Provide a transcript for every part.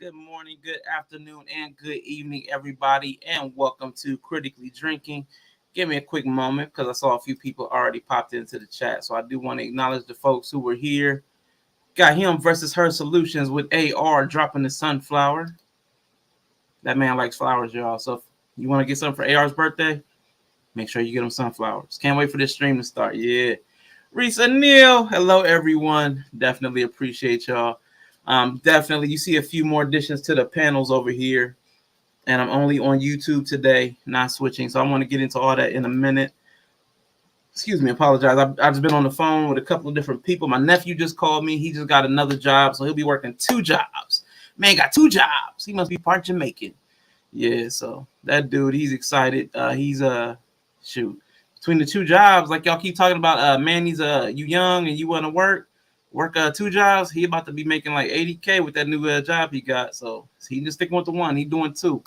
good morning, good afternoon, and good evening, everybody, and welcome to Critically Drinking. Give me a quick moment because I saw a few people already popped into the chat, so I do want to acknowledge the folks who were here. Got him versus her solutions with AR dropping the sunflower. That man likes flowers, y'all. So if you want to get something for AR's birthday, make sure you get him sunflowers. Can't wait for this stream to start. Yeah. Risa Neal, hello everyone. Definitely appreciate y'all. Definitely, you see a few more additions to the panels over here, and I'm only on YouTube today, not switching. So I want to get into all that in a minute. Excuse me, apologize. I've just been on the phone with a couple of different people. My nephew just called me. He just got another job, so he'll be working 2 jobs. Man got 2 jobs. He must be part Jamaican. Yeah, so that dude, he's excited. He's shoot. Between the 2 jobs, like y'all keep talking about, man, you young and you want to work 2 jobs. He about to be making like 80K with that new job he got. So he just sticking with the one. He doing 2.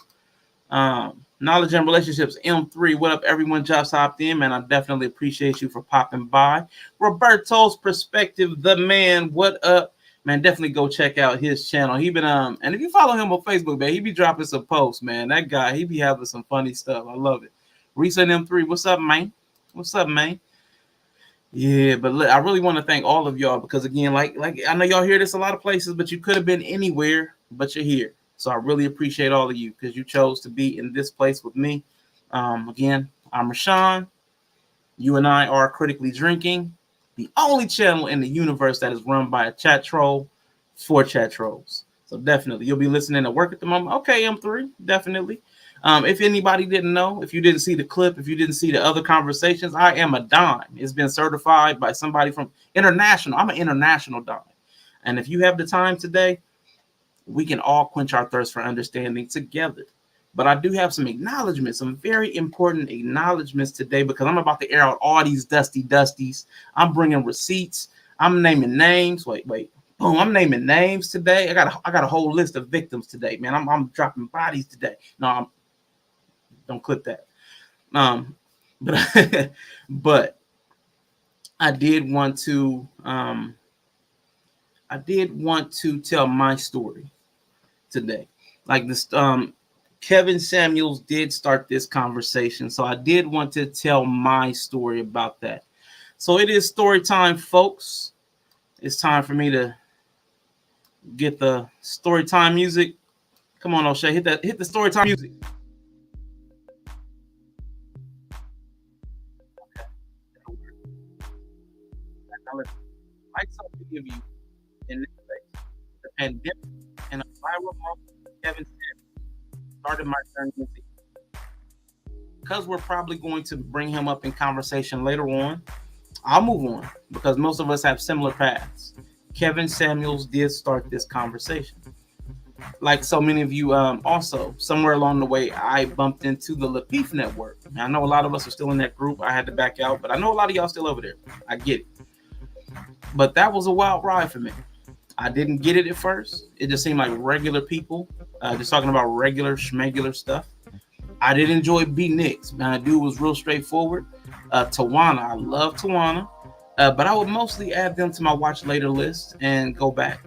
Knowledge and relationships M3. What up, everyone? Just hopped in, man. I definitely appreciate you for popping by. Roberto's perspective, the man. What up, man? Definitely go check out his channel. He been and if you follow him on Facebook, man, he be dropping some posts, man. That guy, he be having some funny stuff. I love it. Reset M3. What's up, man? What's up, man? Yeah, but look, I really want to thank all of y'all because again, like I know y'all hear this a lot of places, but you could have been anywhere, but you're here. So I really appreciate all of you because you chose to be in this place with me. Again, I'm Rashawn. You and I are Critically Drinking, the only channel in the universe that is run by a chat troll for chat trolls. So definitely, you'll be listening to work at the moment. Okay, M3, definitely. If anybody didn't know, if you didn't see the clip, if you didn't see the other conversations, I am a dime. It's been certified by somebody from international. I'm an international dime. And if you have the time today, we can all quench our thirst for understanding together. But I do have some acknowledgments, some very important acknowledgments today because I'm about to air out all these dusties. I'm bringing receipts. I'm naming names. Wait. Boom, I'm naming names today. I got a whole list of victims today, man. I'm dropping bodies today. No, don't clip that. But I did want to tell my story today. Like this, Kevin Samuels did start this conversation, so I did want to tell my story about that. So it is story time, folks. It's time for me to get the story time music. Come on, O'Shea, hit the story time music. Like so many of you in this space, the pandemic and a viral moment, Kevin Samuels started my journey with it. Because we're probably going to bring him up in conversation later on, I'll move on because most of us have similar paths. Kevin Samuels did start this conversation. Like so many of you, also somewhere along the way, I bumped into the Lapeef Network. Now, I know a lot of us are still in that group. I had to back out, but I know a lot of y'all still over there. I get it. But that was a wild ride for me. I didn't get it at first. It just seemed like regular people, just talking about regular schmegular stuff. I did enjoy B Nicks. Man, dude was real straightforward. Tawana, I love Tawana. But I would mostly add them to my watch later list and go back.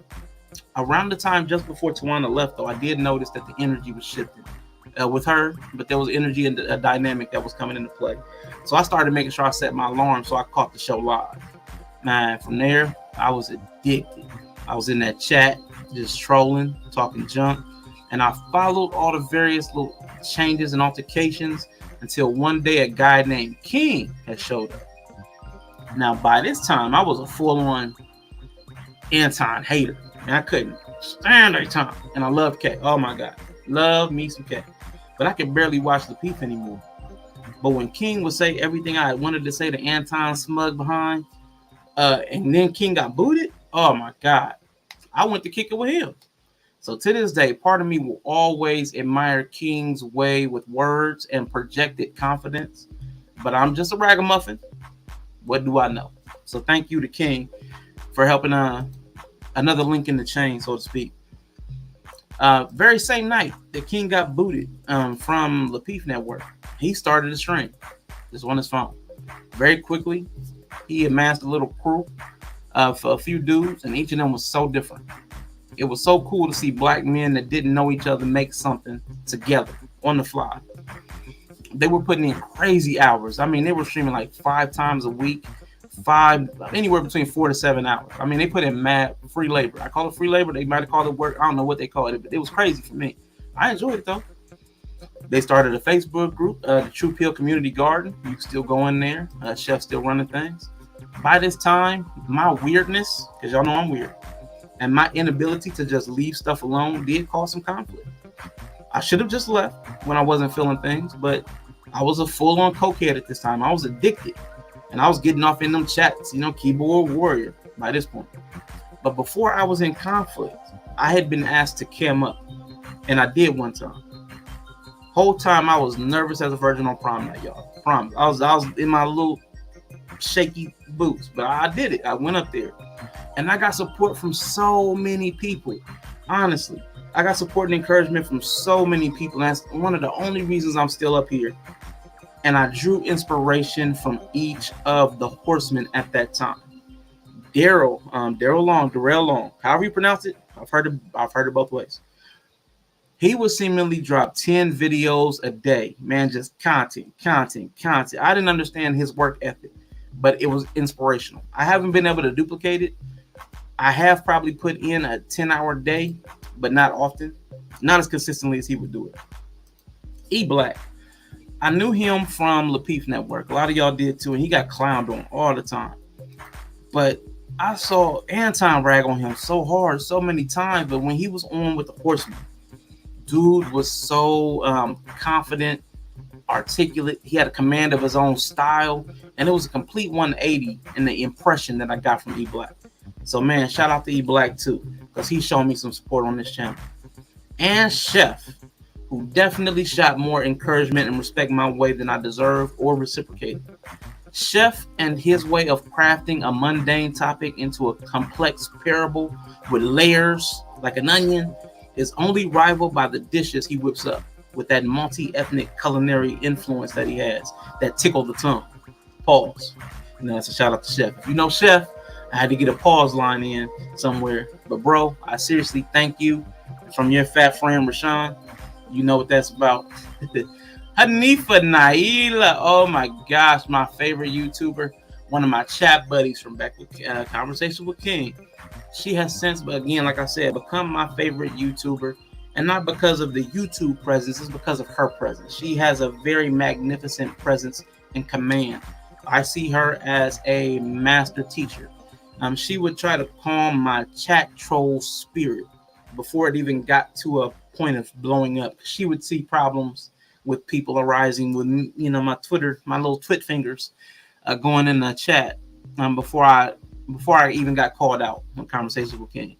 Around the time just before Tawana left, though, I did notice that the energy was shifting with her, but there was energy and a dynamic that was coming into play. So I started making sure I set my alarm so I caught the show live. Man, from there, I was addicted. I was in that chat, just trolling, talking junk, and I followed all the various little changes and altercations until one day a guy named King had showed up. Now, by this time, I was a full-on Anton hater, and I couldn't stand Anton, and I love K. Oh, my God. Love me some K. But I could barely watch the Peep anymore. But when King would say everything I wanted to say to Anton smug behind, and then King got booted, oh, my God. I went to kick it with him. So to this day, part of me will always admire King's way with words and projected confidence. But I'm just a ragamuffin. What do I know? So thank you to King for helping another link in the chain, so to speak. Very same night that King got booted from Lapeef Network, he started a stream just on his phone. Very quickly, he amassed a little crew for a few dudes, and each of them was so different. It was so cool to see black men that didn't know each other make something together on the fly. They were putting in crazy hours. I mean, they were streaming like 5 times a week, anywhere between 4 to 7 hours. I mean, they put in mad free labor. I call it free labor. They might have called it work. I don't know what they called it, but it was crazy for me. I enjoyed it though. They started a Facebook group, the True Peel Community Garden. You can still go in there. Chef's still running things. By this time, my weirdness, because y'all know I'm weird, and my inability to just leave stuff alone did cause some conflict. I should have just left when I wasn't feeling things, but I was a full-on cokehead at this time. I was addicted, and I was getting off in them chats, keyboard warrior by this point. But before I was in conflict, I had been asked to cam up, and I did one time. Whole time I was nervous as a virgin on prom night, y'all. Prom. I was in my little shaky boots, but I did it. I went up there, and I got support from so many people. Honestly, I got support and encouragement from so many people. And that's one of the only reasons I'm still up here. And I drew inspiration from each of the horsemen at that time. Darrell Long, however you pronounce it. I've heard it both ways. He would seemingly drop 10 videos a day. Man, just content. I didn't understand his work ethic, but it was inspirational. I haven't been able to duplicate it. I have probably put in a 10-hour day, but not often. Not as consistently as he would do it. E Black. I knew him from Lapeef Network. A lot of y'all did too, and he got clowned on all the time. But I saw Anton rag on him so hard, so many times, but when he was on with the Horsemen, dude was so confident, articulate. He had a command of his own style, and it was a complete 180 in the impression that I got from E Black. So man, shout out to E Black too, because he showed me some support on this channel. And Chef, who definitely shot more encouragement and respect my way than I deserved or reciprocated. Chef and his way of crafting a mundane topic into a complex parable with layers like an onion is only rivaled by the dishes he whips up with that multi-ethnic culinary influence that he has that tickle the tongue. Pause. And that's a shout out to Chef. If you know Chef, I had to get a pause line in somewhere. But bro, I seriously thank you from your fat friend Rashawn. You know what that's about. Hanifa Naila. Oh my gosh, my favorite YouTuber. One of my chat buddies from back with Conversation with King. She has since, but again, like I said, become my favorite YouTuber. And not because of the YouTube presence, it's because of her presence. She has a very magnificent presence and command. I see her as a master teacher. She would try to calm my chat troll spirit before it even got to a point of blowing up. She would see problems with people arising with, my Twitter, my little twit fingers going in the chat before I even got called out on Conversations with King.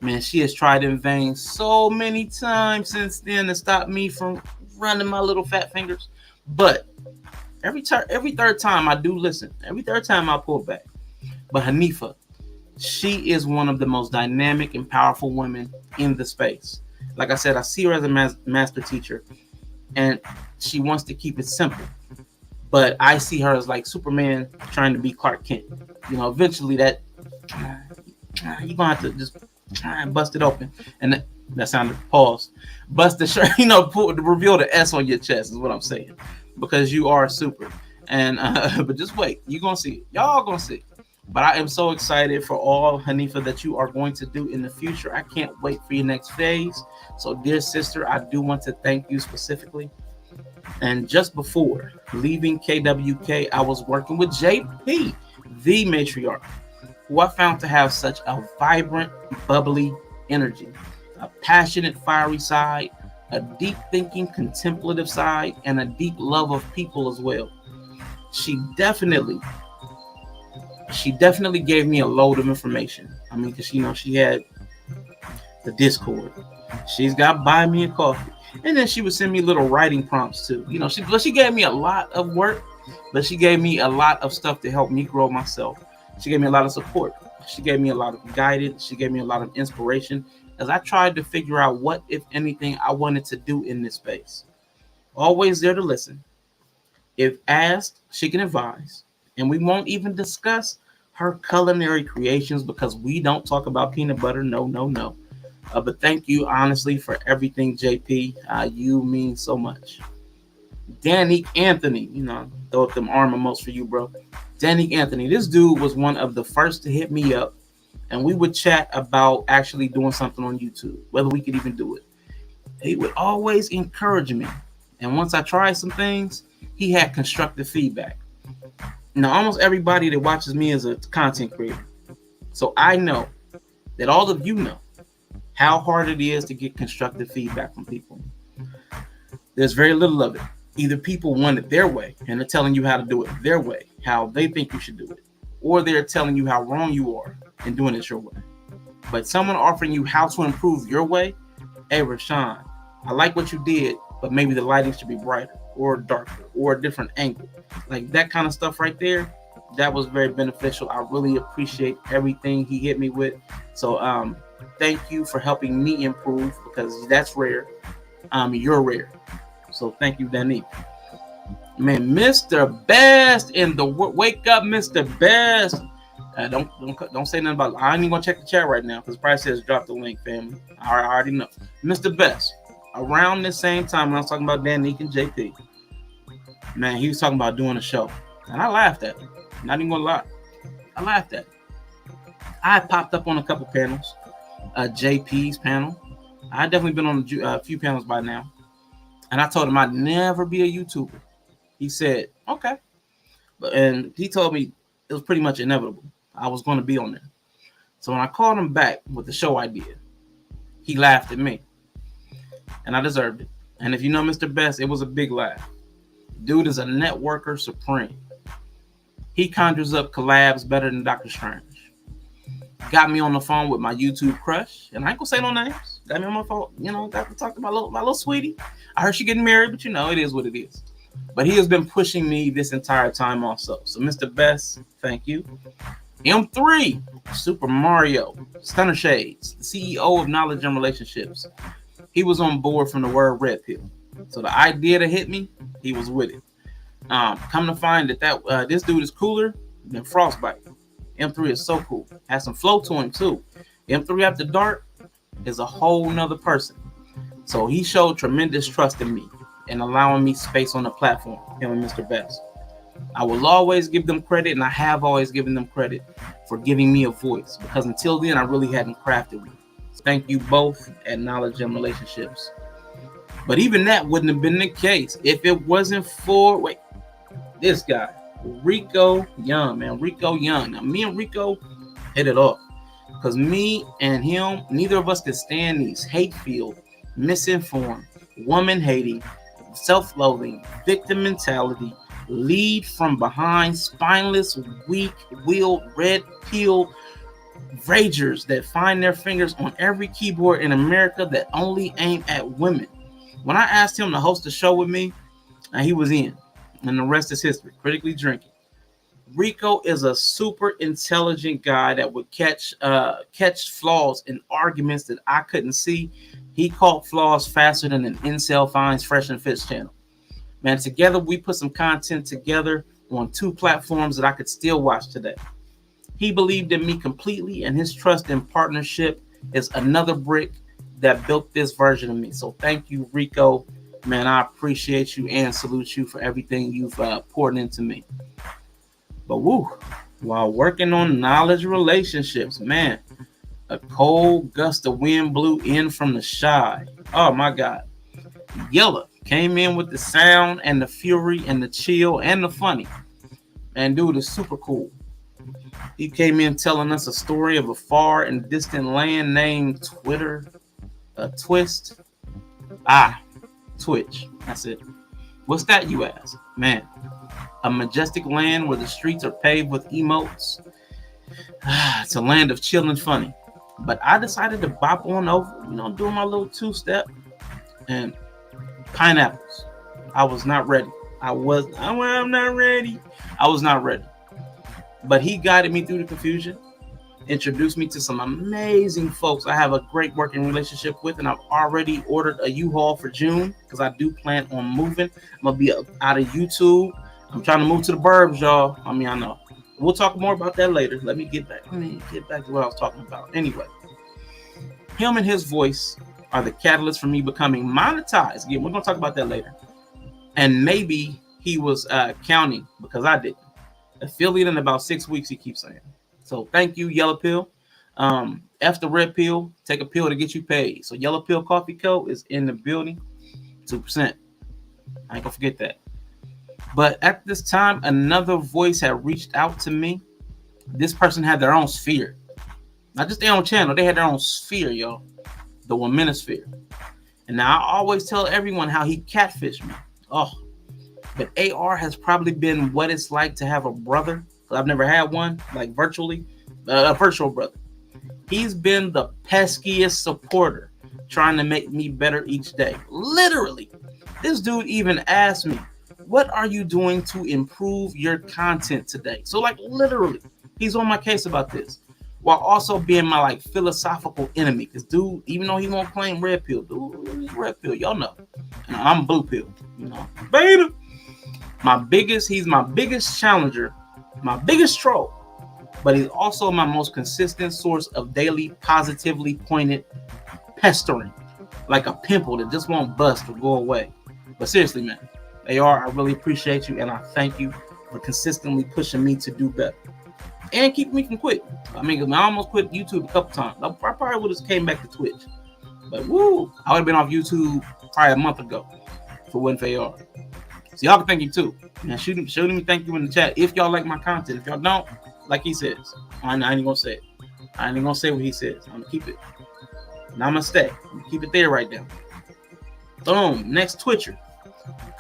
Man, she has tried in vain so many times since then to stop me from running my little fat fingers. But every third time I do listen. Every third time I pull back. But Hanifa, she is one of the most dynamic and powerful women in the space. Like I said, I see her as a master teacher, and she wants to keep it simple. But I see her as like Superman trying to be Clark Kent. Eventually that you're gonna have to just try and bust it open. And that sounded pause. Bust the shirt, reveal the S on your chest is what I'm saying, because you are super. And but just wait, you're gonna see it. Y'all gonna see it. But I am so excited for all, Hanifa, that you are going to do in the future. I can't wait for your next phase. So, dear sister, I do want to thank you specifically. And just before leaving KWK, I was working with JP, the matriarch, who I found to have such a vibrant, bubbly energy, a passionate, fiery side, a deep thinking, contemplative side, and a deep love of people as well. She definitely gave me a load of information. I mean, because she had the Discord. She's got Buy Me a Coffee. And then she would send me little writing prompts too. She gave me a lot of work, but she gave me a lot of stuff to help me grow myself. She gave me a lot of support. She gave me a lot of guidance. She gave me a lot of inspiration as I tried to figure out what, if anything, I wanted to do in this space. Always there to listen. If asked, she can advise. And we won't even discuss her culinary creations because we don't talk about peanut butter. No. But thank you honestly for everything, JP. You mean so much. Danny Anthony, throw up them arm emotes for you, bro. Danny Anthony, this dude was one of the first to hit me up, and we would chat about actually doing something on YouTube, whether we could even do it. He would always encourage me, and once I tried some things, he had constructive feedback. Now, almost everybody that watches me is a content creator, so I know that all of you know how hard it is to get constructive feedback from people. There's very little of it. Either people want it their way and they're telling you how to do it their way, how they think you should do it, or they're telling you how wrong you are and doing it your way. But someone offering you how to improve your way, hey, Rashawn, I like what you did, but maybe the lighting should be brighter or darker or a different angle. Like that kind of stuff right there, that was very beneficial. I really appreciate everything he hit me with. So thank you for helping me improve, because that's rare. You're rare. So thank you, Danny. Man, Mr. Best in the wake up, Mr. Best. Don't say nothing about it. I ain't even gonna check the chat right now because it probably says drop the link, family. I already know. Mr. Best, around the same time when I was talking about Dan Neek and JP, man, he was talking about doing a show. And I laughed at him. Not even gonna lie. I laughed at him. I popped up on a couple panels. JP's panel. I've definitely been on a few panels by now. And I told him I'd never be a YouTuber. He said, okay. And he told me it was pretty much inevitable. I was going to be on there. So when I called him back with the show idea, he laughed at me. And I deserved it. And if you know Mr. Best, it was a big laugh. Dude is a networker supreme. He conjures up collabs better than Dr. Strange. Got me on the phone with my YouTube crush. And I ain't going to say no names. Got me on my phone. Got to talk to my little sweetie. I heard she getting married, but it is what it is. But he has been pushing me this entire time also. So Mr. Best, thank you. M3, Super Mario, Stunner Shades, the CEO of Knowledge and Relationships. He was on board from the word red pill. So the idea to hit me, he was with it. Come to find that this dude is cooler than Frostbite. M3 is so cool. Has some flow to him too. M3 After Dark is a whole nother person. So he showed tremendous trust in me and allowing me space on the platform, him and Mr. Best. I will always give them credit, and I have always given them credit for giving me a voice, because until then, I really hadn't crafted one. So thank you both at Knowledge and Relationships. But even that wouldn't have been the case if it wasn't for, this guy, Rico Young, man. Rico Young. Now, me and Rico hit it off, because me and him, neither of us could stand these hate-filled, misinformed, woman-hating, self-loathing, victim mentality, lead from behind, spineless, weak-willed, red-pilled ragers that find their fingers on every keyboard in America that only aim at women. When I asked him to host a show with me, he was in, and the rest is history. Critically Drinking. Rico is a super intelligent guy that would catch flaws in arguments that I couldn't see. He caught flaws faster than an incel finds Fresh and Fit's channel. Man, together we put some content together on 2 platforms that I could still watch today. He believed in me completely, and his trust and partnership is another brick that built this version of me. So thank you, Rico. Man, I appreciate you and salute you for everything you've poured into me. But while working on Knowledge Relationships, man, a cold gust of wind blew in from the shy. Oh my God. Yella came in with the sound and the fury and the chill and the funny. And dude is super cool. He came in telling us a story of a far and distant land named Twitch. That's it. What's that, you ask? Man, a majestic land where the streets are paved with emotes. It's a land of chill and funny. But I decided to bop on over, doing my little 2-step. And pineapples. I was not ready. I'm not ready. I was not ready. But he guided me through the confusion, introduced me to some amazing folks I have a great working relationship with, and I've already ordered a U-Haul for June because I do plan on moving. I'm going to be out of YouTube. I'm trying to move to the burbs, y'all. I know. We'll talk more about that later. Let me get back to what I was talking about. Anyway, Him and his voice are the catalyst for me becoming monetized. Again, we're going to talk about that later. And maybe he was counting because I didn't. Affiliate in about 6 weeks, he keeps saying. So thank you, Yellow Pill. F the red pill, take a pill to get you paid. So Yellow Pill Coffee Co. is in the building. 2%. I ain't gonna forget that. But at this time, another voice had reached out to me. This person had their own sphere. Not just their own channel, they had their own sphere, y'all. The Womanisphere. And now I always tell everyone how he catfished me. Oh, but AR has probably been what it's like to have a brother. I've never had one, like virtually, a virtual brother. He's been the peskiest supporter, trying to make me better each day. Literally, this dude even asked me, what are you doing to improve your content today? So like literally, he's on my case about this, while also being my like philosophical enemy. Because dude, even though he won't claim red pill, dude, he's red pill, y'all know. And I'm blue pill, you know. Beta. He's my biggest challenger, my biggest troll, but he's also my most consistent source of daily positively pointed pestering, like a pimple that just won't bust or go away. But seriously, man, AR, I really appreciate you, and I thank you for consistently pushing me to do better and keeping me from quitting. I mean, I almost quit YouTube a couple times. I probably would have came back to Twitch, but woo, I would have been off YouTube probably a month ago if it wasn't for AR. So y'all can thank you too. Now shoot me thank you in the chat if y'all like my content. If y'all don't, like he says, I ain't gonna say it. I ain't gonna say what he says. I'm gonna keep it. Namaste. I'm gonna keep it there right now. Boom. Next Twitcher.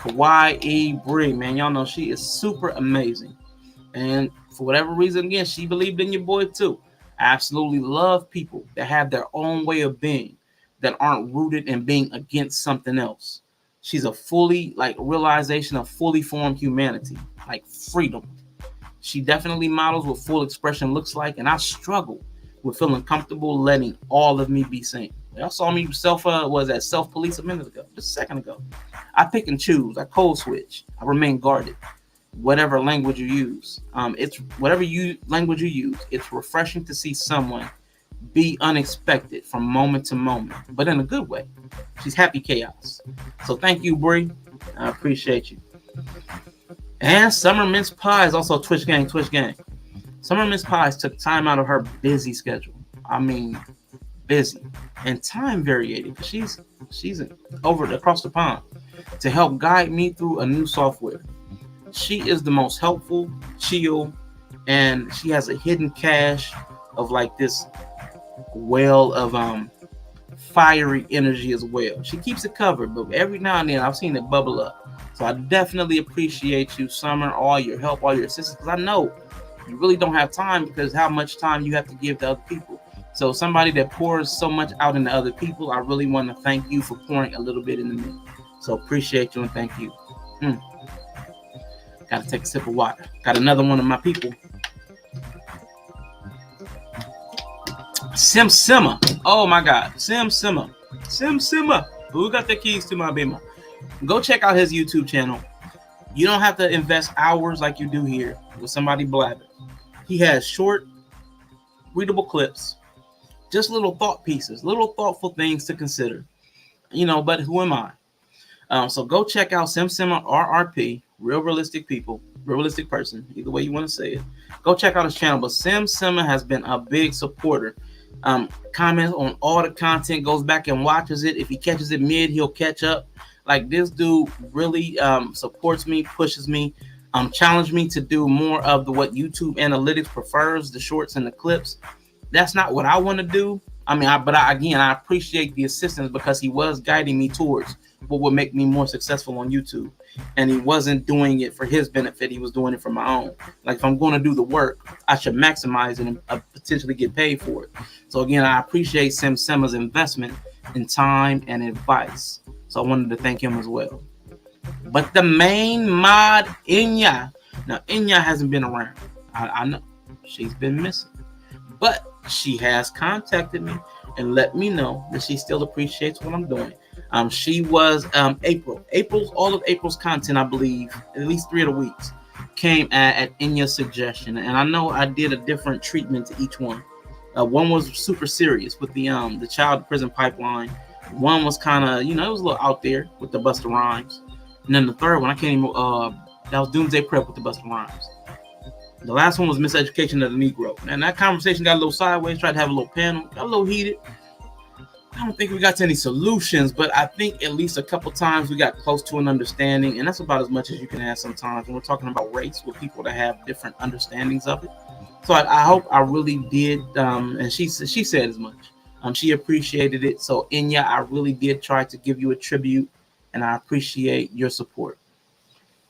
Kawaii Bree, man. Y'all know she is super amazing. And for whatever reason, again, she believed in your boy too. I absolutely love people that have their own way of being, that aren't rooted in being against something else. She's a fully, like, realization of fully formed humanity, like freedom. She definitely models what full expression looks like, and I struggle with feeling comfortable letting all of me be seen. Y'all saw me self-police a minute ago, just a second ago. I pick and choose. I code switch. I remain guarded. Whatever language you use, language you use, it's refreshing to see someone be unexpected from moment to moment, but in a good way. She's happy chaos. So thank you, Bree. I appreciate you. And Summer Mince Pies, also Twitch gang. Summer Mince Pies took time out of her busy schedule. I mean, busy and time variated, because she's over across the pond, to help guide me through a new software. She is the most helpful, chill, and she has a hidden cache of like this well of fiery energy as well. She keeps it covered, but every now and then I've seen it bubble up. So I definitely appreciate you, Summer, all your help, all your assistance, because I know you really don't have time, because how much time you have to give to other people. So somebody that pours so much out into other people, I really want to thank you for pouring a little bit into me. So appreciate you and thank you. Got to take a sip of water. Got another one of my people. Simma. Oh my God. Simma. Who got the keys to my Beamer? Go check out his YouTube channel. You don't have to invest hours like you do here with somebody blabbing. He has short, readable clips, just little thought pieces, little thoughtful things to consider. But who am I? So go check out Simma RRP, Real Realistic People, Real Realistic Person, either way you want to say it. Go check out his channel. But Simma has been a big supporter. Comments on all the content, goes back and watches it. If he catches it mid, he'll catch up. Like, this dude really supports me, pushes me, challenged me to do more of what YouTube analytics prefers, the shorts and the clips. That's not what I want to do. I appreciate the assistance, because he was guiding me towards what would make me more successful on YouTube. And he wasn't doing it for his benefit. He was doing it for my own. Like, if I'm going to do the work, I should maximize it and potentially get paid for it. So again, I appreciate Simma's investment in time and advice. So I wanted to thank him as well. But the main mod, Inya. Now, Inya hasn't been around. I know she's been missing. But she has contacted me and let me know that she still appreciates what I'm doing. She was all of April's content, I believe, at least 3 of the weeks, came at Inya's suggestion. And I know I did a different treatment to each one. One was super serious with the child prison pipeline. One was kind of, it was a little out there with the Busta Rhymes. And then the third one, I can't even, that was Doomsday Prep with the Busta Rhymes. The last one was Miseducation of the Negro. And that conversation got a little sideways, tried to have a little panel, got a little heated. I don't think we got to any solutions, but I think at least a couple times we got close to an understanding, and that's about as much as you can ask sometimes when we're talking about race with people that have different understandings of it. So I hope I really did, and she said as much. She appreciated it. So Inya, I really did try to give you a tribute, and I appreciate your support.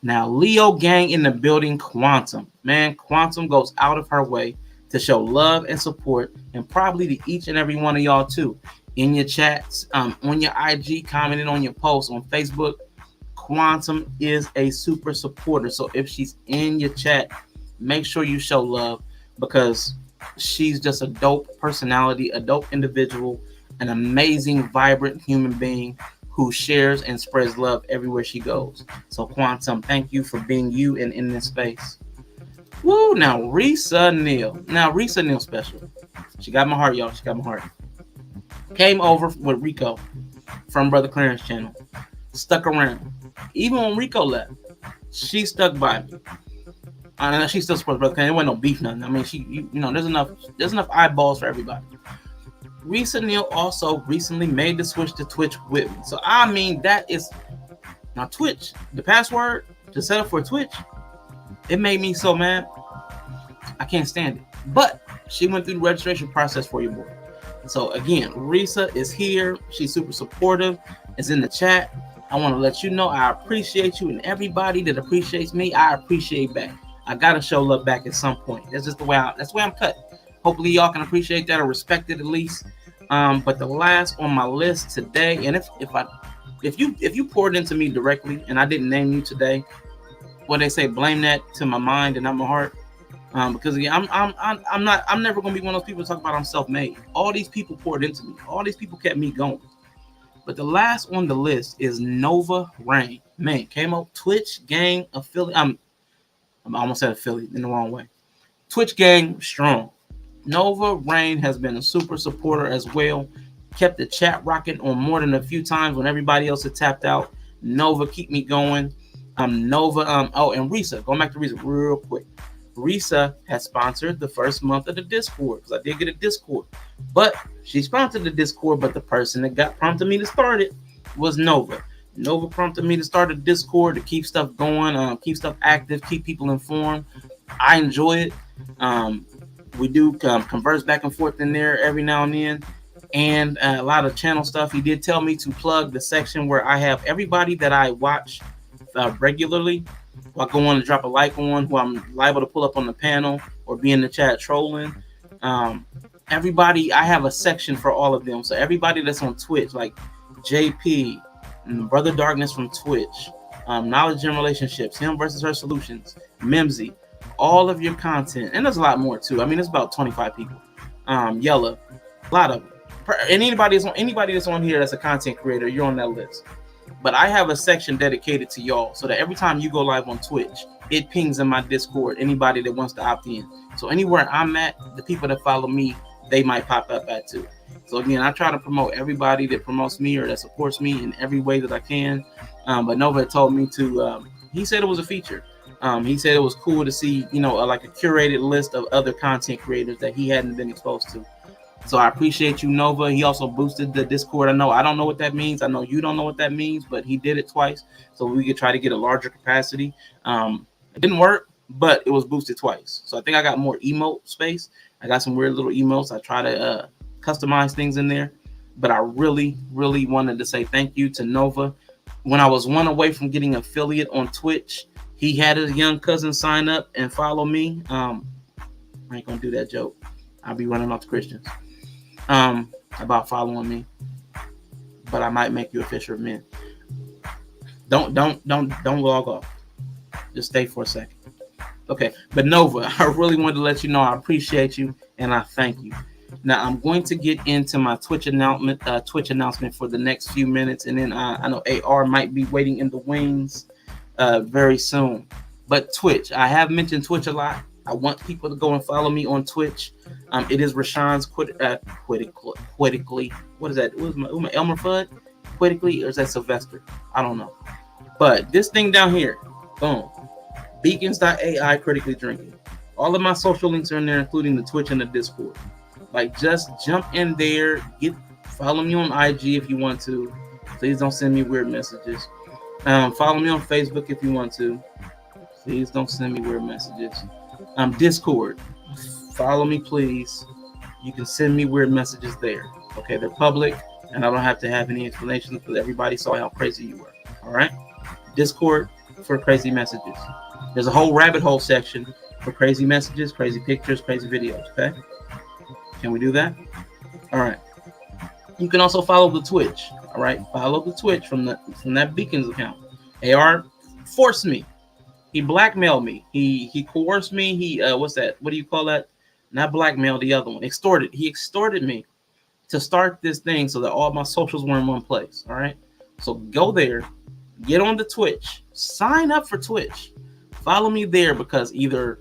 Now, Leo gang in the building, Quantum. Man, Quantum goes out of her way to show love and support, and probably to each and every one of y'all too. In your chats, on your IG, commenting on your posts on Facebook. Quantum is a super supporter. So if she's in your chat, make sure you show love, because she's just a dope personality, a dope individual, an amazing, vibrant human being who shares and spreads love everywhere she goes. So Quantum, thank you for being you and in this space. Woo! Now Risa Neal. Now Risa Neal special. She got my heart, y'all. She got my heart. Came over with Rico from Brother Clarence channel. Stuck around. Even when Rico left, she stuck by me. I know she still supports Brother Clarence. There wasn't no beef, nothing. I mean, there's enough eyeballs for everybody. Risa Neal also recently made the switch to Twitch with me. So I mean, that is now Twitch. The password to set up for Twitch, it made me so mad. I can't stand it. But she went through the registration process for your boy. So again, Risa is here. She's super supportive. Is in the chat. I want to let you know I appreciate you, and everybody that appreciates me, I appreciate back. I gotta show love back at some point. That's just the way I'm cut. Hopefully y'all can appreciate that or respect it at least. But the last on my list today, and if you poured into me directly and I didn't name you today, what they say, blame that to my mind and not my heart. Because again, I'm never gonna be one of those people to talk about I'm self-made. All these people poured into me. All these people kept me going. But the last on the list is Nova Rain. Man, came up Twitch gang affiliate. I almost said affiliate in the wrong way. Twitch gang strong. Nova Rain has been a super supporter as well. Kept the chat rocking on more than a few times when everybody else had tapped out. Nova, keep me going. Nova. And Risa. Going back to Risa real quick. Risa has sponsored the first month of the Discord, because I did get a Discord. But she sponsored the Discord, but the person that got prompted me to start it was Nova. Nova prompted me to start a Discord to keep stuff going, keep stuff active, keep people informed. I enjoy it. We do converse back and forth in there every now and then, and a lot of channel stuff. He did tell me to plug the section where I have everybody that I watch regularly. I go on and drop a like on, who I'm liable to pull up on the panel or be in the chat trolling. Everybody, I have a section for all of them. So everybody that's on Twitch, like JP, Brother Darkness from Twitch, Knowledge and Relationships, Him versus Her Solutions, Mimsy, all of your content, and there's a lot more too. I mean, it's about 25 people. Yella, a lot of them. And anybody that's on here that's a content creator, you're on that list. But I have a section dedicated to y'all, so that every time you go live on Twitch, it pings in my Discord anybody that wants to opt in. So anywhere I'm at, the people that follow me, they might pop up at too. So again, I try to promote everybody that promotes me or that supports me in every way that I can. But Nova told me to, he said it was a feature. He said it was cool to see, like a curated list of other content creators that he hadn't been exposed to. So I appreciate you, Nova. He also boosted the Discord. I don't know what that means. I know you don't know what that means, but he did it twice. So we could try to get a larger capacity. It didn't work, but it was boosted twice. So I think I got more emote space. I got some weird little emotes. I try to customize things in there. But I really, really wanted to say thank you to Nova. When I was one away from getting affiliate on Twitch, he had his young cousin sign up and follow me. I ain't going to do that joke. I'll be running off the Christians. About following me, but I might make you a fisher of men. Don't log off. Just stay for a second. Okay, but Nova, I really wanted to let you know I appreciate you and I thank you. Now I'm going to get into my Twitch announcement for the next few minutes, and then I know AR might be waiting in the wings very soon. But Twitch, I have mentioned Twitch a lot. I want people to go and follow me on Twitch. It is Rashawn's Quitically. What is that? Who's my Elmer Fudd? Quitically, or is that Sylvester? I don't know. But this thing down here, boom, beacons.ai critically drinking. All of my social links are in there, including the Twitch and the Discord. Like, just jump in there, follow me on IG if you want to. Please don't send me weird messages. Follow me on Facebook if you want to. Please don't send me weird messages. Discord, follow me, please. You can send me weird messages there. Okay, they're public, and I don't have to have any explanations because everybody saw how crazy you were. All right, Discord for crazy messages. There's a whole rabbit hole section for crazy messages, crazy pictures, crazy videos. Okay, can we do that? All right. You can also follow the Twitch. All right, follow the Twitch from that Beacons account. AR forced me. He blackmailed me. He coerced me. He what's that? What do you call that? Not blackmail, the other one. Extorted. He extorted me to start this thing so that all my socials were in one place. All right. So go there, get on the Twitch, sign up for Twitch, follow me there because either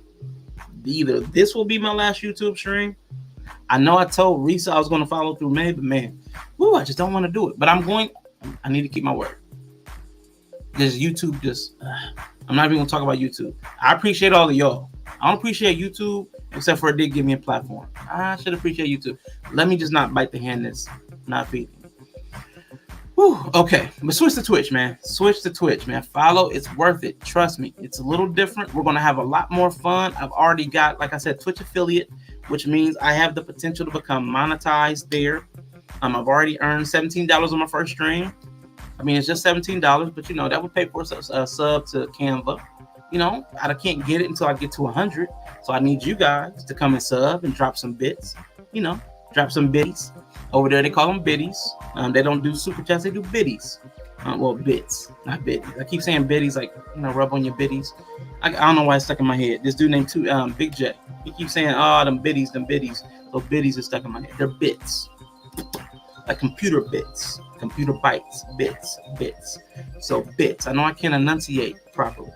this will be my last YouTube stream. I know I told Risa I was going to follow through May, but man, I just don't want to do it. But I need to keep my word. Because YouTube I'm not even going to talk about YouTube. I appreciate all of y'all. I don't appreciate YouTube, except for it did give me a platform. I should appreciate YouTube. Let me just not bite the hand that's not feeding me. Okay, but switch to Twitch, man. Switch to Twitch, man. Follow. It's worth it. Trust me. It's a little different. We're going to have a lot more fun. I've already got, like I said, Twitch affiliate, which means I have the potential to become monetized there. I've already earned $17 on my first stream. I mean, it's just $17, but that would pay for a sub to Canva. I can't get it until I get to 100. So I need you guys to come and sub and drop some bits. Drop some biddies. Over there, they call them biddies. They don't do super chats, they do biddies. Bits, not biddies. I keep saying biddies, like, rub on your biddies. I don't know why it's stuck in my head. This dude named Big J. He keeps saying, them biddies. Those biddies are stuck in my head. They're bits. Like computer bits, computer bytes, bits. So bits. I know I can't enunciate properly.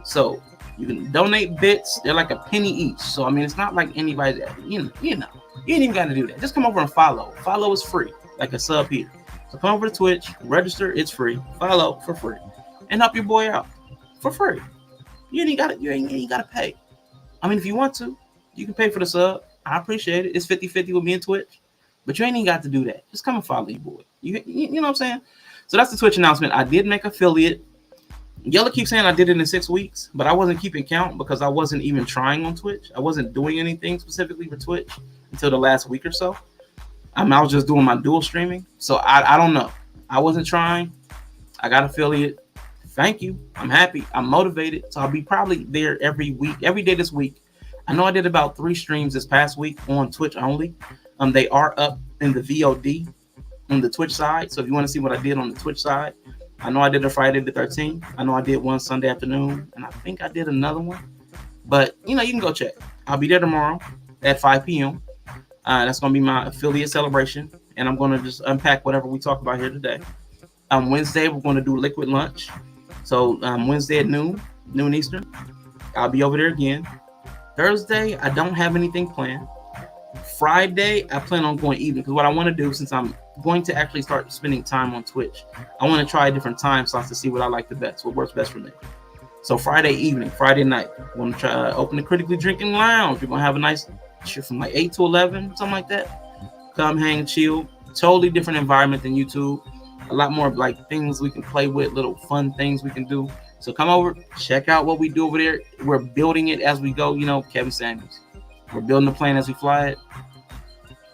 So you can donate bits. They're like a penny each. So I mean, it's not like anybody. You ain't even got to do that. Just come over and follow. Follow is free, like a sub here. So come over to Twitch, register. It's free. Follow for free, and help your boy out for free. You ain't got to pay. I mean, if you want to, you can pay for the sub. I appreciate it. It's 50-50 with me and Twitch. But you ain't even got to do that. Just come and follow your boy. You know what I'm saying? So that's the Twitch announcement. I did make affiliate. Yella keeps saying I did it in 6 weeks, but I wasn't keeping count because I wasn't even trying on Twitch. I wasn't doing anything specifically for Twitch until the last week or so. I was just doing my dual streaming. So I don't know. I wasn't trying. I got affiliate. Thank you. I'm happy. I'm motivated. So I'll be probably there every week, every day this week. I know I did about 3 streams this past week on Twitch only. They are up in the VOD on the Twitch side. So if you want to see what I did on the Twitch side, I know I did a Friday the 13th. I know I did one Sunday afternoon, and I think I did another one. But, you can go check. I'll be there tomorrow at 5 p.m. That's going to be my affiliate celebration, and I'm going to just unpack whatever we talk about here today. Wednesday, we're going to do liquid lunch. So Wednesday at noon Eastern, I'll be over there again. Thursday, I don't have anything planned. Friday, I plan on going evening because what I want to do, since I'm going to actually start spending time on Twitch, I want to try different time slots to see what I like the best, what works best for me. So Friday evening, Friday night, we're going to try open the Critically Drinking Lounge. We're going to have a nice shit from like 8 to 11, something like that. Come hang, chill. Totally different environment than YouTube. A lot more like things we can play with, little fun things we can do. So come over, check out what we do over there. We're building it as we go, Kevin Samuels. We're building the plane as we fly it.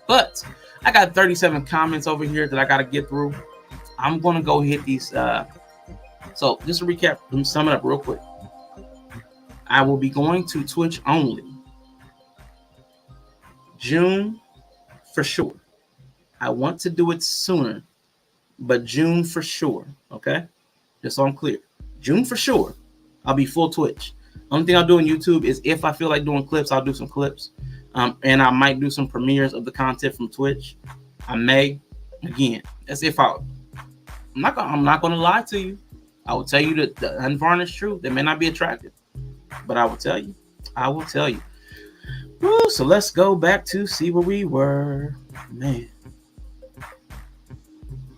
But I got 37 comments over here that I got to get through. I'm going to go hit these. So just to recap, let me sum it up real quick. I will be going to Twitch only. June for sure. I want to do it sooner, but June for sure. Okay? Just so I'm clear. June for sure. I'll be full Twitch. Only thing I'll do on YouTube is if I feel like doing clips, I'll do some clips. And I might do some premieres of the content from Twitch. I may. Again, that's if I'm not going to lie to you. I will tell you the unvarnished truth. That may not be attractive, but I will tell you. Woo, so let's go back to see where we were. Man.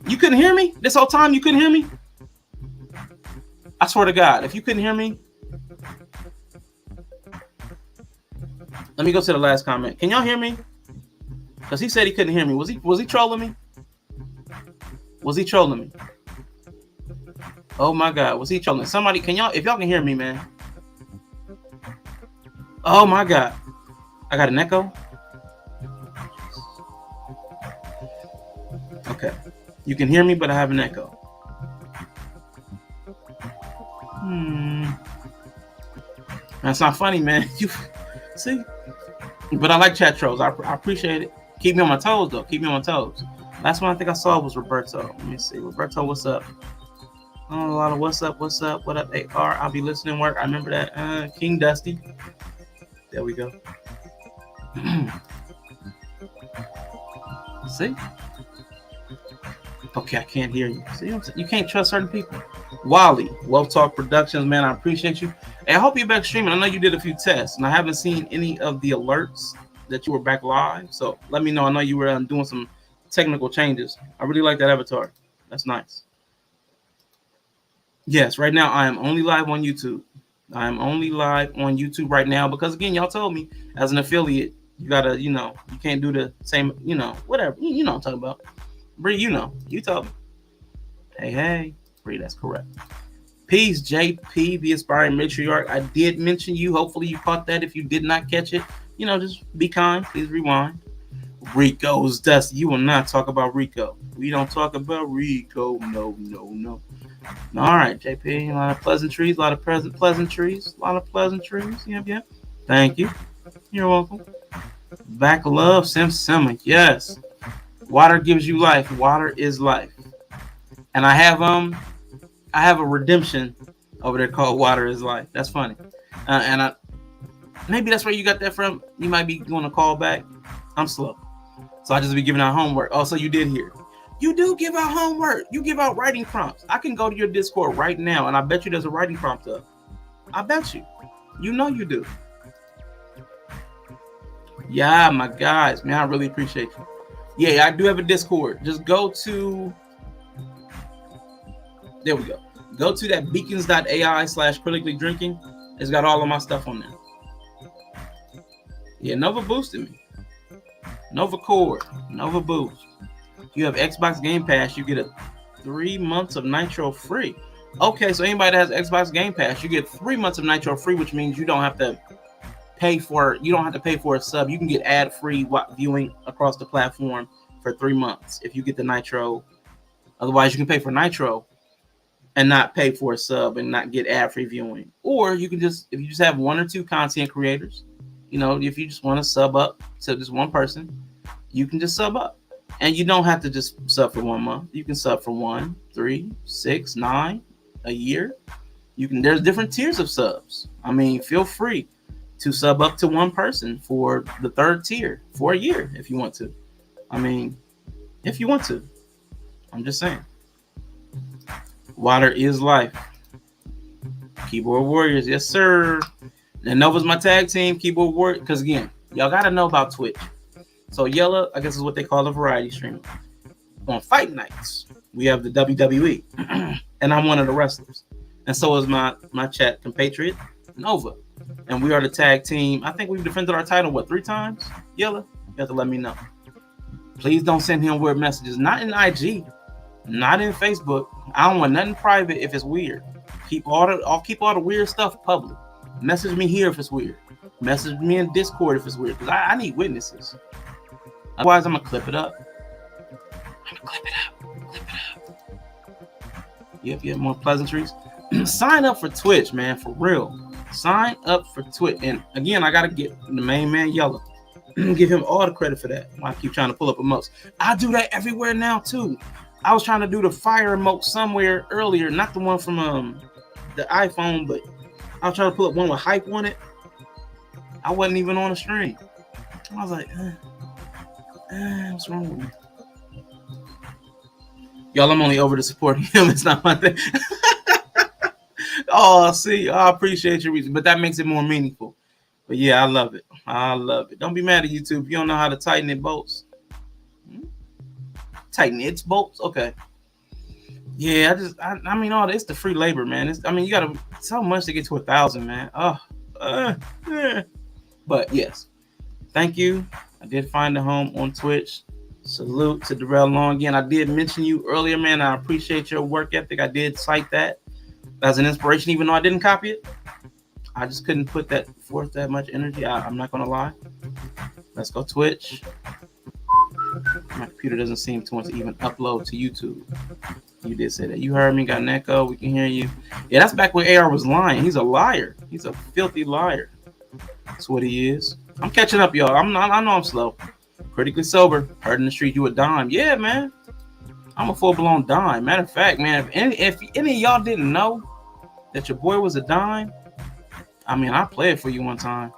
You couldn't hear me? This whole time you couldn't hear me? I swear to God, if you couldn't hear me, let me go to the last comment. Can y'all hear me? Because he said he couldn't hear me. Was he trolling me? Was he trolling me? Oh my God, was he trolling? Somebody, if y'all can hear me, man. Oh my God. I got an echo. Okay. You can hear me, but I have an echo. That's not funny, man. You see? But I like chat trolls. I appreciate it. Keep me on my toes, though. Keep me on my toes. Last one I think I saw was Roberto. Let me see. Roberto, what's up? Oh, a lot of what's up, what up, AR? I'll be listening work. I remember that. King Dusty. There we go. See? Okay, I can't hear you. See, you can't trust certain people. Wally, Wealth Talk Productions, man, I appreciate you. And I hope you're back streaming. I know you did a few tests, and I haven't seen any of the alerts that you were back live. So let me know. I know you were doing some technical changes. I really like that avatar. That's nice. Yes, right now I am only live on YouTube. I am only live on YouTube right now because, again, y'all told me as an affiliate, you gotta, you can't do the same, whatever. You know what I'm talking about. Bree, you told me. Hey, Bree, that's correct. Peace, JP, the aspiring matriarch. I did mention you. Hopefully you caught that. If you did not catch it, just be kind. Please rewind. Rico's Dusty. You will not talk about Rico. We don't talk about Rico. No. All right, JP. A lot of pleasantries. Yep. Thank you. You're welcome. Back love, Sim. Yes. Water gives you life. Water is life. And I have a redemption over there called Water is Life. That's funny. Maybe that's where you got that from. You might be going to call back. I'm slow. So I just be giving out homework. Oh, so you did hear. You do give out homework. You give out writing prompts. I can go to your Discord right now, and I bet you there's a writing prompt up. I bet you. You know you do. Yeah, my guys. Man, I really appreciate you. Yeah, I do have a Discord. Just go to... There we go. Go to that beacons.ai/critically drinking. It's got all of my stuff on there. Yeah, Nova boosted me. Nova Core. Nova Boost. If you have Xbox Game Pass, you get a 3 months of Nitro free. Okay, so anybody that has Xbox Game Pass, you get 3 months of Nitro free, which means you don't have to pay for a sub. You can get ad-free viewing across the platform for 3 months if you get the Nitro. Otherwise, you can pay for Nitro and not pay for a sub and not get ad-free viewing. Or you can if you just have one or two content creators, if you just want to sub up to just one person, you can just sub up. And you don't have to just sub for 1 month. You can sub for 1, 3, 6, 9, a year. There's different tiers of subs. I mean, feel free to sub up to one person for the third tier for a year if you want to. I mean, if you want to. I'm just saying. Water is life. Keyboard Warriors, yes, sir. And Nova's my tag team, Keyboard Warriors. Because, again, y'all got to know about Twitch. So, Yella, I guess is what they call a variety streamer. On fight nights, we have the WWE. And I'm one of the wrestlers. And so is my chat compatriot, Nova. And we are the tag team. I think we've defended our title, 3 times? Yella? You have to let me know. Please don't send him weird messages. Not in IG. Not in Facebook. I don't want nothing private if it's weird. I'll keep all the weird stuff public. Message me here if it's weird. Message me in Discord if it's weird. Because I need witnesses. Otherwise, I'm going to clip it up. Yep, more pleasantries. Sign up for Twitch, man, for real. Sign up for Twitch. And again, I got to get the main man, Yellow. Give him all the credit for that. I keep trying to pull up emotes. I do that everywhere now, too. I was trying to do the fire emote somewhere earlier. Not the one from the iPhone, but I was trying to pull up one with hype on it. I wasn't even on the stream. I was like, what's wrong with me? Y'all, I'm only over to support him. It's not my thing. Oh, see, I appreciate your reason, but that makes it more meaningful. But yeah, I love it. I love it. Don't be mad at YouTube if you don't know how to tighten it bolts. Tighten its bolts. Okay. Yeah, I mean, all this the free labor, man. I mean, you gotta so much to get to 1,000, man. Yeah. But yes, thank you. I did find a home on Twitch. Salute to Darrell Long again. I did mention you earlier, man. I appreciate your work ethic. I did cite that as an inspiration, even though I didn't copy it. I just couldn't put that forth that much energy. I'm not gonna lie. Let's go Twitch. My computer doesn't seem to want to even upload to YouTube. You did say that. You heard me. Got an echo. We can hear you. Yeah, that's back when AR was lying. He's a liar. He's a filthy liar. That's what he is. I'm catching up, y'all. I know I'm slow. Critically sober. Heard in the street you a dime. Yeah, man. I'm a full-blown dime. Matter of fact, man, if any of y'all didn't know that your boy was a dime, I mean, I played for you one time.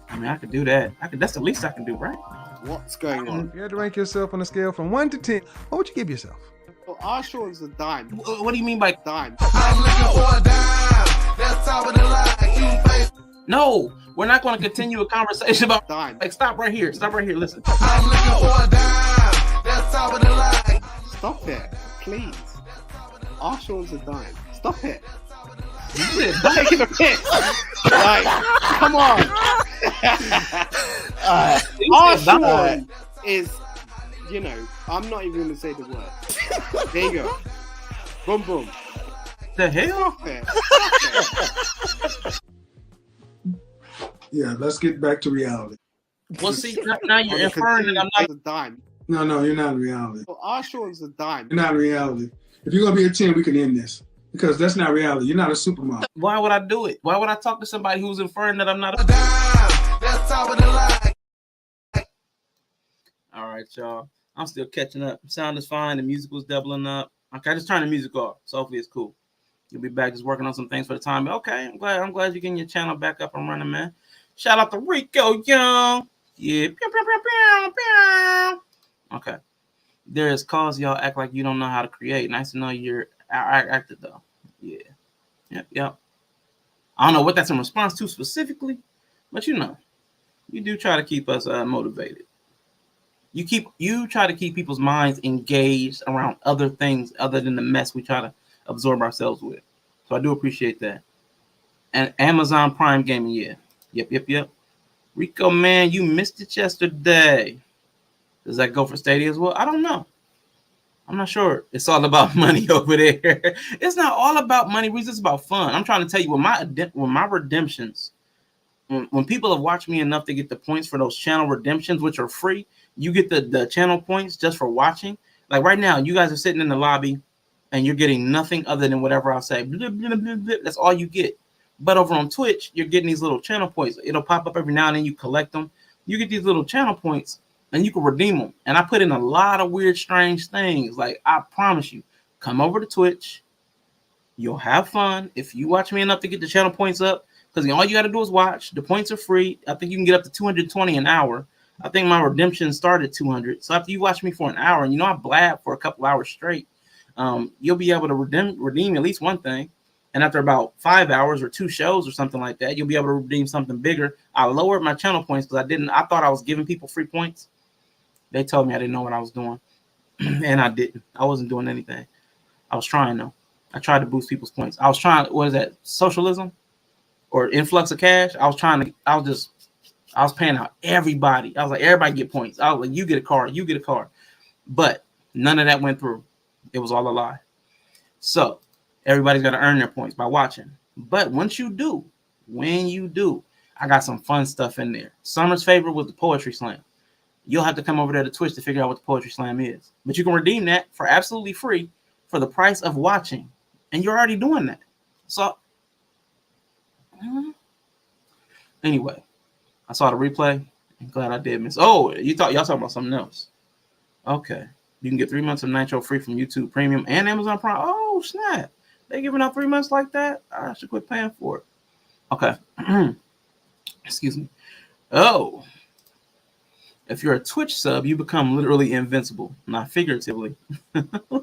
I mean, I could do that. That's the least I can do, right? What's going on? If you had to rank yourself on a scale from 1 to 10, what would you give yourself? Well, Arshaw's a dime. What do you mean by Dime. I'm looking for a dime. That's top of the line. You face. no? We're not going to continue a conversation about Dime. like stop right here. Stop right here. Listen. I'm looking for a dime. That's top of the line. Stop it, please. Arshaw's a dime. Stop it. Taking a piss. Like, come on. Arshaw is, you know, I'm not even going to say the word. There you go. Boom, boom. The hell? Stop it. Yeah, let's get back to reality. Well, see, now you're inferring that I'm not a dime. No, you're not in reality. Well, Arshaw's a dime. You're not in reality. If you're going to be a 10, we can end this. Because that's not reality. You're not a supermodel. Why would I do it? Why would I talk to somebody who's inferring that I'm not a Dime. That's top of the line. All right, y'all. I'm still catching up. Sound is fine. The music was doubling up. Okay, I just turned the music off. So hopefully it's cool. You'll be back just working on some things for the time. Okay, I'm glad you're getting your channel back up and running, man. Shout out to Rico Young. Yeah. Pew, pew, pew, pew, pew. Okay. There is cause y'all act like you don't know how to create. Nice to know you're acted though. Yeah. Yep. I don't know what that's in response to specifically, but you know, you do try to keep us motivated. You try to keep people's minds engaged around other things other than the mess we try to absorb ourselves with. So I do appreciate that. And Amazon Prime Gaming, yeah. Yep. Rico, man, you missed it yesterday. Does that go for Stadia as well? I don't know. I'm not sure. It's all about money over there. It's not all about money. It's just about fun. I'm trying to tell you, with my redemptions, when people have watched me enough to get the points for those channel redemptions, which are free, you get the channel points just for watching. Like right now, you guys are sitting in the lobby and you're getting nothing other than whatever I say. That's all you get. But over on Twitch, you're getting these little channel points. It'll pop up every now and then. You collect them. You get these little channel points and you can redeem them. And I put in a lot of weird, strange things. Like, I promise you, come over to Twitch. You'll have fun. If you watch me enough to get the channel points up, because all you got to do is watch. The points are free. I think you can get up to 220 an hour. I think my redemption started 200. So after you watch me for an hour, and I blab for a couple hours straight, you'll be able to redeem at least one thing. And after about 5 hours or 2 shows or something like that, you'll be able to redeem something bigger. I lowered my channel points because I thought I was giving people free points. They told me I didn't know what I was doing. And I didn't. I wasn't doing anything. I was trying though. I tried to boost people's points. I was trying, what is that? Socialism or influx of cash? I was paying out everybody. I was like, everybody get points. I was like, you get a car. But none of that went through. It was all a lie. So everybody's got to earn their points by watching. But when you do, I got some fun stuff in there. Summer's favorite was the poetry slam. You'll have to come over there to Twitch to figure out what the poetry slam is. But you can redeem that for absolutely free for the price of watching. And you're already doing that. So anyway, I saw the replay. I'm glad I did miss. Oh, y'all talking about something else. Okay. You can get 3 months of Nitro free from YouTube Premium and Amazon Prime. Oh, snap. They giving out 3 months like that? I should quit paying for it. Okay. Excuse me. Oh. If you're a Twitch sub, you become literally invincible. Not figuratively.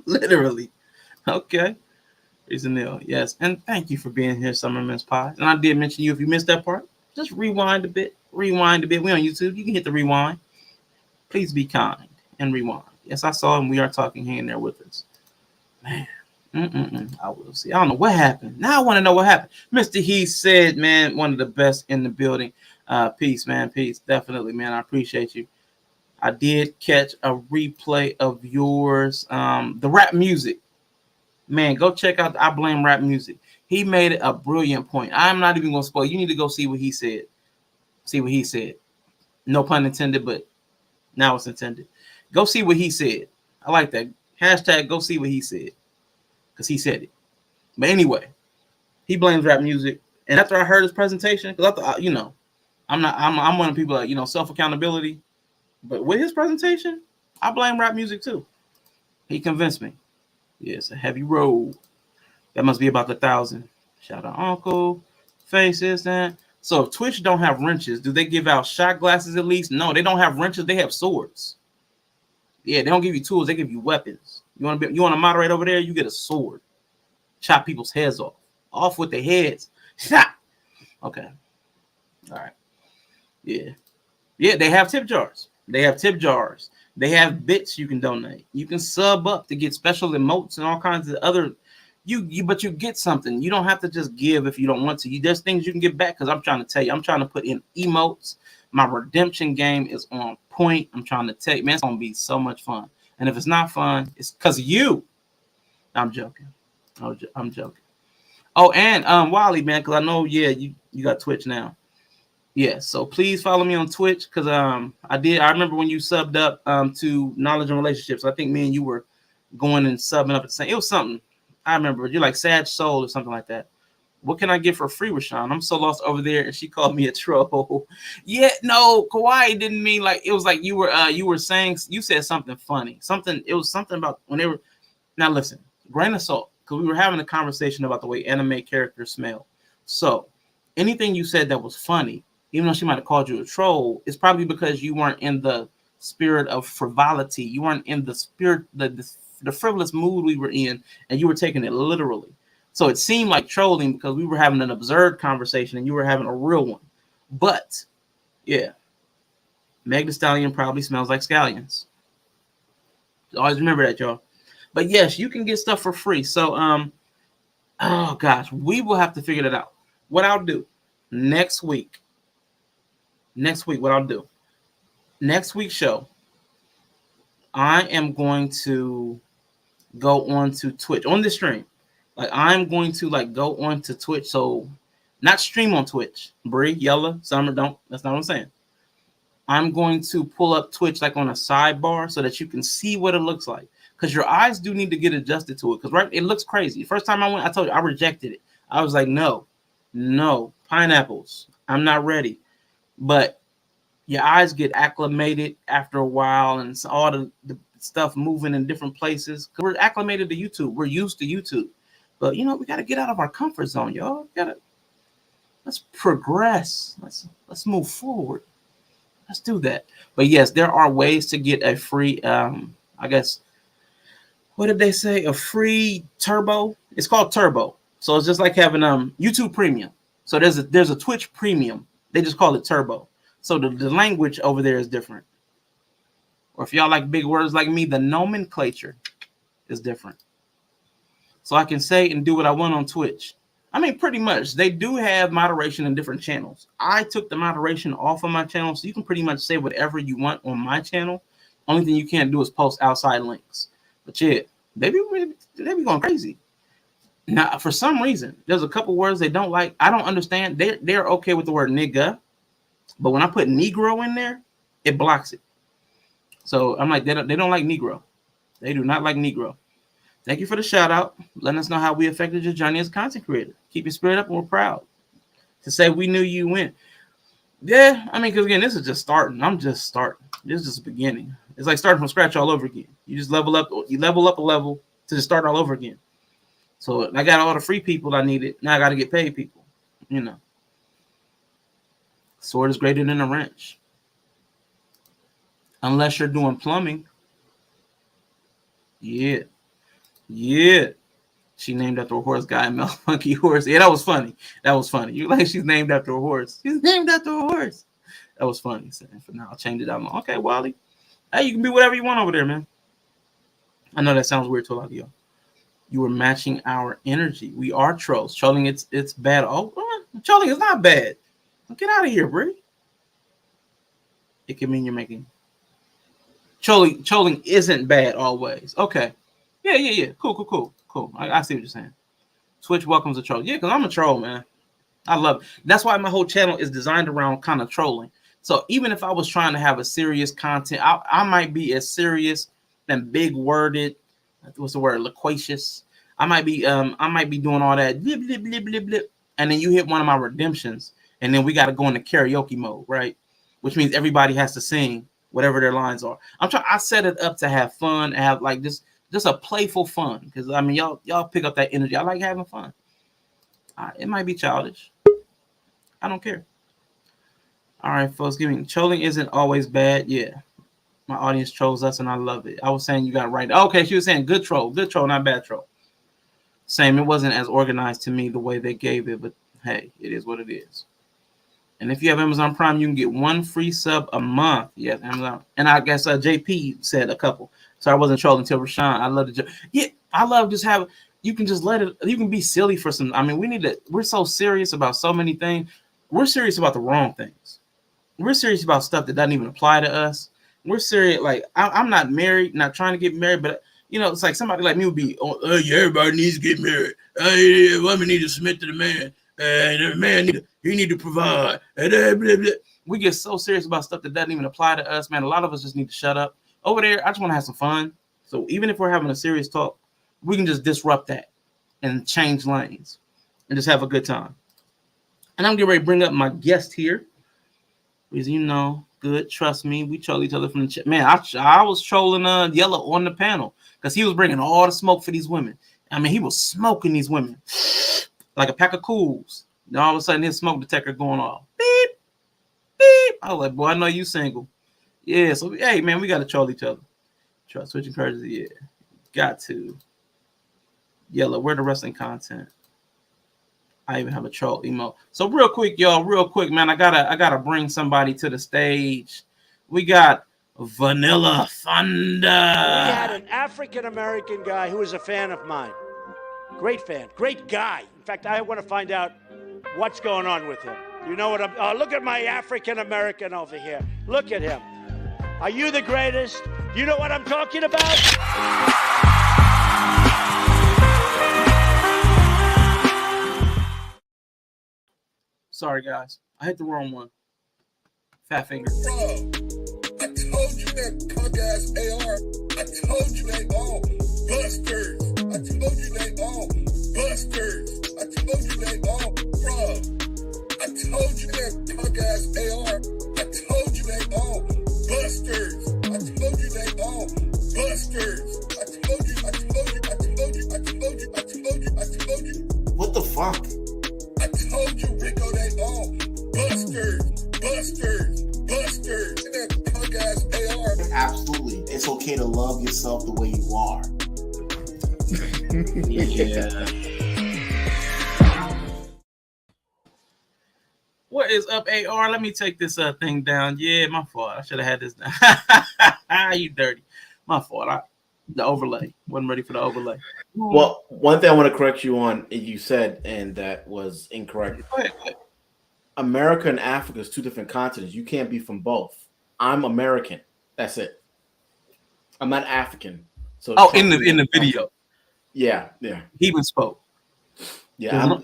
Literally. Okay. Reason nil. Yes. And thank you for being here, Summer Miss Pie. And I did mention you if you missed that part. Just rewind a bit. Rewind a bit. We on YouTube. You can hit the rewind. Please be kind and rewind. Yes, I saw him. We are talking here and there with us. Man. I will see. I don't know what happened. Now I want to know what happened. Mr. He said, man, one of the best in the building. Peace, man. Peace. Definitely, man. I appreciate you. I did catch a replay of yours. The rap music. Man, go check out I Blame Rap Music. He made it a brilliant point. I'm not even going to spoil. You need to go see what he said. See what he said. No pun intended, but now it's intended. Go see what he said. I like that. Hashtag go see what he said. Because he said it. But anyway, he blames rap music. And after I heard his presentation, because I thought, I'm one of the people that, self-accountability. But with his presentation, I blame rap music too. He convinced me. Yeah, it's a heavy road. That must be about 1,000. Shout out Uncle. Faces and so if Twitch don't have wrenches, do they give out shot glasses at least? No, they don't have wrenches, they have swords. Yeah, they don't give you tools, they give you weapons. You want to moderate over there, you get a sword. Chop people's heads off. Off with their heads. Shot. Okay. All right. Yeah. Yeah, they have tip jars. They have bits you can donate. You can sub up to get special emotes and all kinds of other. But you get something. You don't have to just give if you don't want to. There's things you can get back because I'm trying to tell you. I'm trying to put in emotes. My redemption game is on point. I'm trying to tell you, man, it's gonna be so much fun. And if it's not fun, it's because of you. I'm joking. I'm joking. Oh, and Wally, man, because I know, you got Twitch now. Yeah, so please follow me on Twitch because I remember when you subbed up to Knowledge and Relationships. I think me and you were going and subbing up at the same. It was something. I remember you're like Sad Soul or something like that. What can I get for free, Rashawn? I'm so lost over there, and she called me a troll. Yeah, no, Kawaii didn't mean like it was like you were saying you said something funny. It was something about when they were. Now listen, grain of salt, because we were having a conversation about the way anime characters smell. So anything you said that was funny, even though she might have called you a troll, it's probably because you weren't in the spirit of frivolity. You weren't in the spirit, the frivolous mood we were in, and you were taking it literally. So it seemed like trolling because we were having an absurd conversation and you were having a real one. But yeah, Meg Thee Stallion probably smells like scallions. Always remember that, y'all. But yes, you can get stuff for free. So oh gosh, we will have to figure that out. What I'll do next week, what I'll do next week's show, I am going to go on to Twitch on the stream. Like I'm going to go on to Twitch. So not stream on Twitch. Bree, Yella, Summer, don't. That's not what I'm saying. I'm going to pull up Twitch like on a sidebar so that you can see what it looks like. Because your eyes do need to get adjusted to it. Because it looks crazy. First time I went, I told you I rejected it. I was like, no, pineapples. I'm not ready. But your eyes get acclimated after a while, and it's all the stuff moving in different places. Because we're acclimated to YouTube. We're used to YouTube. But we got to get out of our comfort zone, y'all. Let's progress. Let's move forward. Let's do that. But yes, there are ways to get a free, I guess, what did they say? A free turbo? It's called turbo. So it's just like having YouTube premium. So there's a Twitch premium. They just call it turbo. So the language over there is different. Or if y'all like big words like me, the nomenclature is different. So I can say and do what I want on Twitch. I mean, pretty much. They do have moderation in different channels. I took the moderation off of my channel, so you can pretty much say whatever you want on my channel. Only thing you can't do is post outside links. But yeah, they be going crazy. Now, for some reason, there's a couple words they don't like. I don't understand. They're okay with the word nigga, but when I put Negro in there, it blocks it. So I'm like, they don't like Negro. They do not like Negro. Thank you for the shout out. Letting us know how we affected your journey as a content creator. Keep your spirit up, and we're proud to say we knew you went. Yeah, I mean, because again, this is just starting. I'm just starting. This is just the beginning. It's like starting from scratch all over again. You just level up. You level up a level to just start all over again. So I got all the free people I needed. Now I got to get paid people. Sword is greater than a wrench. Unless you're doing plumbing. Yeah. She named after a horse guy, Mel Monkey Horse. Yeah, that was funny. That was funny. You like she's named after a horse. She's named after a horse. That was funny. So for now, I'll change it out. Okay, Wally. Hey, you can be whatever you want over there, man. I know that sounds weird to a lot of y'all. You were matching our energy. We are trolls. Trolling, it's bad. Oh, trolling is not bad. Get out of here, bro. It can mean you're making trolling isn't bad always. Okay. Yeah. Cool. I see what you're saying. Twitch welcomes a troll. Yeah, because I'm a troll, man. I love it. That's why my whole channel is designed around kind of trolling. So even if I was trying to have a serious content, I might be as serious than big worded. What's the word? Loquacious. I might be doing all that blip, blip, blip, blip, blip. And then you hit one of my redemptions, and then we got to go into karaoke mode, right? Which means everybody has to sing whatever their lines are. I set it up to have fun and have like just a playful fun, because I mean y'all pick up that energy. I like having fun. It might be childish. I don't care. All right, folks. Trolling isn't always bad. Yeah, my audience trolls us, and I love it. I was saying you got it right. Okay, she was saying good troll, not bad troll. Same. It wasn't as organized to me the way they gave it, but hey, it is what it is. And if you have Amazon Prime, you can get 1 free sub a month. Yes, Amazon. And I guess JP said a couple. So I wasn't trolling until Rashawn. I love the I love just having. You can just let it. You can be silly for some. I mean, we're so serious about so many things. We're serious about the wrong things. We're serious about stuff that doesn't even apply to us. We're serious. Like I'm not married, not trying to get married, but it's like somebody like me would be. Oh, yeah, everybody needs to get married. Women need to submit to the man, and the man need to provide. We get so serious about stuff that doesn't even apply to us, man. A lot of us just need to shut up. Over there, I just want to have some fun. So even if we're having a serious talk, we can just disrupt that and change lanes and just have a good time. And I'm getting ready to bring up my guest here. Because good, trust me, we troll each other from the chat. Man, I was trolling Yellow on the panel because he was bringing all the smoke for these women. I mean, he was smoking these women like a pack of cools. Then all of a sudden, his smoke detector going off. Beep, beep. I was like, boy, I know you single. Yeah, so hey, man, we got to troll each other. Trust, switching curses, yeah, got to. Yellow, where the wrestling content? I even have a troll emote. So real quick, man, I gotta bring somebody to the stage. We got Vanilla Thunder. We had an African American guy who was a fan of mine. Great fan, great guy. In fact, I want to find out what's going on with him. You know what I'm? Look at my African American over here. Look at him. Are you the greatest? You know what I'm talking about? Sorry, guys. I hit the wrong one. Fat finger. Bro, I told you that punk ass AR. I told you they all busters. I told you they all busters. I told you they all, bro. I told you that punk ass AR. I told you they all busters. I told you they all busters. I told you. What the fuck? I told you, Rico, they all busters. And that punk ass AR. Absolutely. It's okay to love yourself the way you are. Yeah. What is up, AR? Let me take this thing down. Yeah, my fault. I should have had this down. You dirty. My fault. The overlay. Wasn't ready for the overlay. Well, one thing I want to correct you on, you said, and that was incorrect. Go ahead. America and Africa is two different continents. You can't be from both. I'm American. That's it. I'm not African. So in the video. Yeah. He even spoke. Yeah, and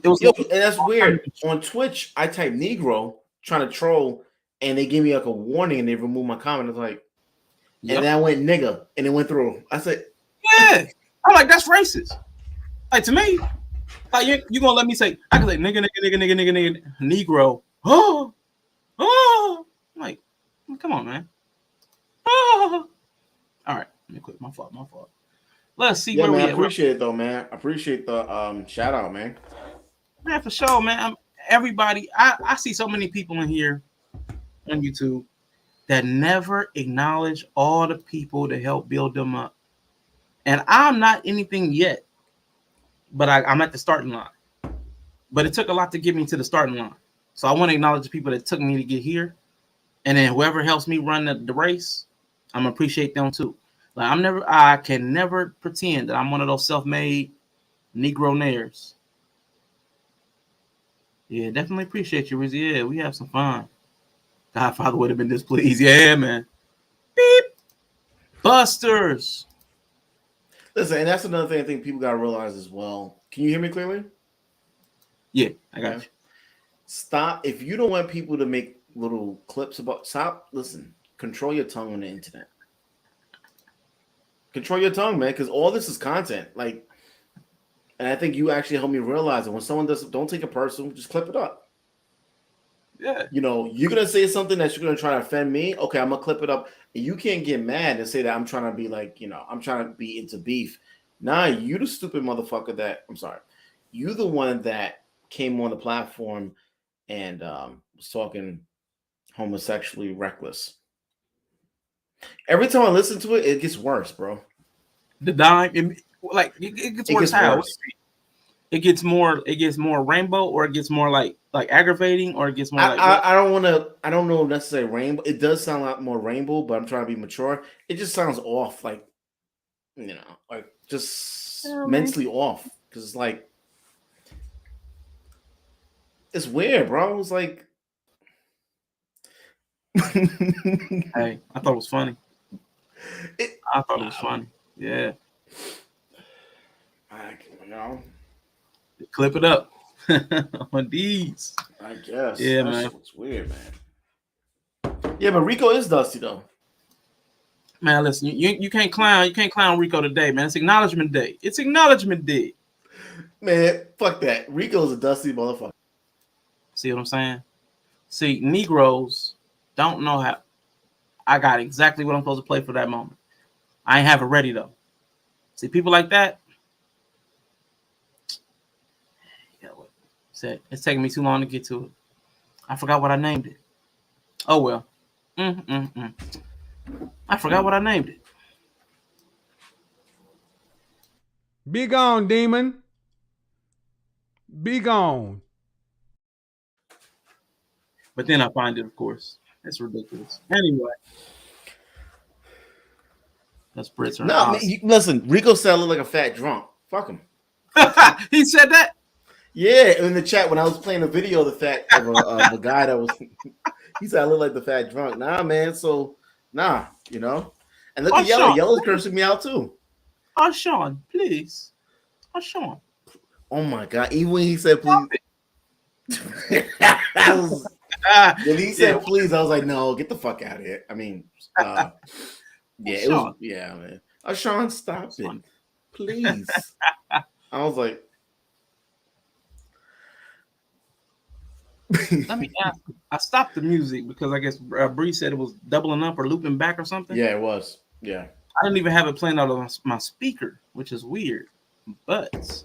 that's weird. On Twitch, I type Negro trying to troll, and they give me like a warning, and they remove my comment. I was like, and then I went nigga, and it went through. I said, yeah. I'm like, that's racist. Like, to me, like you gonna let me say, I can say nigga, Negro. Oh. I'm like, come on, man. Oh. All right, let me quit. My fault. Let's see where man, we I appreciate it though, man. I appreciate the shout out, man. Man, for sure, man. Everybody, I see so many people in here on YouTube that never acknowledge all the people to help build them up. And I'm not anything yet. but I'm at the starting line. But it took a lot to get me to the starting line. So I want to acknowledge the people that took me to get here. And then whoever helps me run the race, I'm gonna appreciate them too. Like I can never pretend that I'm one of those self-made Negro nairs. Yeah, definitely appreciate you, Rizzy. Yeah, we have some fun. Godfather would have been displeased. Yeah, man. Beep. Busters. Listen, and that's another thing I think people gotta realize as well. Can you hear me clearly? Yeah, I got you. Stop. If you don't want people to make little clips about, stop. Listen, control your tongue on the internet. Control your tongue, man, because all this is content. Like, and I think you actually helped me realize that when someone does, don't take it personal, just clip it up. Yeah. You know, you're gonna say something that you're gonna try to offend me. Okay, I'm gonna clip it up. And you can't get mad and say that I'm trying to be like, you know, I'm trying to be into beef. Nah, you the stupid motherfucker that I'm sorry. You the one that came on the platform and was talking homosexually reckless. Every time I listen to it, it gets worse, bro. The dime, it gets worse. How? It gets more rainbow, or it gets more like aggravating, or it gets more I don't know necessarily rainbow. It does sound a lot more rainbow, but I'm trying to be mature. It just sounds off, like, you know, like just mentally off. Because it's like, it's weird, bro. It's like, hey, I thought it was funny. I thought it was funny. Yeah. You know, clip it up on these. I guess. Yeah, that man. It's weird, man. Yeah, but Rico is dusty though. Man, listen, you can't clown. You can't clown Rico today, man. It's acknowledgement day. It's acknowledgement day. Man, fuck that. Rico's a dusty motherfucker. See what I'm saying? See, Negroes don't know how. I got exactly what I'm supposed to play for that moment. I ain't have it ready though. See, people like that. It's taking me too long to get to it. I forgot what I named it. Oh well. I forgot what I named it. Be gone, demon. Be gone. But then I find it, of course. It's ridiculous. Anyway. That's Brits. No, man, listen, Rico said I look like a fat drunk. Fuck him. He said that? Yeah, in the chat when I was playing a video of the fact of a guy that was, he said I look like the fat drunk. Nah, man. So you know. And look at Yellow. Yellow's cursing me out too. Oh, Sean, please. Oh, Sean. Oh my God! Even when he said please, when he said please, I was like, no, get the fuck out of here. I mean, it was man. Oh, Sean, stop it, please. I was like. Let me ask. I stopped the music because I guess Bree said it was doubling up or looping back or something. Yeah, it was. Yeah. I didn't even have it playing out of my speaker, which is weird. But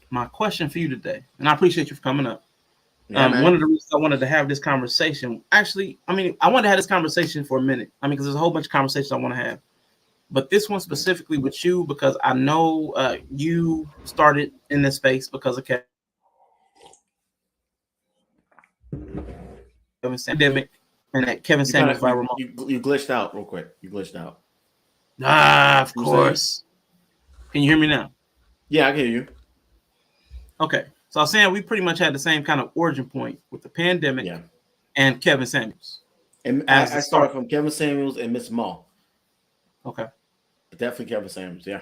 my question for you today, and I appreciate you for coming up. Yeah, one of the reasons I wanted to have this conversation, actually, I wanted to have this conversation for a minute. Because there's a whole bunch of conversations I want to have. But this one specifically with you, because I know you started in this space because of pandemic and that Kevin Samuels viral moment. You glitched out real quick. You glitched out. Of course. Can you hear me now? Yeah, I can hear you. Okay. So I was saying we pretty much had the same kind of origin point with the pandemic and Kevin Samuels. And I started from Kevin Samuels and Miss Mo. Okay. But definitely Kevin Samuels, yeah.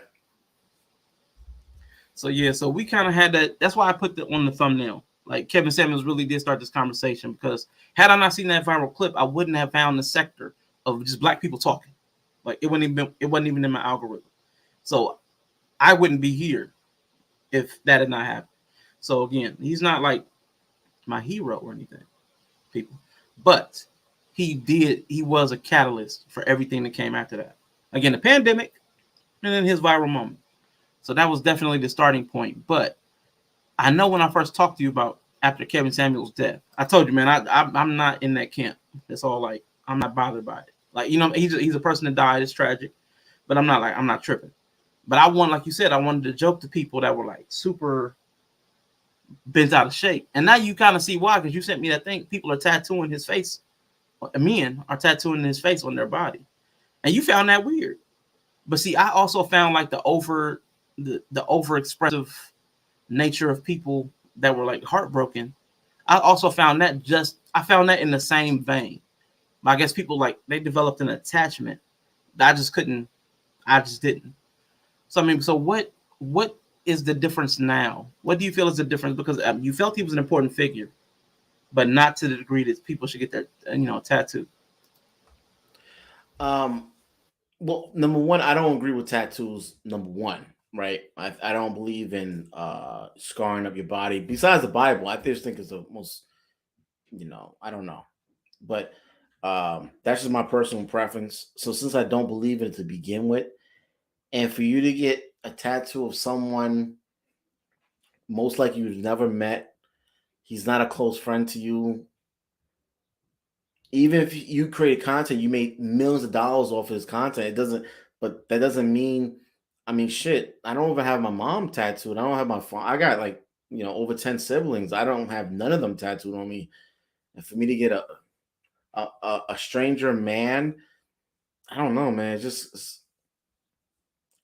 So we kind of had that. That's why I put that on the thumbnail. Like Kevin Samuels really did start this conversation, because had I not seen that viral clip, I wouldn't have found the sector of just black people talking. Like it wasn't even in my algorithm. So I wouldn't be here if that had not happened. So again, he's not like my hero or anything, people. But he was a catalyst for everything that came after that. Again, the pandemic and then his viral moment. So that was definitely the starting point. But I know when I first talked to you about after Kevin Samuels' death, I told you, man, I'm not in that camp. It's all like, I'm not bothered by it. Like, he's a person that died. It's tragic, but I'm not tripping. But I want, like you said, I wanted to joke to people that were like super bent out of shape. And now you kind of see why, because you sent me that thing. People are tattooing his face. Men are tattooing his face on their body. And you found that weird. But see, I also found like the over expressive nature of people that were like heartbroken. I also found that in the same vein. I guess people like they developed an attachment. I just didn't. So I mean, so what is the difference now? What do you feel is the difference? Because you felt he was an important figure, but not to the degree that people should get their tattoo. Well, number one, I don't agree with tattoos. Number one, right? I don't believe in scarring up your body. Besides the Bible, I just think it's the most, I don't know, but that's just my personal preference. So since I don't believe in it to begin with, and for you to get a tattoo of someone most likely you've never met, he's not a close friend to you. Even if you create content, you make millions of dollars off of his content. It doesn't, but that doesn't mean. I mean, shit. I don't even have my mom tattooed. I don't have my phone. I got like over 10 siblings. I don't have none of them tattooed on me. And for me to get a stranger man, I don't know, man. It's just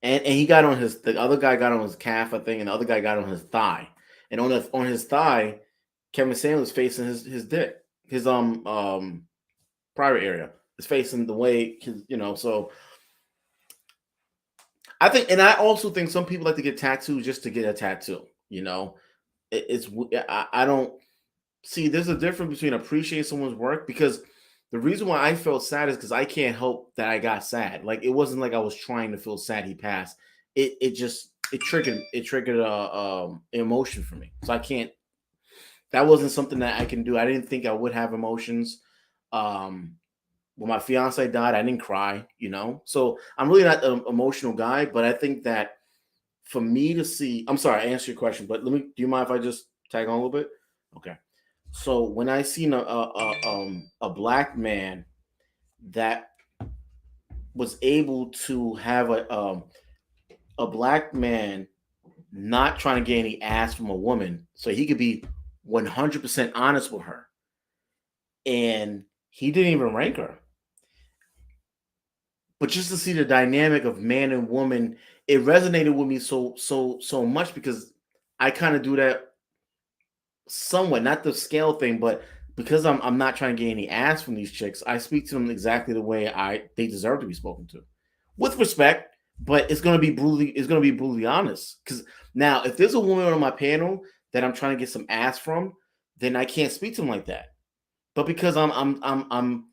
and he got on the other guy got on his calf, I think, and the other guy got on his thigh. And on his thigh, Kevin Samuels facing his dick, his private area. It's facing the way, so I think, and I also think some people like to get tattoos just to get a tattoo. I don't see there's a difference between appreciating someone's work, because the reason why I felt sad is because I can't help that I got sad. Like, it wasn't like I was trying to feel sad he passed. It triggered an emotion for me. So I can't. That wasn't something that I can do. I didn't think I would have emotions. When my fiance died, I didn't cry. So I'm really not an emotional guy. But I think that for me to see, I'm sorry, I answered your question, but do you mind if I just tag on a little bit? Okay. So when I seen a black man that was able to have a black man not trying to get any ass from a woman, so he could be 100% honest with her, and he didn't even rank her. But just to see the dynamic of man and woman, it resonated with me so much, because I kind of do that somewhat, not the scale thing, but because I'm not trying to get any ass from these chicks, I speak to them exactly the way they deserve to be spoken to, with respect. But it's gonna be brutally honest. Because now, if there's a woman on my panel that I'm trying to get some ass from, then I can't speak to them like that. But because I'm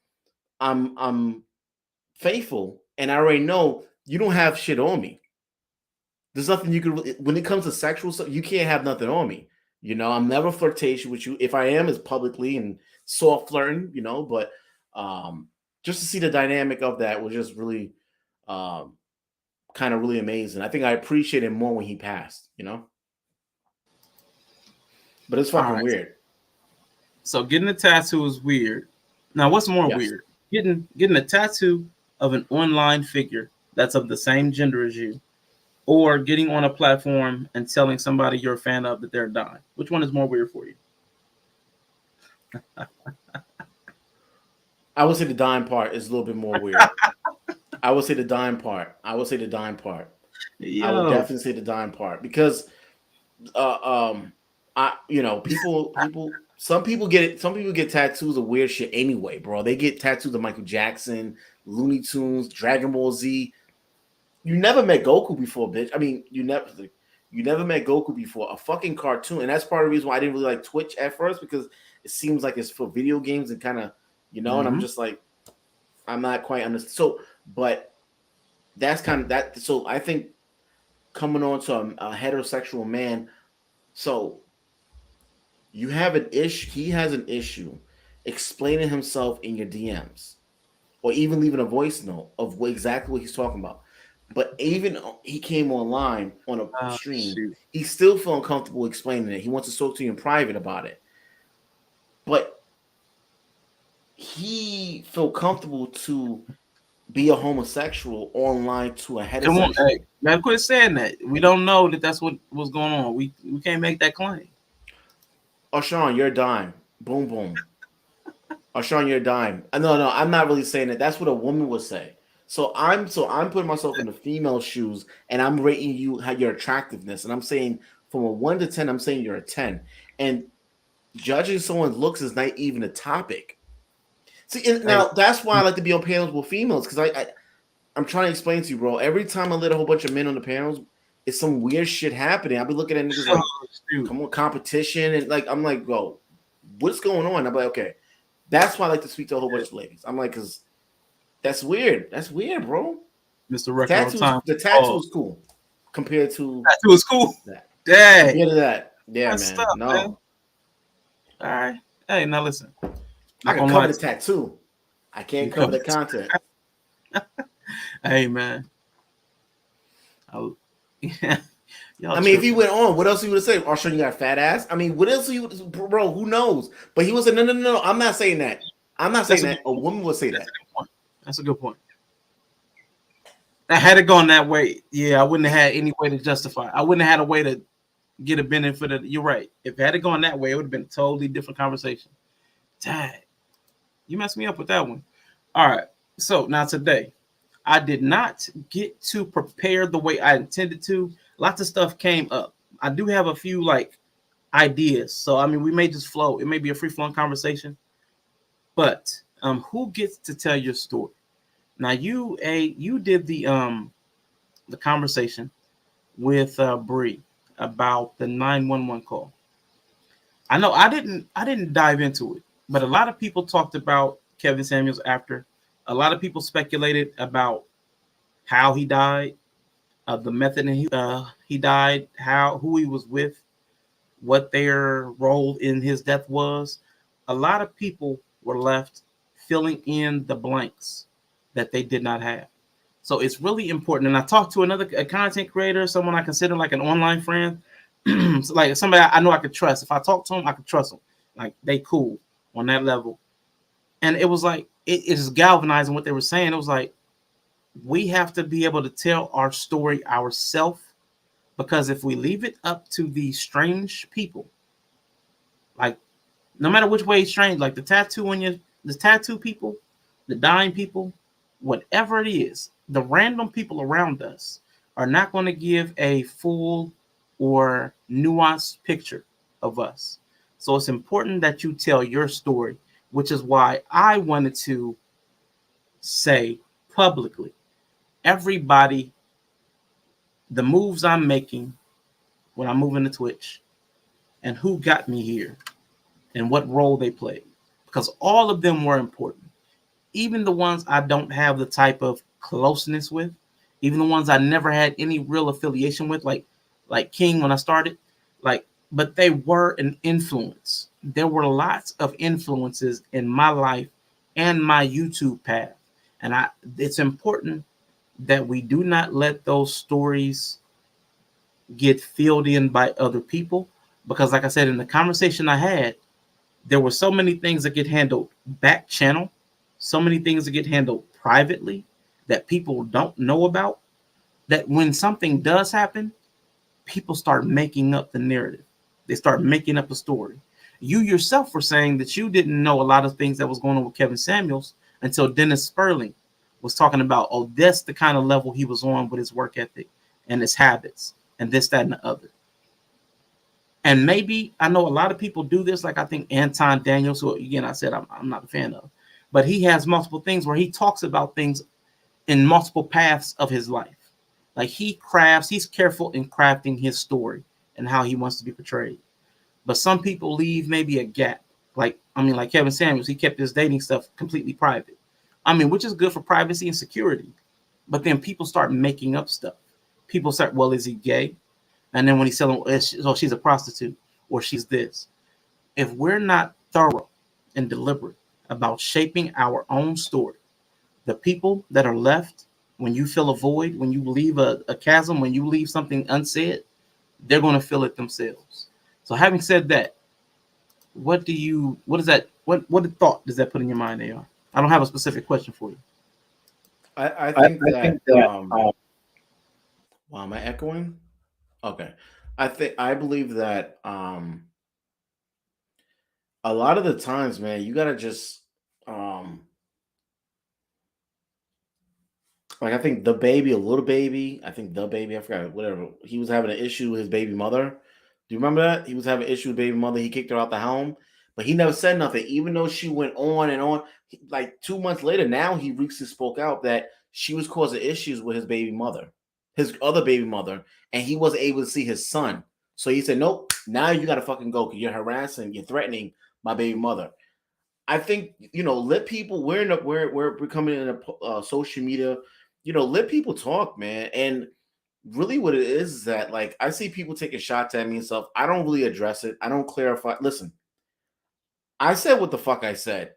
faithful, and I already know you don't have shit on me. There's nothing you can. When it comes to sexual stuff, you can't have nothing on me. I'm never flirtatious with you. If I am, it's publicly and soft flirting. But just to see the dynamic of that was just really, kind of really amazing. I think I appreciate him more when he passed. But it's fucking weird. So getting a tattoo is weird. Now, what's more weird? Getting a tattoo of an online figure that's of the same gender as you, or getting on a platform and telling somebody you're a fan of that they're dying. Which one is more weird for you? I would say the dying part is a little bit more weird. I would say the dying part. Yo. I would definitely say the dying part, because some people get tattoos of weird shit anyway, bro. They get tattoos of Michael Jackson, Looney Tunes, Dragon Ball Z. You never met Goku before, bitch. I mean, you never met Goku before. A fucking cartoon. And that's part of the reason why I didn't really like Twitch at first, because it seems like it's for video games and kind of, and I'm just like, I'm not quite understand. So, but that's kind of that. So I think coming on to a heterosexual man, so you have an issue. He has an issue explaining himself in your DMs, or even leaving a voice note of exactly what he's talking about. But even he came online on a stream, he's still feeling comfortable explaining it. He wants to talk to you in private about it. But he felt comfortable to be a homosexual online to a Come on, heterosexual. hey, gotta quit saying that. We don't know that that's what was going on. We can't make that claim. Oh, Sean, you're a dime. Boom, boom. Oh, Sean, you're a dime. No, I'm not really saying that. That's what a woman would say. So I'm putting myself in the female shoes, and I'm rating you your attractiveness, and I'm saying from a 1 to 10, I'm saying you're a 10. And judging someone's looks is not even a topic. See, and now that's why I like to be on panels with females, because I'm trying to explain to you, bro. Every time I let a whole bunch of men on the panels, it's some weird shit happening. I'll be looking at niggas like, come on, competition, and like I'm like, bro, what's going on? I'm like, okay. That's why I like to speak to a whole bunch of ladies. I'm like, because that's weird. That's weird, bro. Mr. Record on time. The tattoo is cool compared to tattoo is cool. That. Dang. Compared to that. Yeah, That's man. stuff, No. Man. All right. Hey, now listen. I can cover the tattoo. I can't cover the content. Hey, man. I mean, if he went on, what else he would have said? Arshawn, you got a fat ass? I mean, what else he would, bro? Who knows? But he was like, no. I'm not saying that. I'm not saying that. A woman would say that. That's a good point. I had it gone that way. Yeah, I wouldn't have had any way to justify. I wouldn't have had a way to get a benefit of it. You're right. If it had it gone that way, it would have been a totally different conversation. Dang. You messed me up with that one. All right. So now today, I did not get to prepare the way I intended to. Lots of stuff came up. I do have a few like ideas. So I mean, we may just flow. It may be a free-flowing conversation. But who gets to tell your story? Now you did the conversation with Bree about the 911 call. I know I didn't dive into it, but a lot of people talked about Kevin Samuels after. A lot of people speculated about how he died, the method he died, who he was with, what their role in his death was. A lot of people were left filling in the blanks that they did not have. So it's really important. And I talked to a content creator, someone I consider like an online friend, so like somebody I know I could trust. If I talk to them, I could trust them. Like they cool on that level. And it was like, it is galvanizing what they were saying. It was like, we have to be able to tell our story ourselves, because if we leave it up to these strange people, like no matter which way it's strange, like the tattoo people, the dying people, whatever it is, the random people around us are not going to give a full or nuanced picture of us. So it's important that you tell your story, which is why I wanted to say publicly, everybody, the moves I'm making when I'm moving to Twitch, and who got me here, and what role they played, because all of them were important. Even the ones I don't have the type of closeness with, even the ones I never had any real affiliation with, like King when I started, but they were an influence. There were lots of influences in my life and my YouTube path. And it's important that we do not let those stories get filled in by other people, because like I said, in the conversation I had, there were so many things that get handled back channel, so many things that get handled privately that people don't know about, that when something does happen, people start making up the narrative. They start making up a story. You yourself were saying that you didn't know a lot of things that was going on with Kevin Samuels until Dennis Sperling was talking about, oh, that's the kind of level he was on with his work ethic and his habits and this, that, and the other. And maybe, I know a lot of people do this, like I think Anton Daniels, who again I said I'm not a fan of, but he has multiple things where he talks about things in multiple paths of his life. Like he's careful in crafting his story and how he wants to be portrayed. But some people leave maybe a gap. Like Kevin Samuels, he kept his dating stuff completely private. Which is good for privacy and security. But then people start making up stuff. People start, well, is he gay? And then when he's selling, oh, she's a prostitute, or she's this. If we're not thorough and deliberate about shaping our own story, the people that are left, when you fill a void, when you leave a chasm, when you leave something unsaid, they're going to fill it themselves. So having said that, what thought does that put in your mind, AR? I don't have a specific question for you. I think that wow, am I echoing? Okay. I believe that a lot of the times, man, you gotta just like I think the baby, a little baby, I think the baby, I forgot, whatever. He was having an issue with his baby mother. Do you remember that? He was having an issue with baby mother. He kicked her out the home, but he never said nothing, even though she went on and on. Like 2 months later, now he recently spoke out that she was causing issues with his baby mother, his other baby mother, and he wasn't able to see his son. So he said, "Nope, now you gotta fucking go because you're harassing, you're threatening my baby mother." I think let people. We're becoming in a social media. Let people talk, man. And really, what it is that like I see people taking shots at me and stuff. I don't really address it. I don't clarify. Listen, I said what the fuck I said.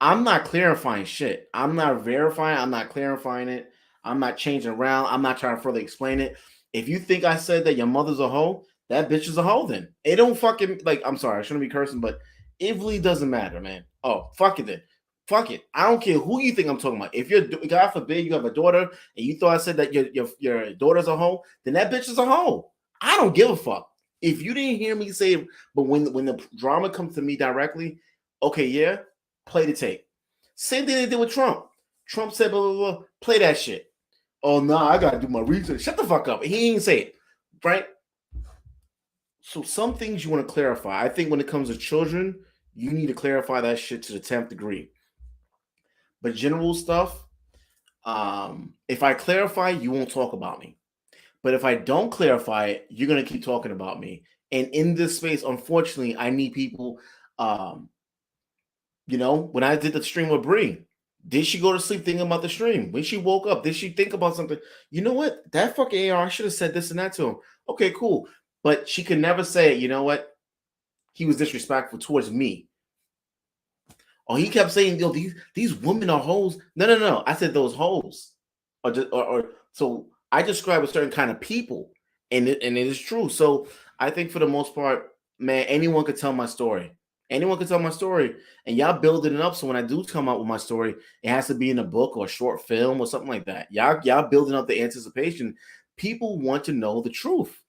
I'm not clarifying shit. I'm not verifying. I'm not clarifying it. I'm not changing around. I'm not trying to further explain it. If you think I said that your mother's a hoe, that bitch is a hoe then. It don't fucking like, I'm sorry, I shouldn't be cursing, but it really doesn't matter, man. Oh, fuck it then. Fuck it. I don't care who you think I'm talking about. If you're, God forbid, you have a daughter and you thought I said that your daughter's a hoe, then that bitch is a hoe. I don't give a fuck. If you didn't hear me say it, but when the drama comes to me directly, okay, yeah, play the tape. Same thing they did with Trump. Trump said, blah, blah, blah, play that shit. Oh, no, I got to do my research. Shut the fuck up. He didn't say it, right? So some things you want to clarify. I think when it comes to children, you need to clarify that shit to the 10th degree. But general stuff, if I clarify, you won't talk about me. But if I don't clarify it, you're going to keep talking about me. And in this space, unfortunately, I need people, when I did the stream with Bree, did she go to sleep thinking about the stream? When she woke up, did she think about something? You know what? That fucking AR, I should have said this and that to him. Okay, cool. But she could never say, you know what? He was disrespectful towards me. Or he kept saying, yo, these women are hoes. No. I said those hoes. So I describe a certain kind of people. And it is true. So I think for the most part, man, anyone could tell my story. Anyone can tell my story, and y'all building it up. So when I do come out with my story, it has to be in a book or a short film or something like that. Y'all building up the anticipation. People want to know the truth.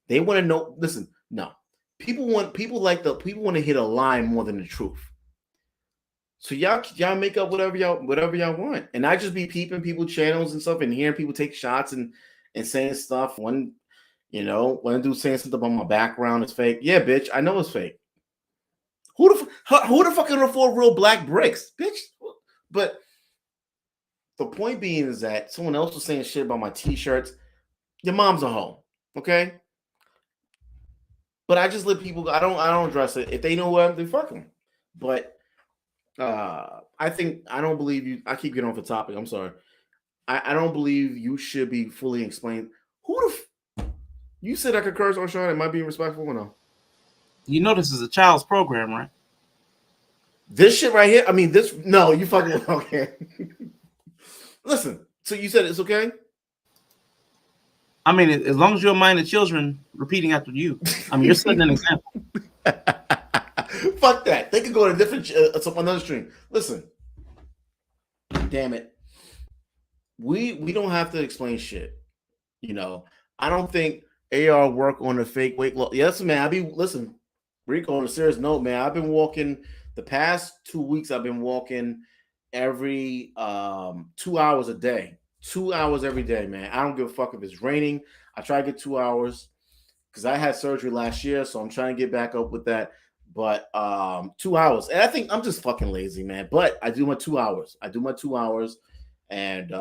They want to know. Listen, no, people want to hit a line more than the truth. So y'all make up whatever y'all want, and I just be peeping people channels and stuff, and hearing people take shots and saying stuff. When a dude saying something about my background is fake. Yeah, bitch, I know it's fake. Who the fuck can afford real black bricks, bitch? But the point being is that someone else was saying shit about my t-shirts. Your mom's a hoe, okay? But I just let people go. I don't address it. If they know what I'm doing, fuck them. But I don't believe you. I keep getting off the topic. I'm sorry. I don't believe you should be fully explained. You said I could curse on Sean? Am I being respectful or no? You know this is a child's program, right? This shit right here. I mean, no, you fucking okay. Listen, so you said it's okay? I mean, as long as you're minding children repeating after you. I mean, you're setting an example. Fuck that. They could go to a different another stream. Listen. Damn it. We don't have to explain shit. I don't think AR work on the fake weight loss. Yes, man. Listen. Rico, on a serious note, man, I've been walking the past 2 weeks. I've been walking every 2 hours a day, 2 hours every day, man. I don't give a fuck if it's raining. I try to get 2 hours because I had surgery last year, so I'm trying to get back up with that. But 2 hours, and I think I'm just fucking lazy, man. But I do my 2 hours. And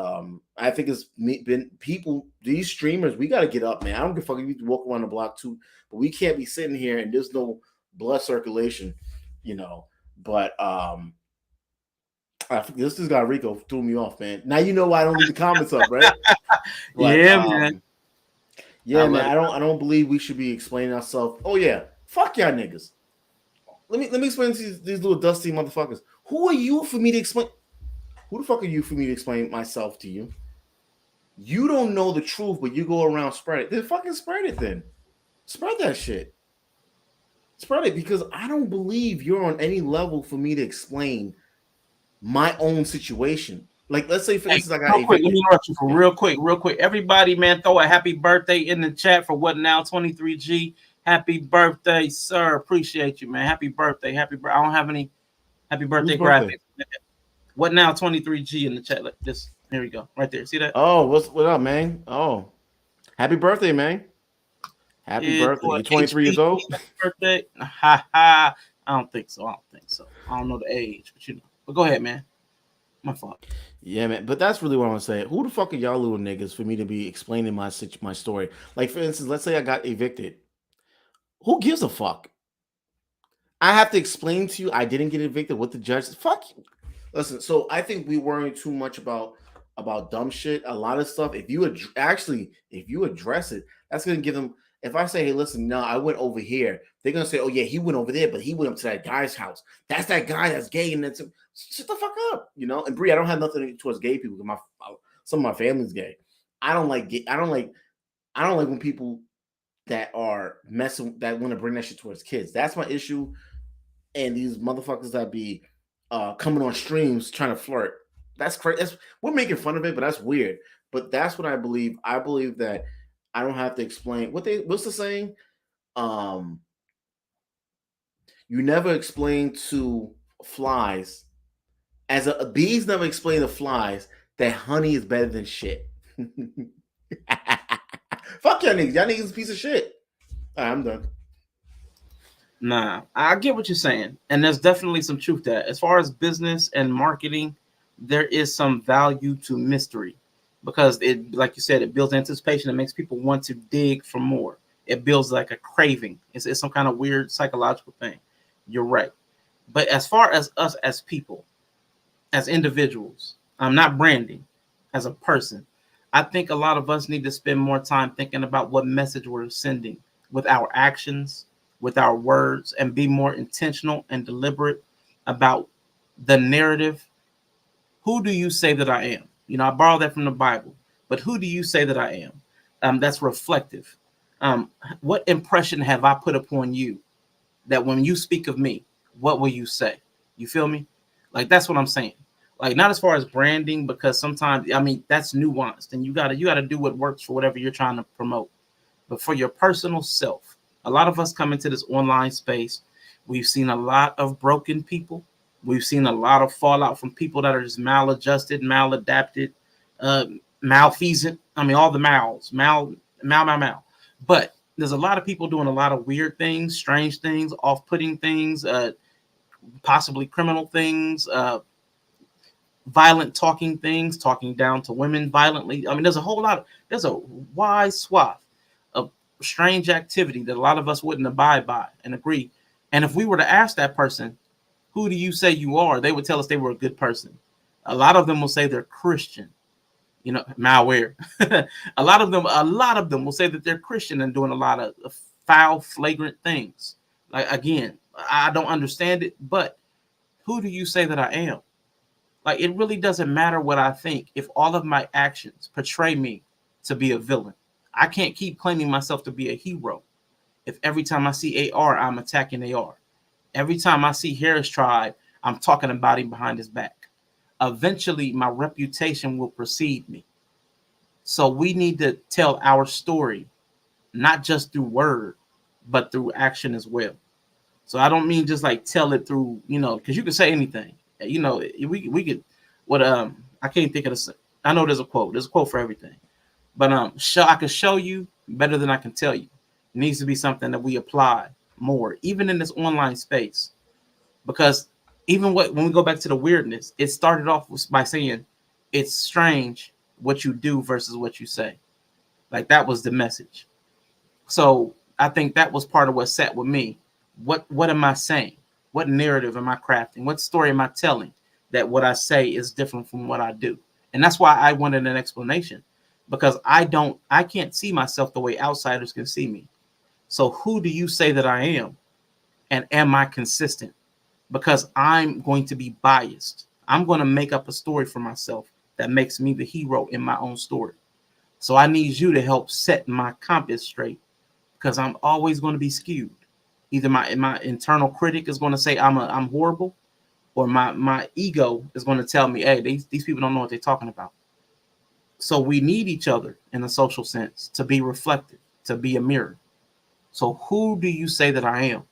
I think it's been people, these streamers, we got to get up, man. I don't give a fuck if you walk around the block too, but we can't be sitting here and there's no blood circulation, But I think this guy Rico threw me off, man. Now you know why I don't leave the comments up, right? But, man. Yeah, man. I don't believe we should be explaining ourselves. Oh yeah, fuck y'all niggas. Let me explain to these little dusty motherfuckers. Who are you for me to explain? Who the fuck are you for me to explain myself to you? You don't know the truth, but you go around spread it. Then fucking spread it then. Spread that shit. Spread it, because I don't believe you're on any level for me to explain my own situation. Like, let's say for instance, I got real quick, let evicted. me interrupt you for real quick. Everybody, man, throw a happy birthday in the chat for What Now 23G. Happy birthday, sir. Appreciate you, man. Happy birthday. I don't have any happy birthday Whose birthday? graphics. What Now 23G in the chat. Like this. Here we go. Right there. See that? Oh, what up, man? Oh, happy birthday, man. Happy Yeah, birthday. You're what, 23 years old? happy birthday. Ha ha. I don't think so. I don't know the age, but you know. But go ahead, man. My fault. Yeah, man. But that's really what I want to say. Who the fuck are y'all little niggas for me to be explaining my story? Like, for instance, let's say I got evicted. Who gives a fuck? I have to explain to you I didn't get evicted. What the judge? Fuck you. Listen, so I think we worry too much about dumb shit. A lot of stuff. If you address it, that's gonna give them. If I say, hey, listen, no, I went over here, they're gonna say, oh yeah, he went over there, but he went up to that guy's house. That's that guy that's gay, and that's shut the fuck up, you know. And Bree, I don't have nothing towards gay people. Some of my family's gay. I don't like when people that are messing that want to bring that shit towards kids. That's my issue. And these motherfuckers that be coming on streams trying to flirt. That's crazy. We're making fun of it, but that's weird. But that's what I believe. I believe that I don't have to explain what's the saying? You never explain to flies as a bees never explain to flies that honey is better than shit. Fuck y'all niggas. Y'all niggas is a piece of shit. All right, I'm done. Nah, I get what you're saying, and there's definitely some truth to that. As far as business and marketing, there is some value to mystery because it, like you said, it builds anticipation. It makes people want to dig for more. It builds like a craving. It's some kind of weird psychological thing. You're right. But as far as us as people, as individuals, I'm not branding, as a person, I think a lot of us need to spend more time thinking about what message we're sending with our actions, with our words, and be more intentional and deliberate about the narrative. Who do you say that I am? You know, I borrow that from the Bible, but who do you say that I am? That's reflective. What impression have I put upon you that when you speak of me, what will you say? You feel me? Like, that's what I'm saying. Like, not as far as branding, because sometimes, I mean, that's nuanced and you gotta do what works for whatever you're trying to promote. But for your personal self, a lot of us come into this online space. We've seen a lot of broken people. We've seen a lot of fallout from people that are just maladjusted, maladapted, malfeasant. I mean, all the mal. But there's a lot of people doing a lot of weird things, strange things, off-putting things, possibly criminal things, violent talking things, talking down to women violently. I mean, there's a wide swath of strange activity that a lot of us wouldn't abide by and agree. And if we were to ask that person, who do you say you are? They would tell us they were a good person. A lot of them will say they're Christian. You know, malware. a lot of them will say that they're Christian and doing a lot of foul, flagrant things. Like, again, I don't understand it, but who do you say that I am? Like, it really doesn't matter what I think if all of my actions portray me to be a villain. I can't keep claiming myself to be a hero if every time I see AR, I'm attacking AR. Every time I see Harris Tribe, I'm talking about him behind his back. Eventually, my reputation will precede me. So we need to tell our story, not just through word, but through action as well. So I don't mean just like tell it through, you know, because you can say anything. You know, we could, what I can't think of this. I know there's a quote. There's a quote for everything. But I can show you better than I can tell you. It needs to be something that we apply more, even in this online space. Because even when we go back to the weirdness, it started off by saying it's strange what you do versus what you say. Like, that was the message. So I think that was part of what sat with me. What am I saying? What narrative am I crafting? What story am I telling that what I say is different from what I do? And that's why I wanted an explanation, because I can't see myself the way outsiders can see me. So who do you say that I am? And am I consistent? Because I'm going to be biased. I'm going to make up a story for myself that makes me the hero in my own story. So I need you to help set my compass straight, because I'm always going to be skewed. Either my internal critic is going to say I'm horrible, or my ego is going to tell me, hey, these people don't know what they're talking about. So we need each other in a social sense to be reflective, to be a mirror. So who do you say that I am?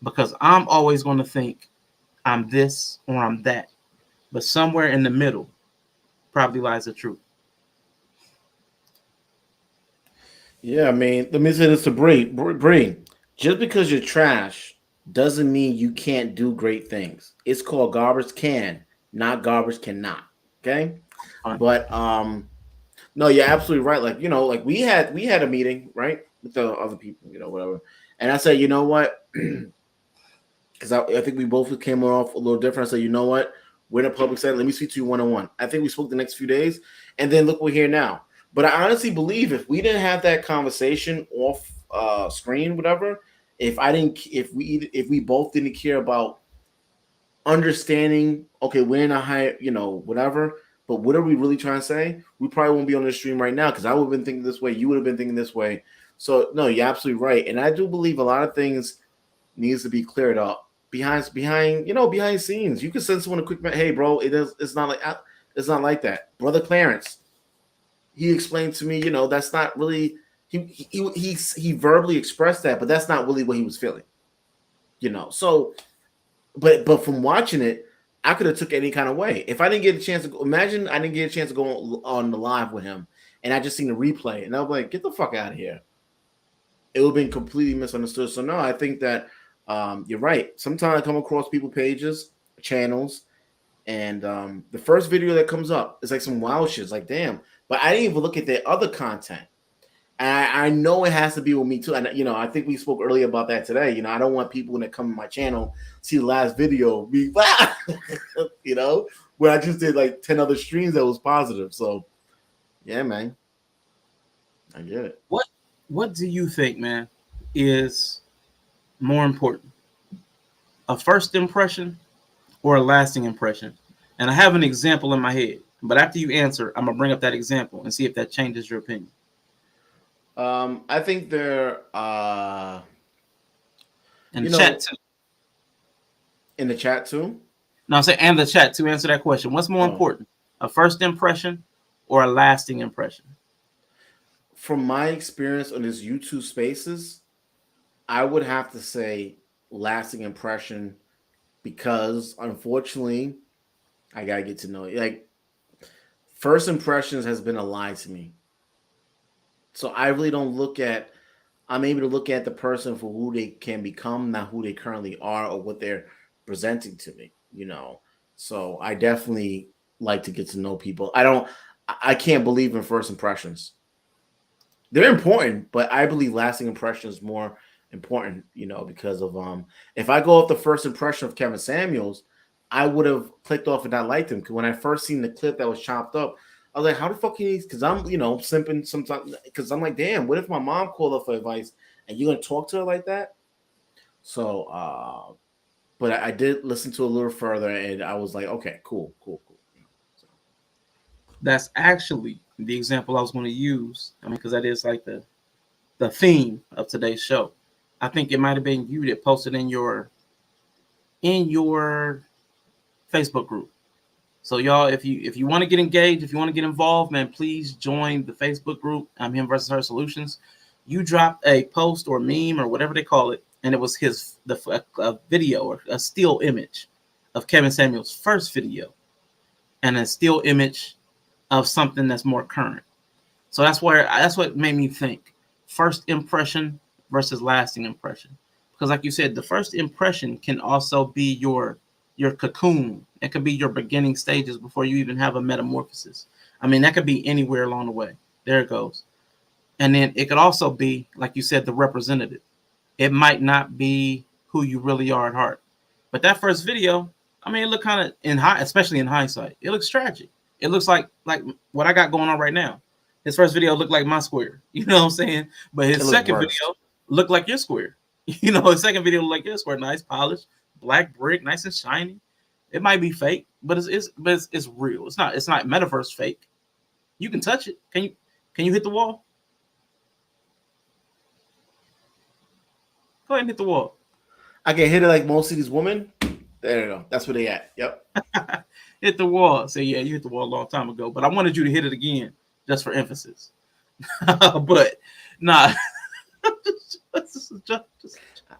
Because I'm always going to think I'm this or I'm that. But somewhere in the middle probably lies the truth. Yeah, I mean, let me say this to Bree. Just because you're trash doesn't mean you can't do great things. It's called garbage can, not garbage cannot. Okay? Fine. But no, you're absolutely right. Like, you know, like we had a meeting, right? With the other people, you know, whatever. And I said, you know what? Because I think we both came off a little different. I said, you know what? We're in a public setting. Let me speak to you one-on-one. I think we spoke the next few days, and then look, we're here now. But I honestly believe if we didn't have that conversation off screen, whatever, if we both didn't care about understanding, okay, we're in a high, you know, whatever, but what are we really trying to say? We probably won't be on the stream right now because I would have been thinking this way, you would have been thinking this way. So no, you're absolutely right, and I do believe a lot of things needs to be cleared up behind scenes. You can send someone a quick, hey, bro, it's not like that. Brother Clarence, he explained to me, you know, that's not really he verbally expressed that, but that's not really what he was feeling, you know. So, but from watching it, I could have took any kind of way. If I didn't get a chance to go, imagine I didn't get a chance to go on the live with him, and I just seen the replay, and I was like, get the fuck out of here. It would have been completely misunderstood. So no, I think that you're right. Sometimes I come across people pages, channels, and the first video that comes up is like some wild shit. It's like, damn. But I didn't even look at their other content. And I know it has to be with me too. And, you know, I think we spoke earlier about that today. You know, I don't want people when they come to my channel see the last video be, you know, where I just did like 10 other streams that was positive. So, yeah, man. I get it. What do you think, man, is more important? A first impression or a lasting impression? And I have an example in my head, but after you answer, I'm gonna bring up that example and see if that changes your opinion. I think they're in the chat too. In the chat too? No, I'm saying and the chat to answer that question. What's more important? A first impression or a lasting impression? From my experience on this YouTube Spaces, I would have to say lasting impression because unfortunately, I gotta get to know it. Like first impressions has been a lie to me. So I really don't look at. I'm able to look at the person for who they can become, not who they currently are or what they're presenting to me. You know, so I definitely like to get to know people. I can't believe in first impressions. They're important, but I believe lasting impression is more important, you know, because of if I go off the first impression of Kevin Samuels, I would have clicked off and not liked him. Because when I first seen the clip that was chopped up, I was like, how the fuck can he? Because I'm, you know, simping sometimes. Because I'm like, damn, what if my mom called up for advice and you're gonna talk to her like that? So, but I did listen to a little further, and I was like, okay, cool. So. That's actually the example I was going to use. I mean, because that is like the theme of today's show. I think it might have been you that posted in your Facebook group. So y'all, if you want to get engaged, if you want to get involved, man, please join the Facebook group. I'm Him versus Her Solutions. You dropped a post or meme or whatever they call it, and it was a video or a still image of Kevin Samuels' first video, and a still image of something that's more current. So that's what made me think first impression versus lasting impression. Because like you said, the first impression can also be your cocoon. It could be your beginning stages before you even have a metamorphosis. I mean, that could be anywhere along the way. There it goes. And then it could also be, like you said, the representative. It might not be who you really are at heart. But that first video, I mean, it looked kind of especially in hindsight, it looks tragic. It looks like what I got going on right now. His first video looked like my square. You know what I'm saying? But his second video looked like your square. You know, his second video looked like your square. Nice polished, black brick, nice and shiny. It might be fake, but it's real. It's not metaverse fake. You can touch it. Can you hit the wall? Go ahead and hit the wall. I can hit it like most of these women. There you go. That's where they at. Yep. Hit the wall. Say, yeah, you hit the wall a long time ago, but I wanted you to hit it again just for emphasis. But nah.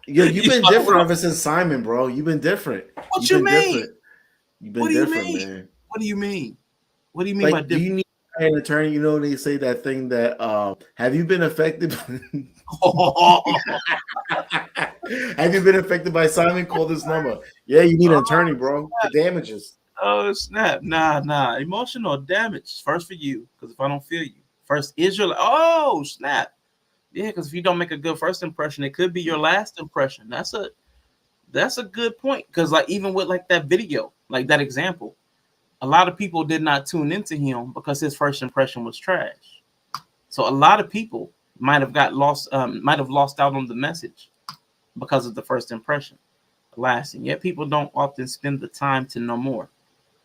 Yo, you've been different ever since Simon, bro. You've been different. What you mean? Different. You've been What do you different, mean? man. What do you mean? What do you mean by Do you different? need an attorney? You know, they say that thing that have you been affected? Have you been affected by Simon? Call this number. Yeah, you need an attorney, bro, for damages. Oh snap! Nah. Emotional damage first for you, because if I don't feel you, first is your oh snap. Yeah, because if you don't make a good first impression, it could be your last impression. That's a good point. Because like even with like that video, like that example, a lot of people did not tune into him because his first impression was trash. So a lot of people might have lost out on the message because of the first impression lasting. Yet people don't often spend the time to know more.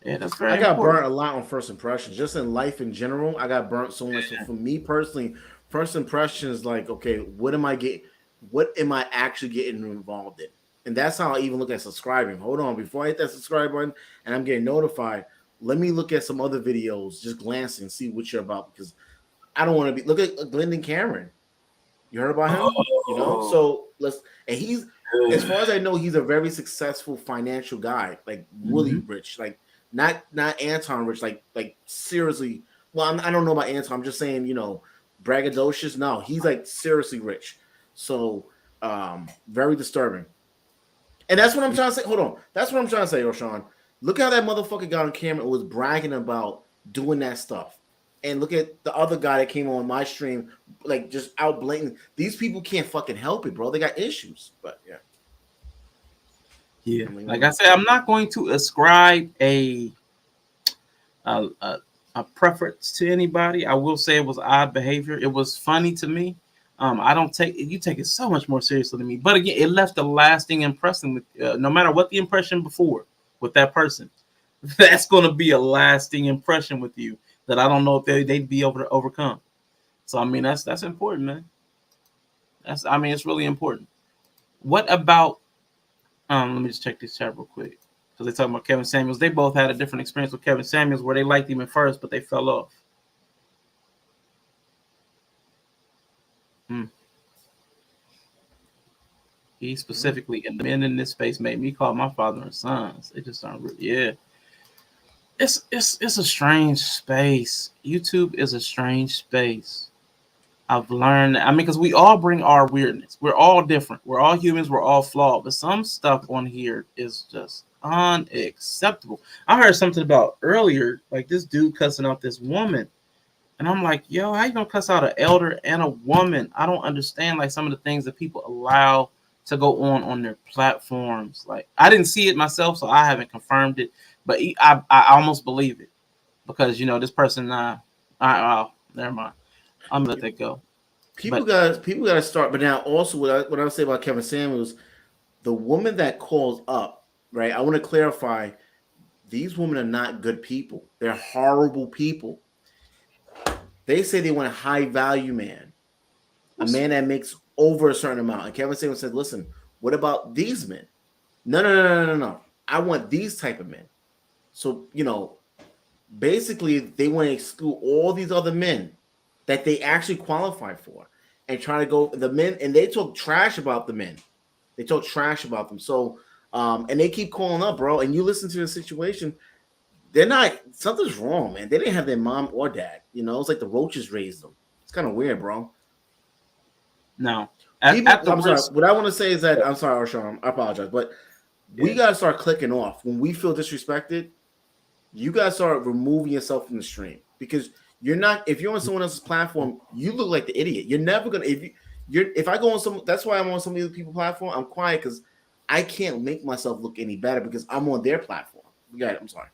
Yeah, that's very. I got important. burnt a lot on first impressions. Just in life in general, I got burnt so much. So for me personally, first impression is like, okay, what am I actually getting involved in? And that's how I even look at subscribing. Hold on, before I hit that subscribe button and I'm getting notified, let me look at some other videos, just glancing, see what you're about, because I don't want to be. Look at Glendon Cameron. You heard about him? You know, so and he's, as far as I know, he's a very successful financial guy, like really rich, like not Anton rich, like seriously. Well, I don't know about Anton. I'm just saying, you know, braggadocious. No, he's like seriously rich. So very disturbing. And that's what I'm trying to say. Hold on. That's what I'm trying to say, O'Shawn. Look how that motherfucker got on camera and was bragging about doing that stuff. And look at the other guy that came on my stream, like just out blatant. These people can't fucking help it, bro. They got issues. But yeah. Yeah. Like I said, I'm not going to ascribe a preference to anybody. I will say it was odd behavior. It was funny to me. I don't take it so much more seriously than me. But again, it left a lasting impression with no matter what the impression before with that person. That's going to be a lasting impression with you that I don't know if they'd be able to overcome. So I mean that's important, man. It's really important. What about let me just check this chat real quick because they're talking about Kevin Samuels. They both had a different experience with Kevin Samuels where they liked him at first, but they fell off. He specifically, and the men in this space made me call my father and sons. They just aren't really, yeah. It's a strange space. YouTube is a strange space. I've learned, because we all bring our weirdness. We're all different. We're all humans. We're all flawed. But some stuff on here is just unacceptable. I heard something about earlier, like this dude cussing out this woman. And I'm like, yo, how you gonna cuss out an elder and a woman? I don't understand like some of the things that people allow to go on their platforms. Like I didn't see it myself, so I haven't confirmed it. But I almost believe it because you know this person. Never mind. I'm gonna let that go. People got to start. But now also what I would say about Kevin Samuels, the woman that calls up, right? I want to clarify. These women are not good people. They're horrible people. They say they want a high value man, a man that makes over a certain amount. And Kevin Samuels said, "Listen, what about these men? No. I want these type of men." So, you know, basically they want to exclude all these other men that they actually qualify for and try to go the men. And they talk trash about the men. They talk trash about them. So, and they keep calling up, bro. And you listen to the situation. They're not, something's wrong, man. They didn't have their mom or dad. You know, it's like the roaches raised them. It's kind of weird, bro. No. I'm sorry. What I want to say is that, I'm sorry, Arshawn, I apologize, but we got to start clicking off. When we feel disrespected, you got to start removing yourself from the stream because you're not, if you're on someone else's platform, you look like the idiot. You're never going to, if I go on some, that's why I'm on some of these people's platform, I'm quiet because I can't make myself look any better because I'm on their platform. You got it. I'm sorry.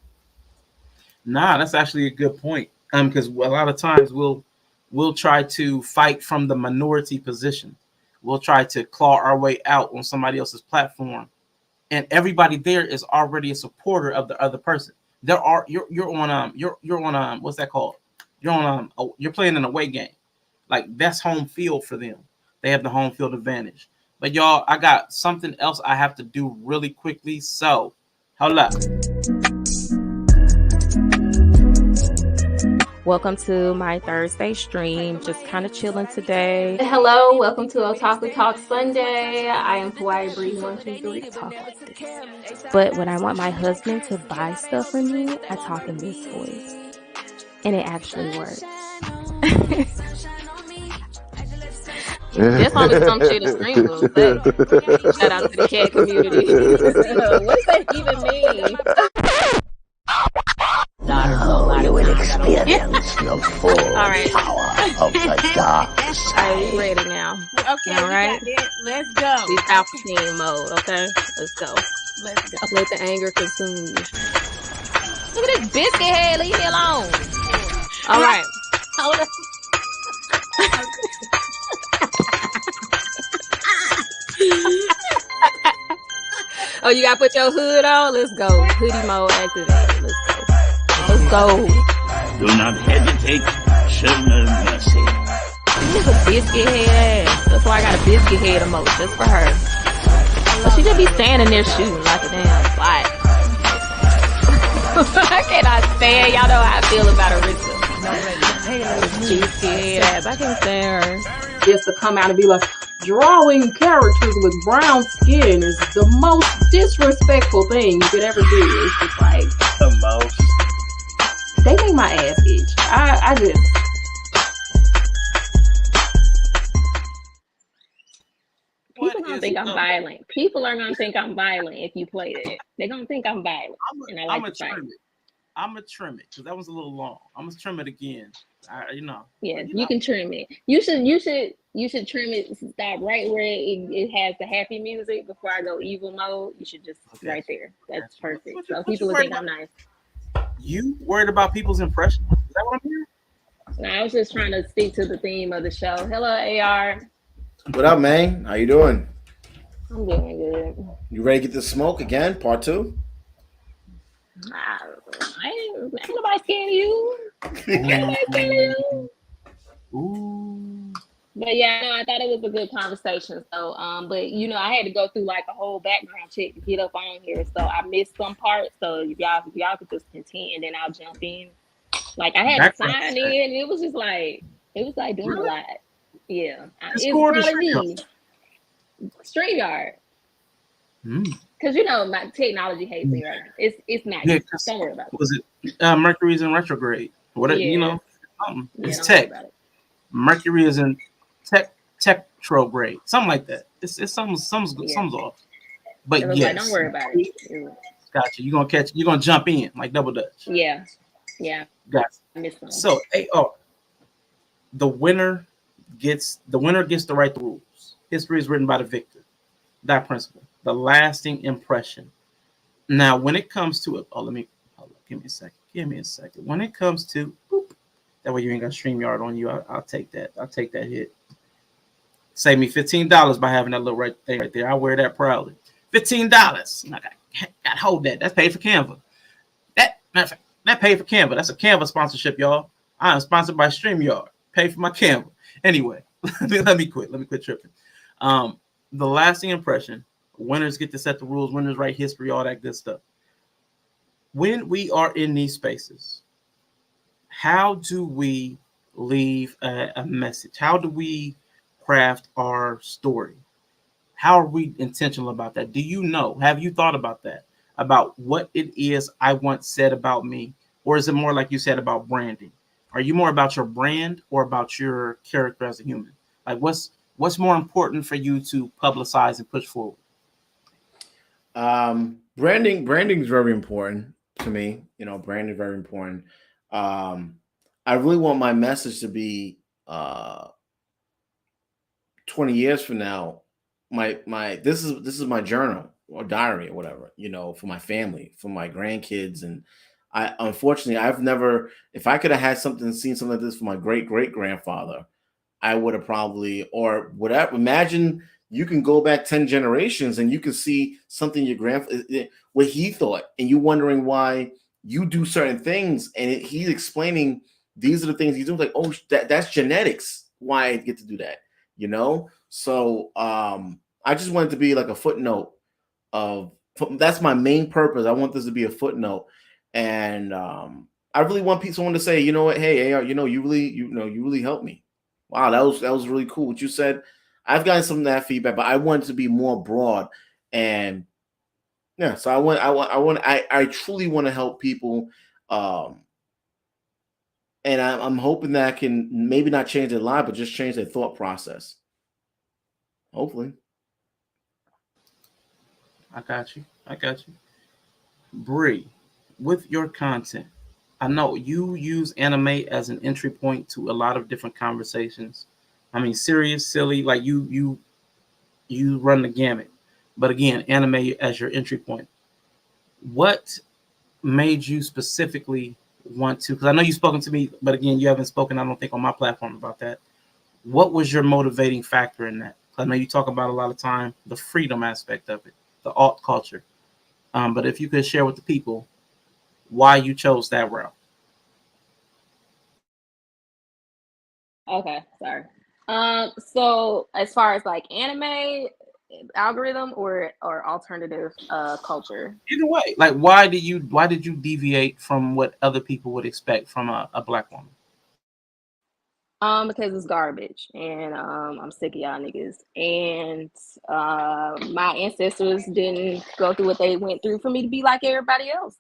Nah, that's actually a good point. Because a lot of times we'll try to fight from the minority position. We'll try to claw our way out on somebody else's platform, and everybody there is already a supporter of the other person. You're on what's that called? You're playing an away game, like that's home field for them. They have the home field advantage. But y'all, I got something else I have to do really quickly. So Hold up. Welcome to my Thursday stream. Just kind of chilling today. Hello, welcome to Otaku Talk Sunday. I am Hawaii Bree 123. Talk like this. But when I want my husband to buy stuff for me, I talk in this voice. And it actually works. That's only some shit a stream will say. Shout out to the cat community. What does that even mean? You will experience the full power of the dark Are you ready now? Okay, all right. Let's go. We Palpatine mode, okay? Let's go. Let's go. Let the anger consume you. Look at this biscuit head. Leave me alone. All right. Hold on. Oh, you gotta put your hood on? Let's go. Hoodie mode activated. Let's go. Let's go. Do not hesitate. Show no mercy. This is a biscuit head ass. That's why I got a biscuit head emoji just for her. But she just be standing there shooting like a damn bot. I cannot stand. Y'all know how I feel about Arisa. Biscuit head ass. I can't stand her. Just to come out and be like, drawing characters with brown skin is the most disrespectful thing you could ever do. It's just like The most. they make my ass itch. I just people gonna think I'm violent. People are gonna think I'm violent if you play that. They're gonna think I'm violent. And I like to fight. I'm gonna trim it because that was a little long. I'm gonna trim it again. Yeah, you can trim it. You should trim it. Stop right where it has the happy music before I go evil mode. You should just right there. That's perfect. So people will think I'm nice. You worried about people's impression? Is that what I'm hearing? No, I was just trying to stick to the theme of the show. Hello, AR. What up, man? How you doing? I'm doing good. You ready to get the smoke again? Part 2? Ain't nobody scared of you. Ain't nobody scared of you. Ooh. But yeah, no, I thought it was a good conversation. So, but I had to go through like a whole background check to get up on here. So I missed some parts. So if y'all could just continue, and then I'll jump in. Like I had to sign in, and it was like doing a lot. Yeah, it's probably me. StreamYard. Because my technology hates me right now. It's not. Yeah, don't worry about it. Was it Mercury's in retrograde? What it's tech. Mercury is in techtrograde, something like that. It's something's off. But yes, don't worry about it. Gotcha. You're gonna jump in like double dutch. Yeah. Gotcha. So the winner gets the right to write the rules. History is written by the victor. That principle, the lasting impression. Now, when it comes to it, give me a second. When it comes to that way you ain't got StreamYard on you. I'll take that. I'll take that hit. Save me $15 by having that little thing right there. I wear that proudly. $15. I got hold that. That's paid for Canva. That paid for Canva. That's a Canva sponsorship, y'all. I am sponsored by StreamYard. Pay for my Canva. Anyway, let me quit. Let me quit tripping. The lasting impression. Winners get to set the rules. Winners write history. All that good stuff. When we are in these spaces, how do we leave a message? How do we craft our story? How are we intentional about that? Do you know? Have you thought about that? About what it is I once said about me? Or is it more like you said about branding? Are you more about your brand or about your character as a human? Like what's more important for you to publicize and push forward? Branding is very important to me. Branding is very important. I really want my message to be 20 years from now. This is my journal or diary or whatever, for my family, for my grandkids. And I've never, if I could have seen something like this for my great grandfather, I would have probably, or whatever. Imagine you can go back 10 generations and you can see something your grandfather, what he thought, and you wondering why you do certain things, and he's explaining these are the things he's doing. Like, oh, that's genetics. Why I get to do that, So I just wanted to be like a footnote of That's my main purpose. I want this to be a footnote, and I really want someone to say, you know what, hey, AR, you really helped me. Wow, that was really cool what you said. I've gotten some of that feedback, but I want it to be more broad, and yeah. So I truly want to help people, and I'm hoping that I can maybe not change their life, but just change their thought process. Hopefully. I got you. Bree, with your content, I know you use anime as an entry point to a lot of different conversations. I mean, serious, silly, like you run the gamut. But again, anime as your entry point. What made you specifically want to? Because I know you've spoken to me, but again, you haven't spoken, I don't think, on my platform about that. What was your motivating factor in that? I know you talk about a lot of time the freedom aspect of it, the alt culture. But if you could share with the people why you chose that route. Okay, sorry. So as far as like anime algorithm or alternative culture. Either way, like why did you deviate from what other people would expect from a black woman? Because it's garbage, and I'm sick of y'all niggas. And my ancestors didn't go through what they went through for me to be like everybody else.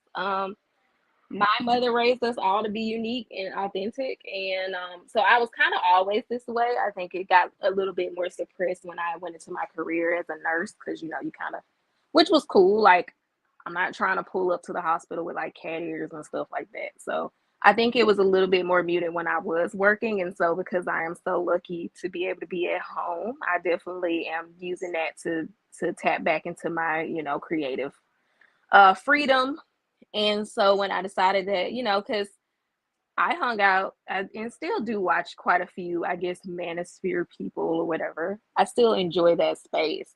My mother raised us all to be unique and authentic, and so I was kind of always this way. I think it got a little bit more suppressed when I went into my career as a nurse, because you kind of, which was cool. Like, I'm not trying to pull up to the hospital with like cat ears and stuff like that. So I think it was a little bit more muted when I was working, and so because I am so lucky to be able to be at home, I definitely am using that to tap back into my creative freedom. And so when I decided that, because I hung out and still do watch quite a few, I guess, manosphere people or whatever, I still enjoy that space.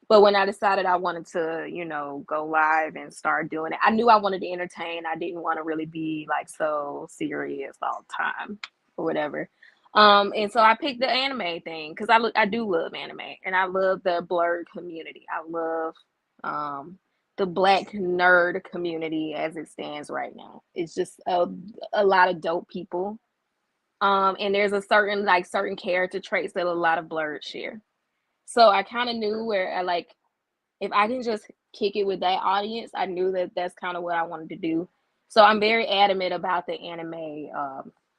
But when I decided I wanted to, go live and start doing it, I knew I wanted to entertain. I didn't want to really be like so serious all the time or whatever. And so I picked the anime thing because I do love anime, and I love the blurred community. I love the Black nerd community as it stands right now. It's just a lot of dope people. And there's a certain character traits that a lot of blurred share. So I kind of knew where I like, if I can just kick it with that audience, I knew that that's kind of what I wanted to do. So I'm very adamant about the anime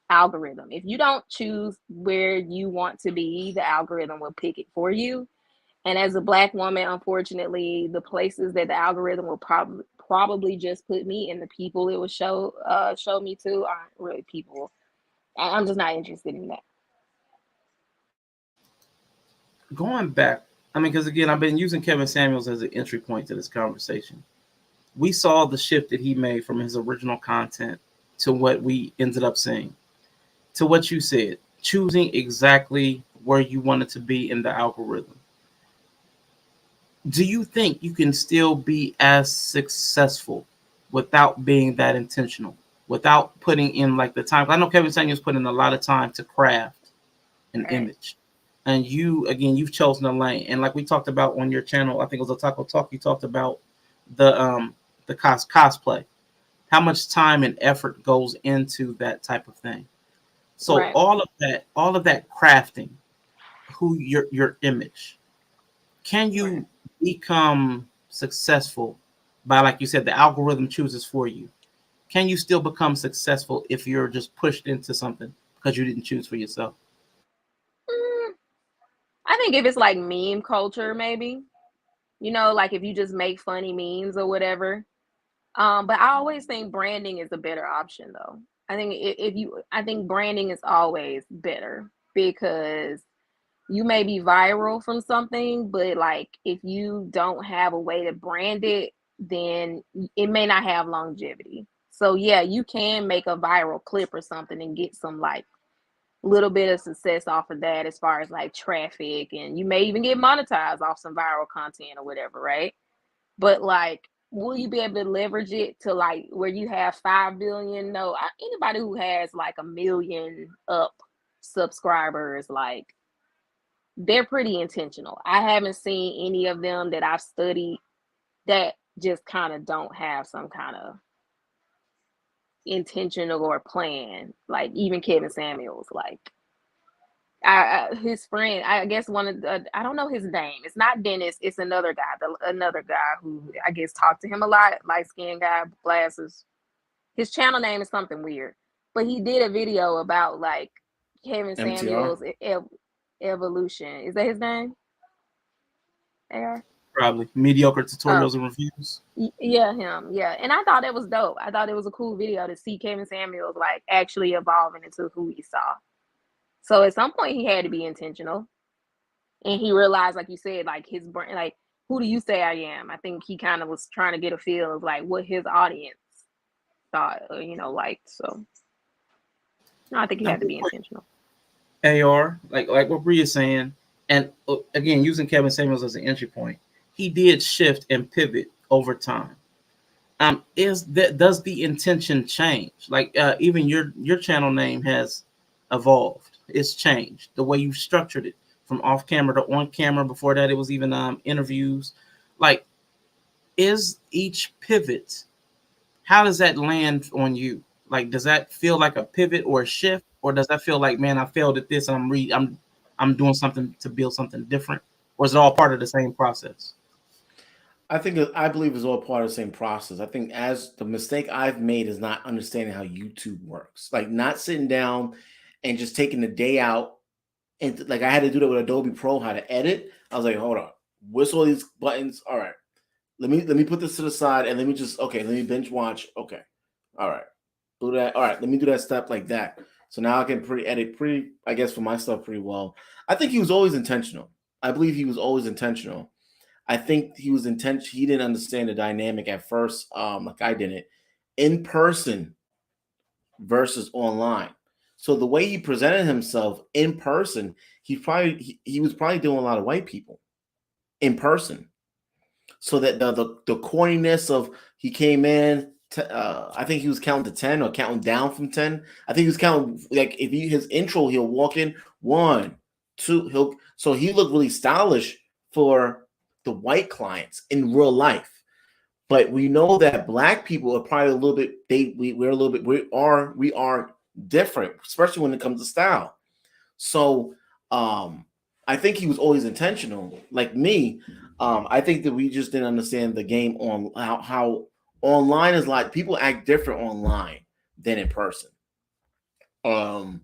algorithm. If you don't choose where you want to be, the algorithm will pick it for you. And as a Black woman, unfortunately, the places that the algorithm will probably just put me, and the people it will show me to aren't really people. I'm just not interested in that. Going back, I mean, because again, I've been using Kevin Samuels as an entry point to this conversation. We saw the shift that he made from his original content to what we ended up seeing, to what you said, choosing exactly where you wanted to be in the algorithm. Do you think you can still be as successful without being that intentional, without putting in like the time? I know Kevin Samuels put in a lot of time to craft an image. And you've chosen a lane. And like we talked about on your channel, I think it was a Taco Talk, you talked about the cosplay, how much time and effort goes into that type of thing. So all of that crafting, who your image, can you become successful by, like you said, the algorithm chooses for you? Can you still become successful if you're just pushed into something because you didn't choose for yourself? I think if it's like meme culture, maybe, like if you just make funny memes or whatever. But I always think branding is a better option, though. I think I think branding is always better, because you may be viral from something, but like if you don't have a way to brand it, then it may not have longevity. So yeah, you can make a viral clip or something and get some like little bit of success off of that, as far as like traffic, and you may even get monetized off some viral content or whatever, right? But like, will you be able to leverage it to like where you have 5 billion? No, anybody who has like 1 million up subscribers, like, they're pretty intentional. I haven't seen any of them that I've studied that just kind of don't have some kind of intentional or plan. Like even Kevin Samuels, like his friend, I guess one of the, I don't know his name. It's not Dennis. It's another guy. Another guy who I guess talked to him a lot. Light skinned guy, glasses. His channel name is something weird, but he did a video about like Kevin Samuels evolution. Is that his name? AR? Probably mediocre tutorials and reviews. Yeah, him. Yeah, and I thought it was dope. I thought it was a cool video to see Kevin Samuels like actually evolving into who he saw. So at some point he had to be intentional, and he realized, like you said, like his brain, like who do you say I am? I think he kind of was trying to get a feel of like what his audience thought, or, liked. So no, I think he had to be intentional. AR, like what Bree is saying, and again using Kevin Samuels as an entry point, he did shift and pivot over time. Does the intention change? Like even your channel name has evolved. It's changed the way you structured it from off camera to on camera. Before that, it was even interviews. Like, is each pivot? How does that land on you? Like, does that feel like a pivot or a shift, or does that feel like, man, I failed at this, and I'm doing something to build something different, or is it all part of the same process? I believe it's all part of the same process. I think as the mistake I've made is not understanding how YouTube works, like not sitting down and just taking the day out. And like I had to do that with Adobe Pro, how to edit. I was like, hold on, what's all these buttons? All right, let me put this to the side and let me binge watch. Okay, all right, do that. All right, let me do that step like that. So now I can edit I guess for my stuff pretty well. I think he was always intentional. I believe he was always intentional. I think he was intentional. He didn't understand the dynamic at first, like I didn't, in person versus online. So the way he presented himself in person, he was probably doing a lot of white people in person. So that the corniness of he came in, I think he was counting to 10 or counting down from 10. I think he was counting like his intro, he'll walk in 1, 2. So he looked really stylish for the white clients in real life. But we know that black people are probably a little bit we are different, especially when it comes to style. So I think he was always intentional. Like me, I think that we just didn't understand the game on how online is like. People act different online than in person. And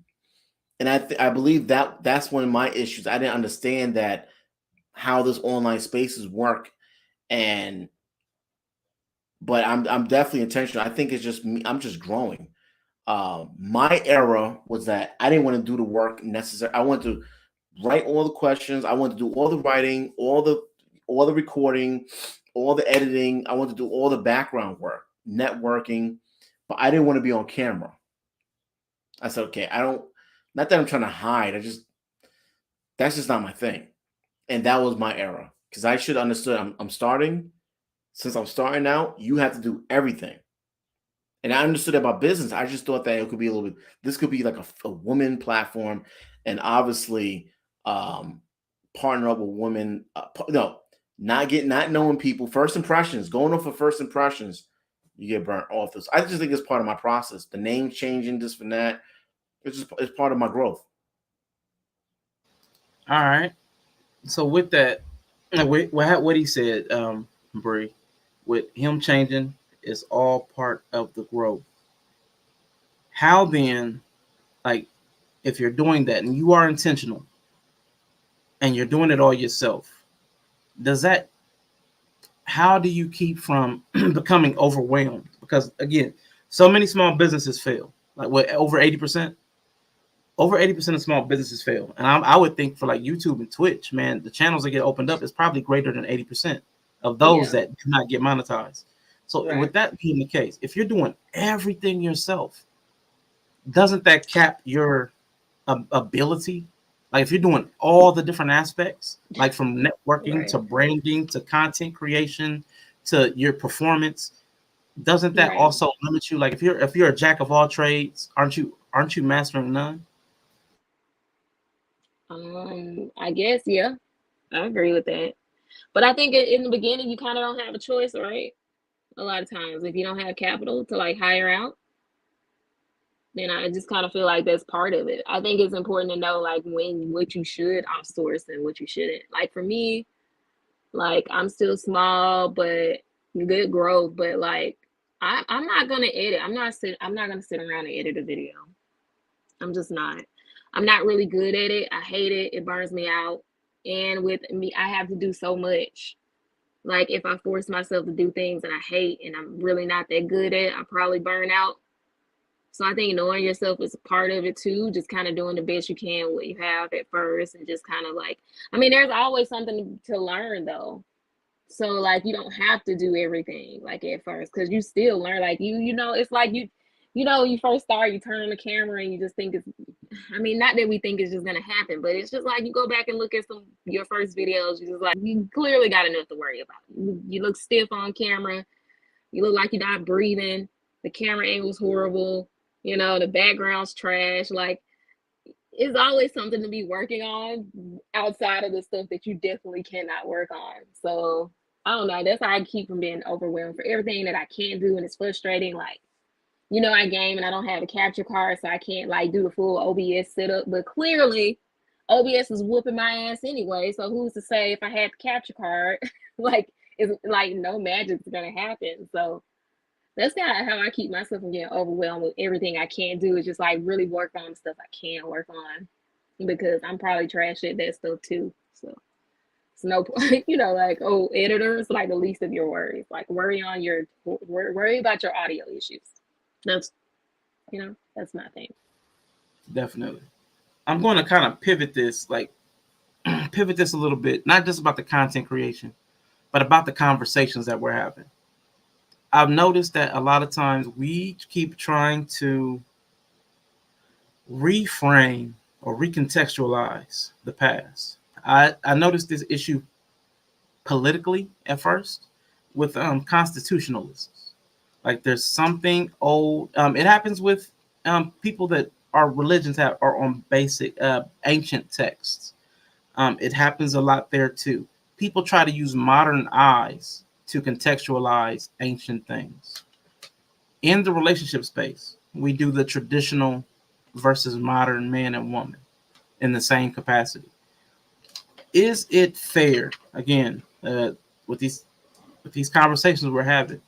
I believe that's one of my issues. I didn't understand that how this online spaces work, but I'm definitely intentional. I think it's just me. I'm just growing. My era was that I didn't want to do the work necessary. I wanted to write all the questions. I wanted to do all the writing, all the recording, all the editing. I wanted to do all the background work, networking, but I didn't want to be on camera. I said, okay, not that I'm trying to hide. That's just not my thing. And that was my era because I should have understood I'm starting. Since I'm starting out, you have to do everything. And I understood about business. I just thought that it could be this could be like a woman platform, and obviously partner up with women. Not knowing people. First impressions, going off of first impressions, you get burnt off this. I just think it's part of my process. The name changing, this and that. It's part of my growth. All right. So with that, what he said, Bree, with him changing is all part of the growth. How then, like, if you're doing that and you are intentional and you're doing it all yourself, how do you keep from becoming overwhelmed? Because again, so many small businesses fail. Like over 80%? Over 80% of small businesses fail. And I would think for like YouTube and Twitch, man, the channels that get opened up is probably greater than 80% of those that do not get monetized. So with that being the case, if you're doing everything yourself, doesn't that cap your ability? Like if you're doing all the different aspects, like from networking to branding to content creation to your performance, doesn't that also limit you? Like if you're a jack of all trades, aren't you mastering none? I guess, yeah, I agree with that. But I think in the beginning, you kind of don't have a choice, right? a lot of times. If you don't have capital to like hire out, then I just kind of feel like that's part of it. I think it's important to know like what you should outsource and what you shouldn't. Like for me, like I'm still small, but good growth. But like I'm not gonna edit. I'm not gonna sit around and edit a video. I'm just not. I'm not really good at it. I hate it. It burns me out. And with me, I have to do so much. Like if I force myself to do things that I hate and I'm really not that good at, I probably burn out. So I think knowing yourself is a part of it too, just kind of doing the best you can with what you have at first and just kind of like, I mean, there's always something to learn though. So like you don't have to do everything like at first because you still learn. Like you know, it's like you first start, you turn on the camera and you just think it's, I mean, not that we think it's just gonna happen, but it's just like you go back and look at some your first videos, you just like you clearly got enough to worry about. You look stiff on camera, you look like you're not breathing, the camera angle's horrible, you know, the background's trash. Like it's always something to be working on outside of the stuff that you definitely cannot work on. So I don't know. That's how I keep from being overwhelmed for everything that I can't do, and it's frustrating. Like, you know, I game and I don't have a capture card, so I can't like do the full OBS setup. But clearly, OBS is whooping my ass anyway. So who's to say if I had the capture card, like it's like no magic's gonna happen. So that's kind of how I keep myself from getting overwhelmed with everything I can't do. Is just like really work on the stuff I can work on because I'm probably trash at that stuff too. So it's no point, you know, like oh, editors like the least of your worries. Like worry about your audio issues. That's that's my thing. Definitely. I'm going to kind of pivot this a little bit, not just about the content creation, but about the conversations that we're having. I've noticed that a lot of times we keep trying to reframe or recontextualize the past. I noticed this issue politically at first with constitutionalists. Like there's something old. It happens with people that our religions are on basic ancient texts. It happens a lot there too. People try to use modern eyes to contextualize ancient things. In the relationship space, we do the traditional versus modern man and woman in the same capacity. Is it fair, again, with these conversations we're having,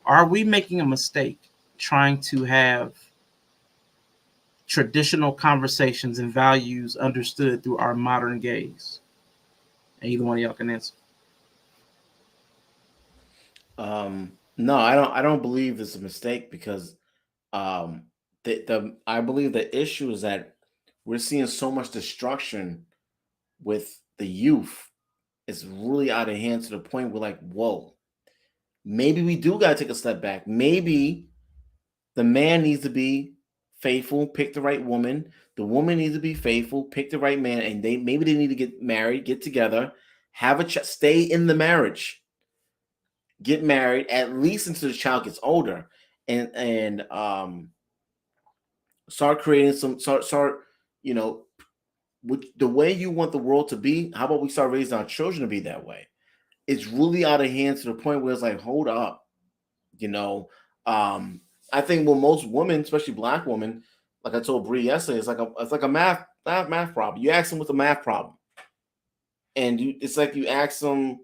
are we making a mistake trying to have traditional conversations and values understood through our modern gaze? And either one of y'all can answer. No, I don't believe it's a mistake because I believe the issue is that we're seeing so much destruction with the youth. It's really out of hand to the point where like, whoa, maybe we do gotta take a step back. Maybe the man needs to be faithful, pick the right woman. The woman needs to be faithful, pick the right man, and maybe they need to get married, get together, have a stay in the marriage, get married at least until the child gets older, and start creating start you know the way you want the world to be. How about we start raising our children to be that way? It's really out of hand to the point where it's like, hold up, I think with most women, especially black women, like I told Bree yesterday, it's like a math problem. You ask them what's a math problem, and it's like you ask them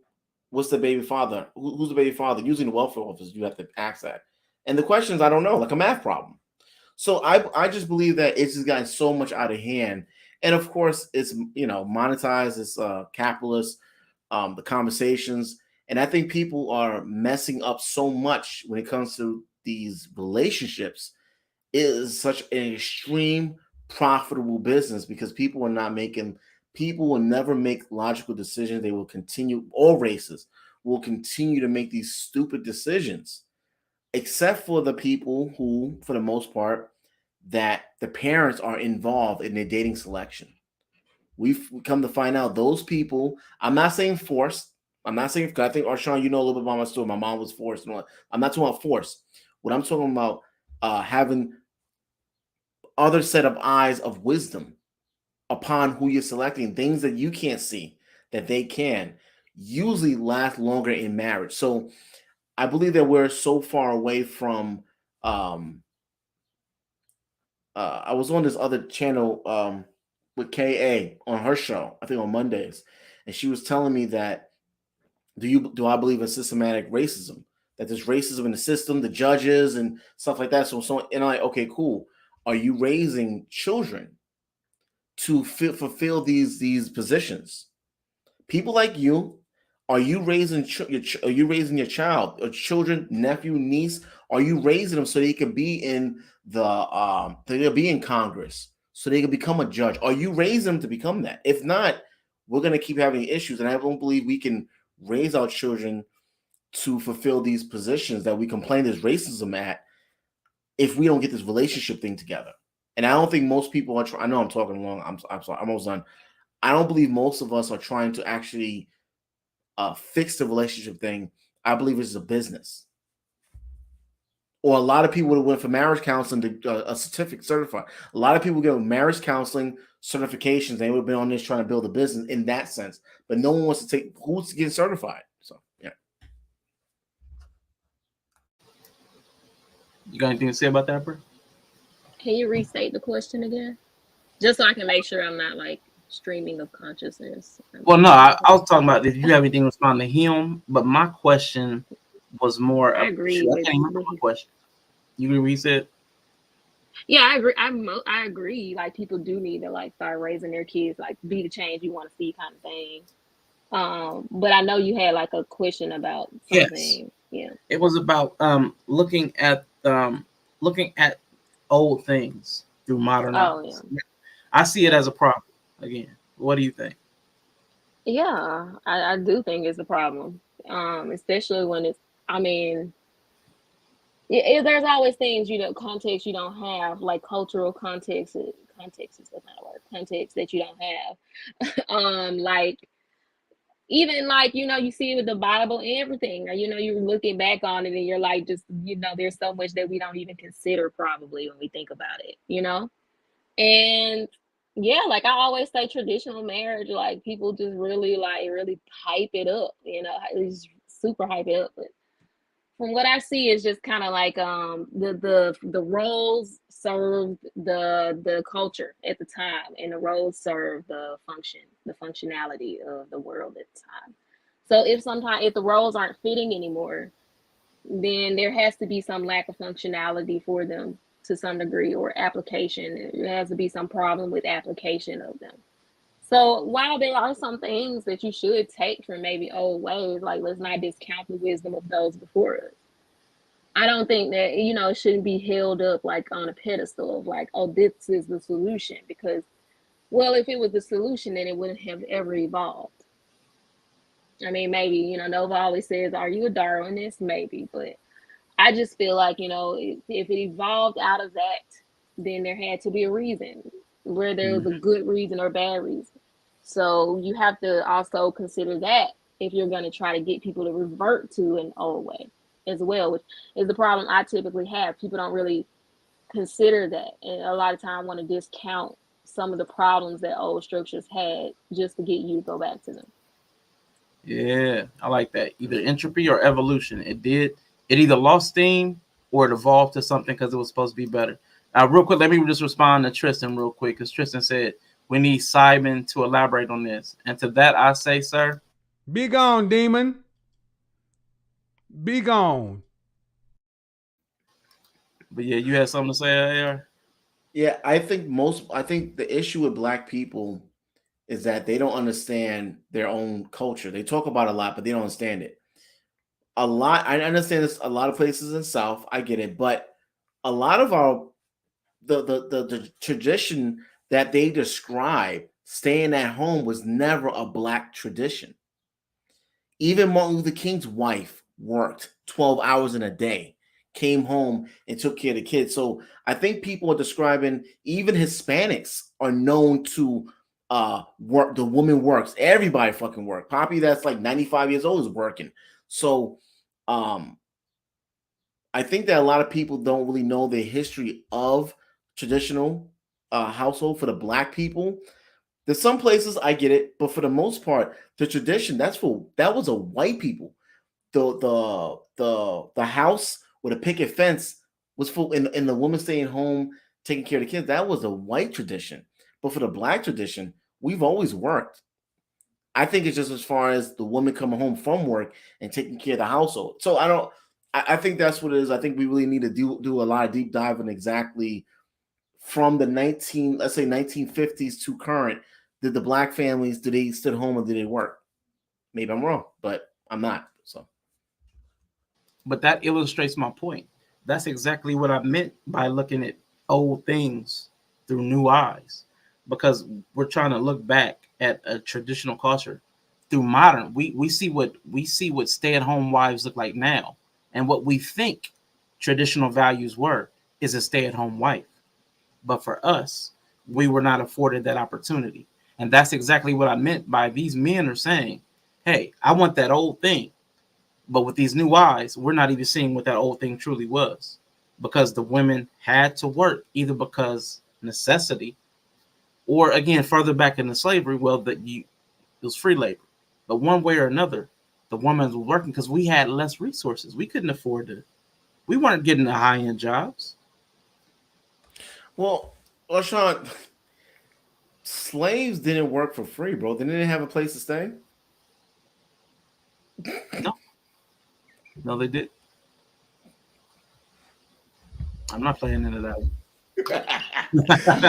what's the baby father, who's the baby father. Using the welfare office, you have to ask that, and the question is I don't know, like a math problem. So I just believe that it's just gotten so much out of hand, and of course it's monetized, it's capitalist, the conversations, and I think people are messing up so much when it comes to these relationships. It is such an extreme profitable business because people will never make logical decisions. They will continue, all races will continue to make these stupid decisions, except for the people who, for the most part, that the parents are involved in their dating selection. We've come to find out those people, I'm not saying forced. I'm not saying, I think, Arshawn, you know a little bit about my story. My mom was forced. And all that. I'm not talking about force. What I'm talking about, having other set of eyes of wisdom upon who you're selecting, things that you can't see that they can, usually last longer in marriage. So I believe that we're so far away from. I was on this other channel with KA on her show, I think on Mondays, and she was telling me that do I believe in systematic racism? That there's racism in the system, the judges and stuff like that. So and I'm like, okay, cool. Are you raising children to fulfill these positions? People like you, are you raising are you raising your child or children, nephew, niece? Are you raising them so they can be in they can be in Congress, so they can become a judge? Are you raising them to become that? If not, we're gonna keep having issues, and I don't believe we can raise our children to fulfill these positions that we complain there's racism at if we don't get this relationship thing together. And I don't think most people are trying. I know I'm talking long. I'm sorry. I'm almost done. I don't believe most of us are trying to actually fix the relationship thing. I believe it's a business. Or a lot of people would have went for marriage counseling to a certificate certified. A lot of people get marriage counseling certifications. They would have been on this trying to build a business in that sense. But no one wants to take who's getting certified. So yeah. You got anything to say about that, bro? Can you restate the question again? Just so I can make sure I'm not like streaming of consciousness. Well, no, I was talking about if you have anything to respond to him, but my question was more. I agree. I can't remember my question. You can reset. Yeah, I agree. I agree. Like people do need to like start raising their kids, like be the change you want to see, kind of thing. But I know you had like a question about something. Yes. Yeah. It was about looking at old things through modern eyes. Yeah. I see it as a problem. Again, what do you think? Yeah, I do think it's a problem. Especially when it's. I mean, there's always things context you don't have, like cultural context. Context is not a word. Context that you don't have. Like even like you see it with the Bible and everything, or you're looking back on it and you're like, just there's so much that we don't even consider probably when we think about it, and yeah, like I always say, traditional marriage, like people just really hype it up, it's super hype it up. But from what I see, it's just kind of like the roles served the culture at the time, and the roles served the functionality of the world at the time. So if the roles aren't fitting anymore, then there has to be some lack of functionality for them to some degree, or application. There has to be some problem with application of them. So while there are some things that you should take from maybe old ways, like let's not discount the wisdom of those before us. I don't think that, it shouldn't be held up like on a pedestal of like, oh, this is the solution. Because, well, if it was the solution, then it wouldn't have ever evolved. I mean, maybe, Nova always says, are you a Darwinist? Maybe. But I just feel like, if it evolved out of that, then there had to be a reason, where there was a good reason or bad reason. So you have to also consider that if you're going to try to get people to revert to an old way as well, which is the problem I typically have. People don't really consider that, and a lot of time want to discount some of the problems that old structures had just to get you to go back to them. Yeah, I like that. Either entropy or evolution. It either lost steam or it evolved to something because it was supposed to be better. Now, real quick, let me just respond to Tristan real quick, because Tristan said we need Simon to elaborate on this. And to that, I say, sir, be gone, demon. Be gone. But yeah, you had something to say, AR? Yeah, I think the issue with Black people is that they don't understand their own culture. They talk about it a lot, but they don't understand it. I understand this a lot of places in the South. I get it, but a lot of the tradition that they describe, staying at home, was never a Black tradition. Even Martin Luther King's wife worked 12 hours in a day, came home and took care of the kids. So I think people are describing, even Hispanics are known to work. The woman works. Everybody fucking work. Poppy, that's like 95 years old, is working. So I think that a lot of people don't really know the history of traditional household for the Black people. There's some places I get it, but for the most part, the tradition that was a white people. the house with a picket fence was full, and the woman staying home taking care of the kids. That was a white tradition. But for the black tradition, we've always worked. I think it's just as far as the woman coming home from work and taking care of the household. So I think that's what it is. I think we really need to do a lot of deep dive on exactly from the 1950s to current. Did the black families, did they sit home or did they work? Maybe I'm wrong, but I'm not. So, but that illustrates my point. That's exactly what I meant by looking at old things through new eyes, because we're trying to look back at a traditional culture through modern. We see what stay-at-home wives look like now, and what we think traditional values were is a stay-at-home wife. But for us, we were not afforded that opportunity. And that's exactly what I meant by these men are saying, hey, I want that old thing. But with these new eyes, we're not even seeing what that old thing truly was, because the women had to work either because necessity, or again, further back into slavery, well, it was free labor. But one way or another, the women were working because we had less resources. We couldn't afford to. We weren't getting the high-end jobs. Well, Sean, slaves didn't work for free, bro. They didn't have a place to stay. No, they did. I'm not playing into that one.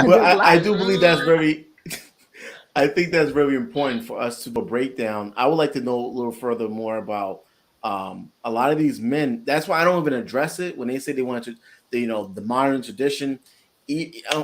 Well, I do believe that's very. I think that's very important for us to do a breakdown. I would like to know a little further more about a lot of these men. That's why I don't even address it when they say they want to, the modern tradition.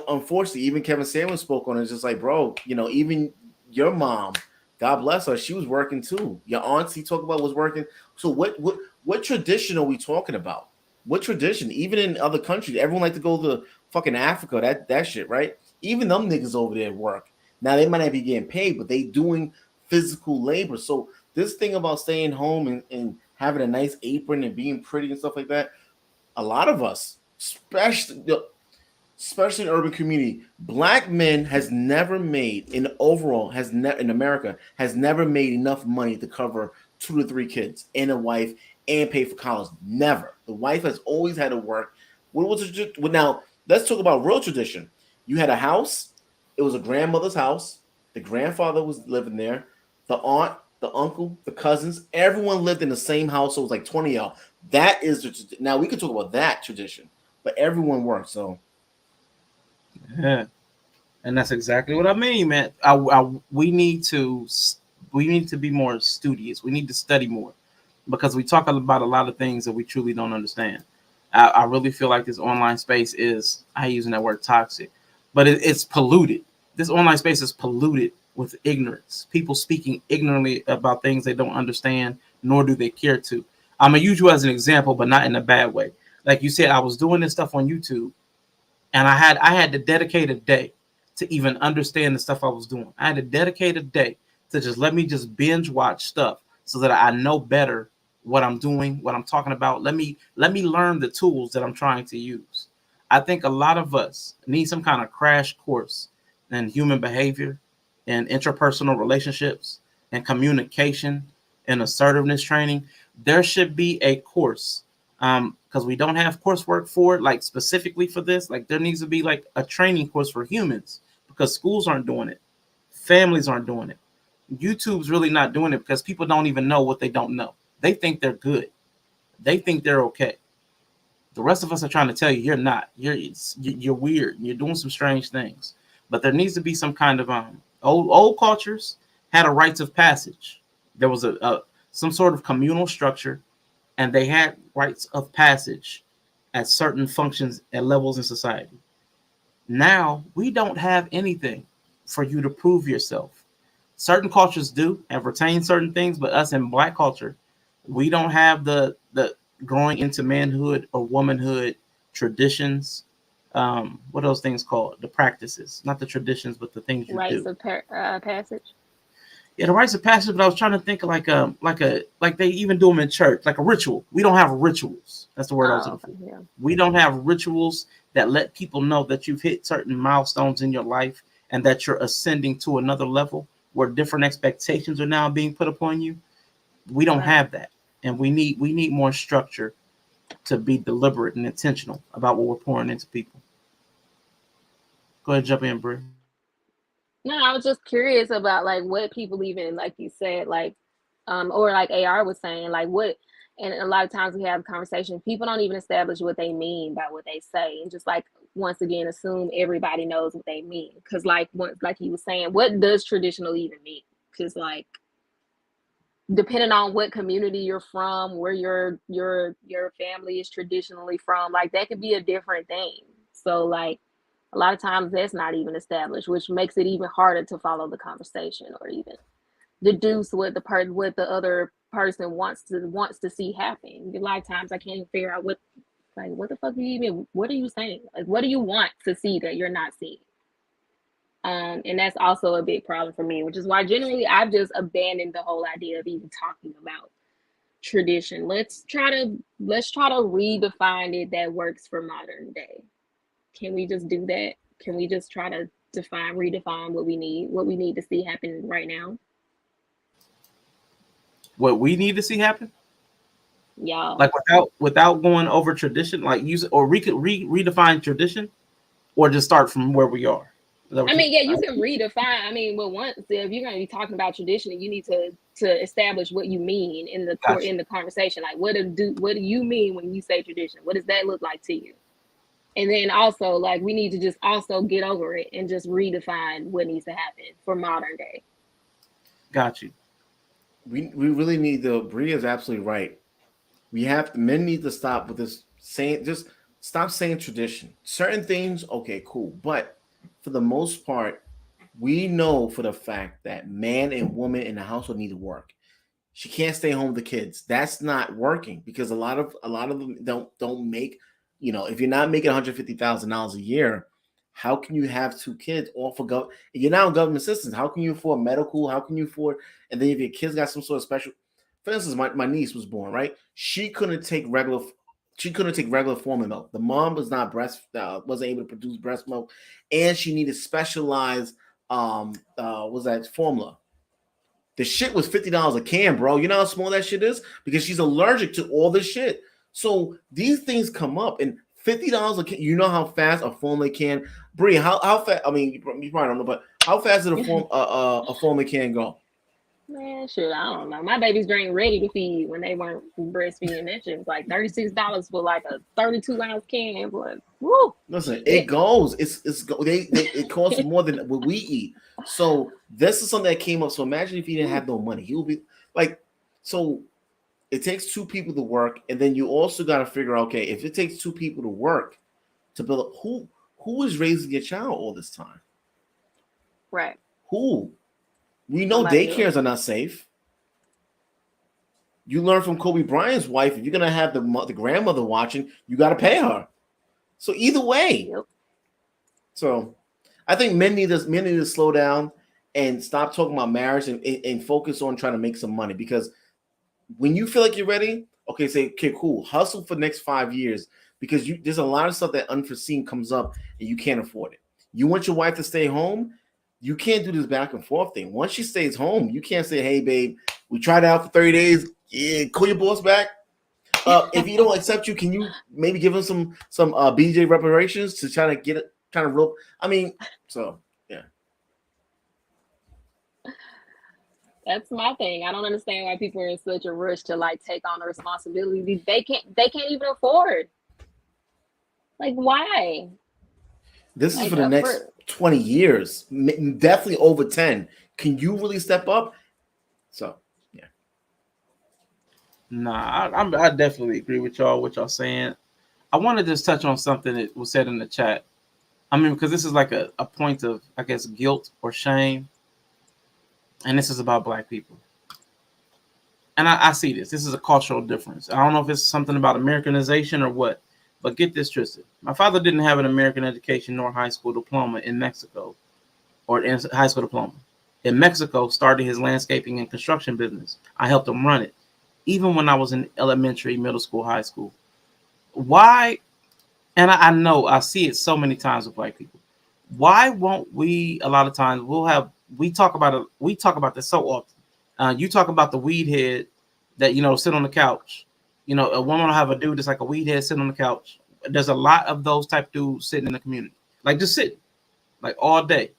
Unfortunately, even Kevin Samuels spoke on it. It's just like, bro, even your mom, God bless her, she was working too. Your auntie talked about was working. So what tradition are we talking about? What tradition? Even in other countries, everyone like to go to fucking Africa. That shit, right? Even them niggas over there work. Now they might not be getting paid, but they doing physical labor. So this thing about staying home and having a nice apron and being pretty and stuff like that, a lot of us, especially in urban community, black men has never made in America has never made enough money to cover 2 to 3 kids and a wife and pay for college. Never. The wife has always had to work. Now let's talk about real tradition. You had a house. It was a grandmother's house. The grandfather was living there. The aunt, the uncle, the cousins, everyone lived in the same house. So it was like 20 y'all. That is now we could talk about that tradition, but everyone worked. So yeah, and that's exactly what I mean, man. We need to be more studious. We need to study more, because we talk about a lot of things that we truly don't understand. I really feel like this online space is, I hate using that word toxic, but it's polluted. This online space is polluted with ignorance. People speaking ignorantly about things they don't understand, nor do they care to. I'm gonna use you as an example, but not in a bad way. Like you said, I was doing this stuff on YouTube, and I had to dedicate a day to even understand the stuff I was doing. I had to dedicate a day to just let me just binge watch stuff so that I know better what I'm doing, what I'm talking about. Let me learn the tools that I'm trying to use. I think a lot of us need some kind of crash course in human behavior and interpersonal relationships and communication and assertiveness training. There should be a course, because we don't have coursework for it, like specifically for this. Like there needs to be like a training course for humans, because schools aren't doing it. Families aren't doing it. YouTube's really not doing it because people don't even know what they don't know. They think they're good. They think they're okay. The rest of us are trying to tell you you're not. You're weird. You're doing some strange things. But there needs to be some kind of old cultures had a rites of passage. There was some sort of communal structure, and they had rites of passage at certain functions and levels in society. Now we don't have anything for you to prove yourself. Certain cultures do and retain certain things, but us in Black culture, we don't have the growing into manhood or womanhood traditions. What are those things called? The practices, not the traditions, but the things you Rites do. of passage. Yeah, the rites of passage. But I was trying to think of like they even do them in church, like a ritual. We don't have rituals. That's the word I was looking for. Yeah. We don't have rituals that let people know that you've hit certain milestones in your life and that you're ascending to another level where different expectations are now being put upon you. We don't have that. and we need more structure to be deliberate and intentional about what we're pouring into people. Go ahead, jump in, Brie. No, I was just curious about like what people even, like you said, like or like AR was saying, like what, and a lot of times we have conversations, people don't even establish what they mean by what they say, and just like once again assume everybody knows what they mean. Because like once, like he was saying, what does traditional even mean? Because like depending on what community you're from, where your family is traditionally from, like that could be a different thing. So like a lot of times that's not even established, which makes it even harder to follow the conversation or even deduce what the other person wants to see happen. A lot of times I can't even figure out what the fuck do you even, what are you saying? Like what do you want to see that you're not seeing? And that's also a big problem for me, which is why generally I've just abandoned the whole idea of even talking about tradition. Let's try to redefine it that works for modern day. Can we just do that? Can we just try to redefine what we need to see happen right now? What we need to see happen? Yeah. Like without going over tradition, like use or redefine tradition, or just start from where we are. I mean, yeah, you can redefine. I mean, but once if you're going to be talking about tradition, you need to establish what you mean in the Gotcha. in the conversation. Like, what do you mean when you say tradition? What does that look like to you? And then also, like, we need to just also get over it and just redefine what needs to happen for modern day. Got you. We really need to. Brie is absolutely right. Men need to stop with this saying. Just stop saying tradition. Certain things, okay, cool, but for the most part, we know for the fact that man and woman in the household need to work. She can't stay home with the kids. That's not working because a lot of them don't make. You know, if you're not making $150,000 a year, how can you have two kids all for government? You're not on government assistance. How can you afford medical? How can you afford? And then if your kids got some sort of special, for instance, my niece was born, right? She couldn't take regular formula milk. The mom was not wasn't able to produce breast milk, and she needed specialized was that formula. The shit was $50 a can, bro. You know how small that shit is? Because she's allergic to all this shit. So these things come up, and $50 a can. You know how fast a formula can? Brie, how fast? I mean, you probably don't know, but how fast did a formula can go? Man, shit, I don't know. My babies drank ready to feed when they weren't breastfeeding. That shit was like $36 for like a 32-ounce can. But woo! Listen, it goes. It costs more than what we eat. So this is something that came up. So imagine if he didn't have no money, he would be like. So it takes two people to work, and then you also got to figure out, okay, if it takes two people to work to build, who is raising your child all this time? Right. Who? We know daycares are not safe. You learn from Kobe Bryant's wife. If you're gonna have the grandmother watching, you got to pay her. So either way. Yep. So I think men need to slow down and stop talking about marriage and focus on trying to make some money. Because when you feel like you're ready, okay, say, okay, cool, hustle for the next 5 years because there's a lot of stuff that unforeseen comes up and you can't afford it. You want your wife to stay home. You can't do this back and forth thing. Once she stays home, you can't say, hey, babe, we tried it out for 30 days. Yeah, call your boss back. If he don't accept you, can you maybe give him some BJ reparations to try to rope? I mean, so, yeah. That's my thing. I don't understand why people are in such a rush to like take on the responsibility they can't even afford. Like, why? This is for the next 20 years, definitely over 10. Can you really step up? So, yeah. Nah, I definitely agree with y'all, what y'all saying. I want to just touch on something that was said in the chat. I mean, because this is like a point of, I guess, guilt or shame. And this is about Black people. And I see this. This is a cultural difference. I don't know if it's something about Americanization or what. But get this twisted. My father didn't have an American education nor high school diploma in Mexico or in high school diploma. In Mexico, started his landscaping and construction business. I helped him run it, even when I was in elementary, middle school, high school. Why? And I know I see it so many times with Black people. Why won't we? A lot of times we talk about this so often. You talk about the weed head that sit on the couch. A woman will have a dude that's like a weed head sitting on the couch. There's a lot of those type dudes sitting in the community, like just sitting, like all day,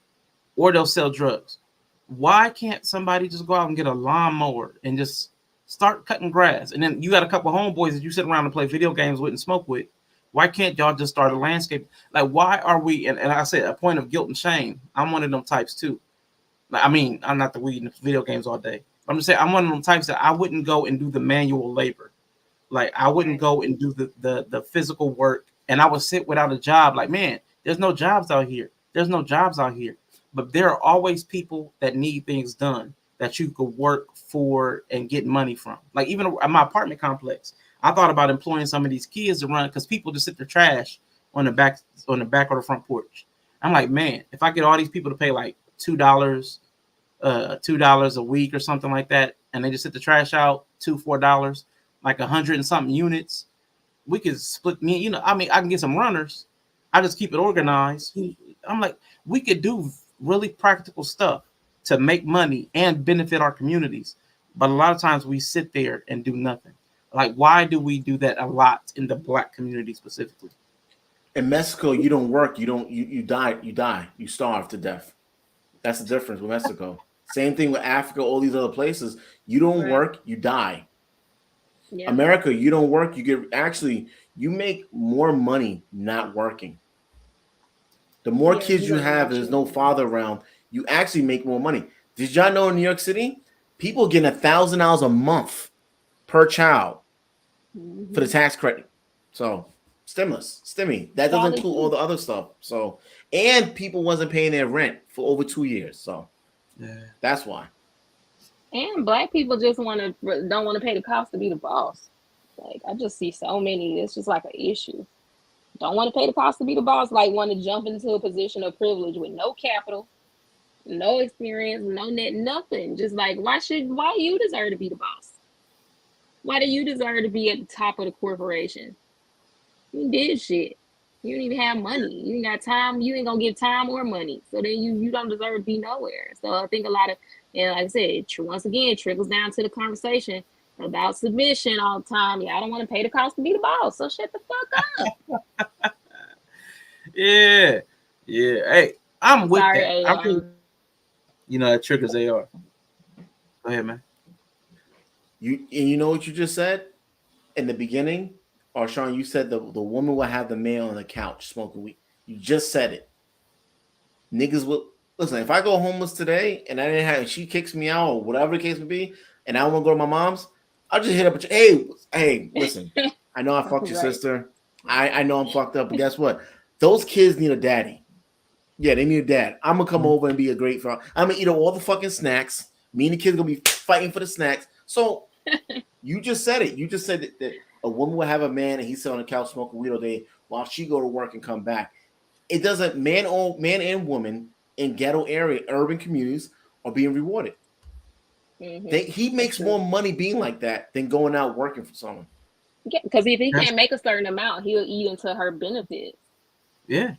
or they'll sell drugs. Why can't somebody just go out and get a lawnmower and just start cutting grass? And then you got a couple of homeboys that you sit around and play video games with and smoke with. Why can't y'all just start a landscape? Like, why are we? And I said a point of guilt and shame. I'm one of them types too. Like, I mean, I'm not the weed and video games all day. I'm just saying I'm one of them types that I wouldn't go and do the manual labor. Like, I wouldn't go and do the physical work, and I would sit without a job. Like, man, there's no jobs out here. There's no jobs out here. But there are always people that need things done that you could work for and get money from. Like, even at my apartment complex, I thought about employing some of these kids to run, because people just sit their trash on the back or the front porch. I'm like, man, if I get all these people to pay like $2 a week or something like that, and they just sit the trash out $4, like 100 and something units, we could split me. I mean, I can get some runners. I just keep it organized. I'm like, we could do really practical stuff to make money and benefit our communities. But a lot of times we sit there and do nothing. Like, why do we do that a lot in the Black community specifically? In Mexico, you don't work. You die. You starve to death. That's the difference with Mexico. Same thing with Africa, all these other places. You don't work, you die. Yeah. America, you don't work, you make more money not working. The more kids you have, there's no father around, you actually make more money. Did y'all know in New York City, people getting $1,000 a month per child for the tax credit? So stimmy. That doesn't include all the other stuff. So, and people wasn't paying their rent for over 2 years. So that's why. And Black people just don't want to pay the cost to be the boss. Like, I just see so many. It's just like an issue. Don't want to pay the cost to be the boss. Like, want to jump into a position of privilege with no capital, no experience, no net, nothing. Just like, why you deserve to be the boss? Why do you deserve to be at the top of the corporation? You did shit. You don't even have money. You ain't got time. You ain't gonna give time or money. So then you don't deserve to be nowhere. So I think a lot of, and like I said, once again, trickles down to the conversation about submission all the time. Yeah, I don't want to pay the cost to be the boss. So shut the fuck up. Yeah. Hey, I'm with that. It triggers AR. Go ahead, man. You know what you just said in the beginning? Or Sean, you said the woman will have the man on the couch smoking weed. You just said it. Niggas will listen. If I go homeless today and she kicks me out or whatever the case may be, and I want to go to my mom's, I'll just hit up. Hey, listen. I know I fucked your sister. I know I'm fucked up, but guess what? Those kids need a daddy. Yeah, they need a dad. I'm gonna come over and be a great father. I'm gonna eat all the fucking snacks. Me and the kids gonna be fighting for the snacks. So you just said it. You just said that a woman will have a man and he's sit on the couch smoking weed all day while she go to work and come back. It doesn't. Man and woman in ghetto area, urban communities are being rewarded. Mm-hmm. He makes more money being like that than going out working for someone. Yeah, because if he can't make a certain amount, he'll eat into her benefits. Yeah.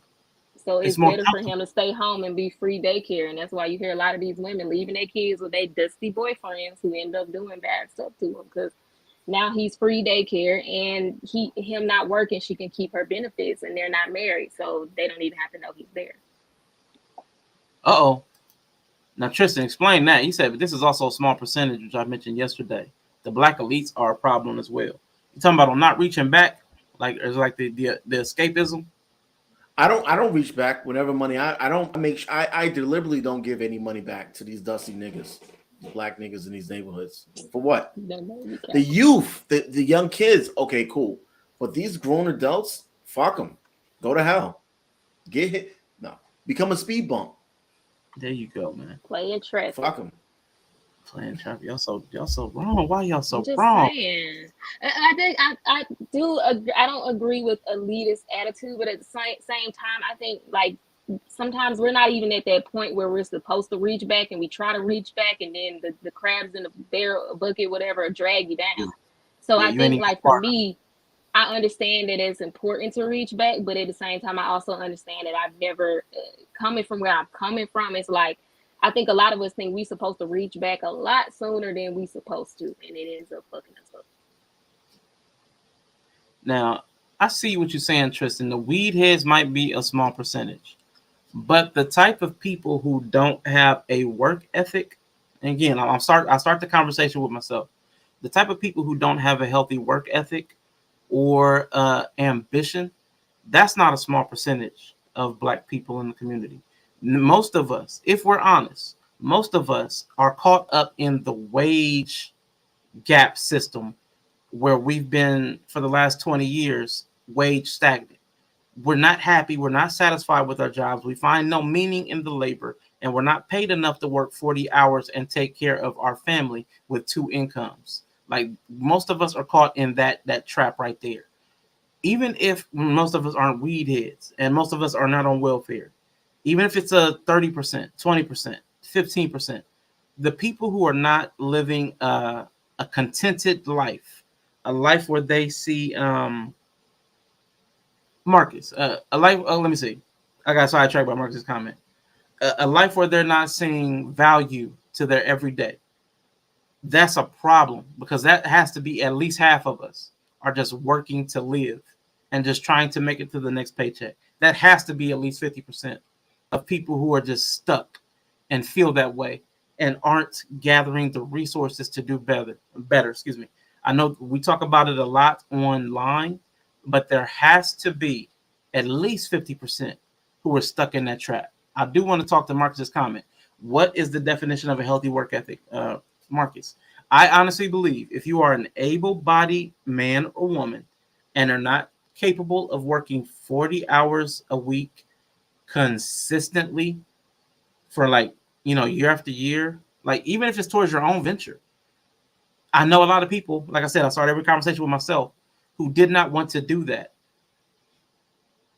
So it's better for him to stay home and be free daycare. And that's why you hear a lot of these women leaving their kids with their dusty boyfriends who end up doing bad stuff to them. Because now he's free daycare and him not working, she can keep her benefits and they're not married. So they don't even have to know he's there. Uh-oh. Now, Tristan, explain that. He said, but this is also a small percentage, which I mentioned yesterday. The Black elites are a problem as well. You're talking about not reaching back? Like, it's like the escapism? I don't reach back whenever money. I deliberately don't give any money back to these dusty niggas, these Black niggas in these neighborhoods. For what? The youth, the young kids. Okay, cool. But these grown adults, fuck them. Go to hell. Get hit. No, become a speed bump. There you go, man. Playing traffic. Fuck them. Playing traffic. Y'all so wrong. Why y'all so just wrong? Saying. I think I do. I don't agree with elitist attitude, but at the same time, I think like sometimes we're not even at that point where we're supposed to reach back, and we try to reach back, and then the crabs in the bear bucket, whatever, drag you down. So I think like for me, I understand that it's important to reach back, but at the same time, I also understand that I've never coming from where I'm coming from. It's like I think a lot of us think we supposed to reach back a lot sooner than we supposed to, and it ends up fucking us up. Now, I see what you're saying, Tristan. The weed heads might be a small percentage, but the type of people who don't have a work ethic, and again, I start the conversation with myself. The type of people who don't have a healthy work ethic or ambition, that's not a small percentage of Black people in the community. Most of us, if we're honest, most of us are caught up in the wage gap system where we've been for the last 20 years wage stagnant. We're not happy. We're not satisfied with our jobs. We find no meaning in the labor, and we're not paid enough to work 40 hours and take care of our family with 2 incomes. Like most of us are caught in that trap right there. Even if most of us aren't weed heads and most of us are not on welfare, even if it's a 30%, 20%, 15%, the people who are not living a contented life, a life where they see Marcus, a life. Oh, let me see. I got sidetracked by Marcus's comment. A life where they're not seeing value to their everyday. That's a problem because that has to be at least half of us are just working to live and just trying to make it to the next paycheck. That has to be at least 50% of people who are just stuck and feel that way and aren't gathering the resources to do better. Excuse me. I know we talk about it a lot online, but there has to be at least 50% who are stuck in that trap. I do want to talk to Marcus's comment. What is the definition of a healthy work ethic, Marcus? I honestly believe if you are an able-bodied man or woman and are not capable of working 40 hours a week consistently for year after year, like even if it's towards your own venture. I know a lot of people, like I said, I started every conversation with myself, who did not want to do that.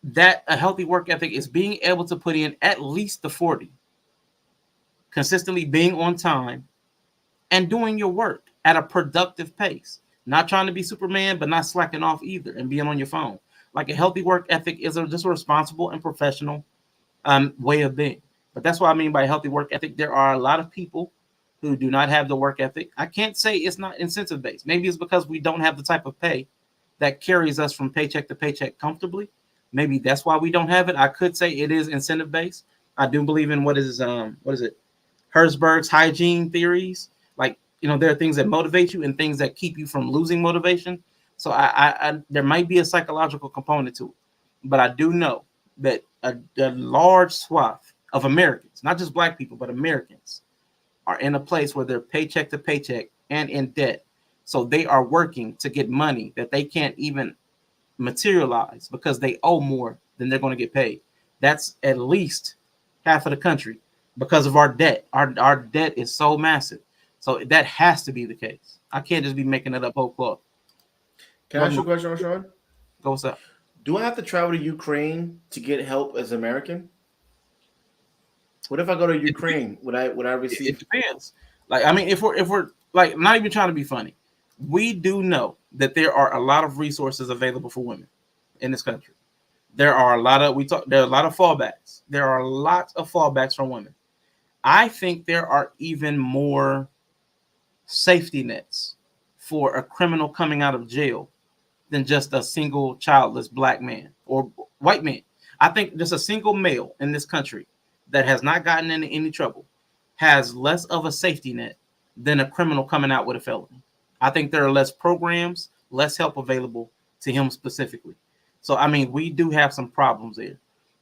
That a healthy work ethic is being able to put in at least the 40, consistently being on time and doing your work at a productive pace. Not trying to be Superman, but not slacking off either and being on your phone. Like a healthy work ethic is just a responsible and professional way of being. But that's what I mean by healthy work ethic. There are a lot of people who do not have the work ethic. I can't say it's not incentive based. Maybe it's because we don't have the type of pay that carries us from paycheck to paycheck comfortably. Maybe that's why we don't have it. I could say it is incentive based. I do believe in what is it? Herzberg's hygiene theories. Like, there are things that motivate you and things that keep you from losing motivation. So I there might be a psychological component to it. But I do know that a large swath of Americans, not just Black people, but Americans, are in a place where they're paycheck to paycheck and in debt. So they are working to get money that they can't even materialize because they owe more than they're going to get paid. That's at least half of the country because of our debt. Our debt is so massive. So that has to be the case. I can't just be making it up whole cloth. Can I ask you a question, Sean? Go, what's up? Do I have to travel to Ukraine to get help as American? What if I go to Ukraine? Would I receive? It depends. Like, I mean, if we're like not even trying to be funny, we do know that there are a lot of resources available for women in this country. There are a lot of fallbacks. There are lots of fallbacks from women. I think there are even more safety nets for a criminal coming out of jail than just a single childless Black man or white man. I think just a single male in this country that has not gotten into any trouble has less of a safety net than a criminal coming out with a felony. I think there are less programs, less help available to him specifically. So, I mean, we do have some problems there.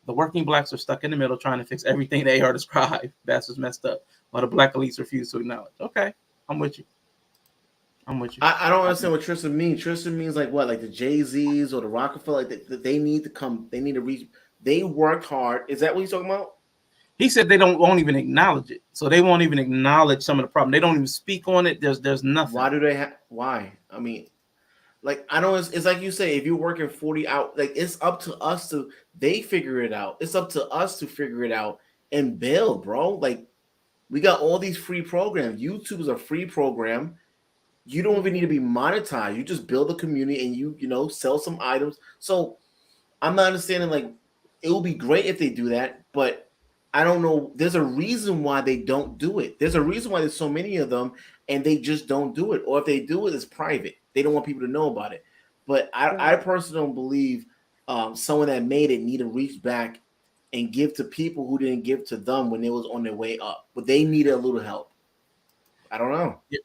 The working Blacks are stuck in the middle trying to fix everything they are described. That's what's messed up. While the Black elites refuse to acknowledge. Okay, I'm with you. I don't understand what Tristan means. Tristan means like what? Like the Jay-Z's or the Rockefeller? Like they need to come. They need to reach. They worked hard. Is that what he's talking about? He said they won't even acknowledge it. So they won't even acknowledge some of the problem. They don't even speak on it. There's nothing. Why do they have? Why? I mean, like I know it's like you say. If you're working 40 hours, like it's up to us to. They figure it out. It's up to us to figure it out and build, bro. Like we got all these free programs. YouTube is a free program. You don't even need to be monetized. You just build a community and you sell some items. So I'm not understanding, like, it would be great if they do that, but I don't know. There's a reason why they don't do it. There's a reason why there's so many of them, and they just don't do it. Or if they do it, it's private. They don't want people to know about it. But I personally don't believe someone that made it need to reach back and give to people who didn't give to them when they was on their way up. But they needed a little help. I don't know. Yeah,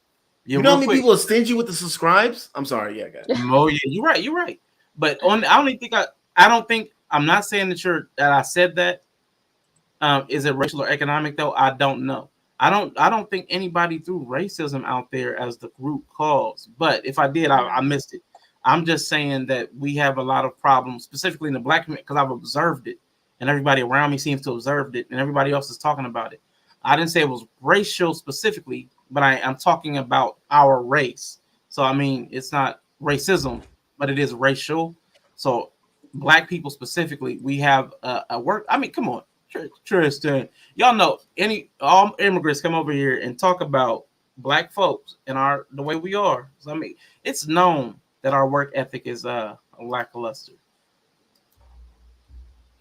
you know how many people are stingy with the subscribes? I'm sorry. Yeah, guys. Oh yeah, you're right. You're right. But I don't think I'm not saying that I said that. Is it racial or economic though? I don't know. I don't think anybody threw racism out there as the root cause. But if I did, I missed it. I'm just saying that we have a lot of problems, specifically in the black community, because I've observed it, and everybody around me seems to have observed it, and everybody else is talking about it. I didn't say it was racial specifically, but I'm talking about our race. So I mean, it's not racism, but it is racial. So black people specifically, we have a work. I mean, come on. Tristan, y'all know all immigrants come over here and talk about black folks and the way we are. So I mean, it's known that our work ethic is lackluster.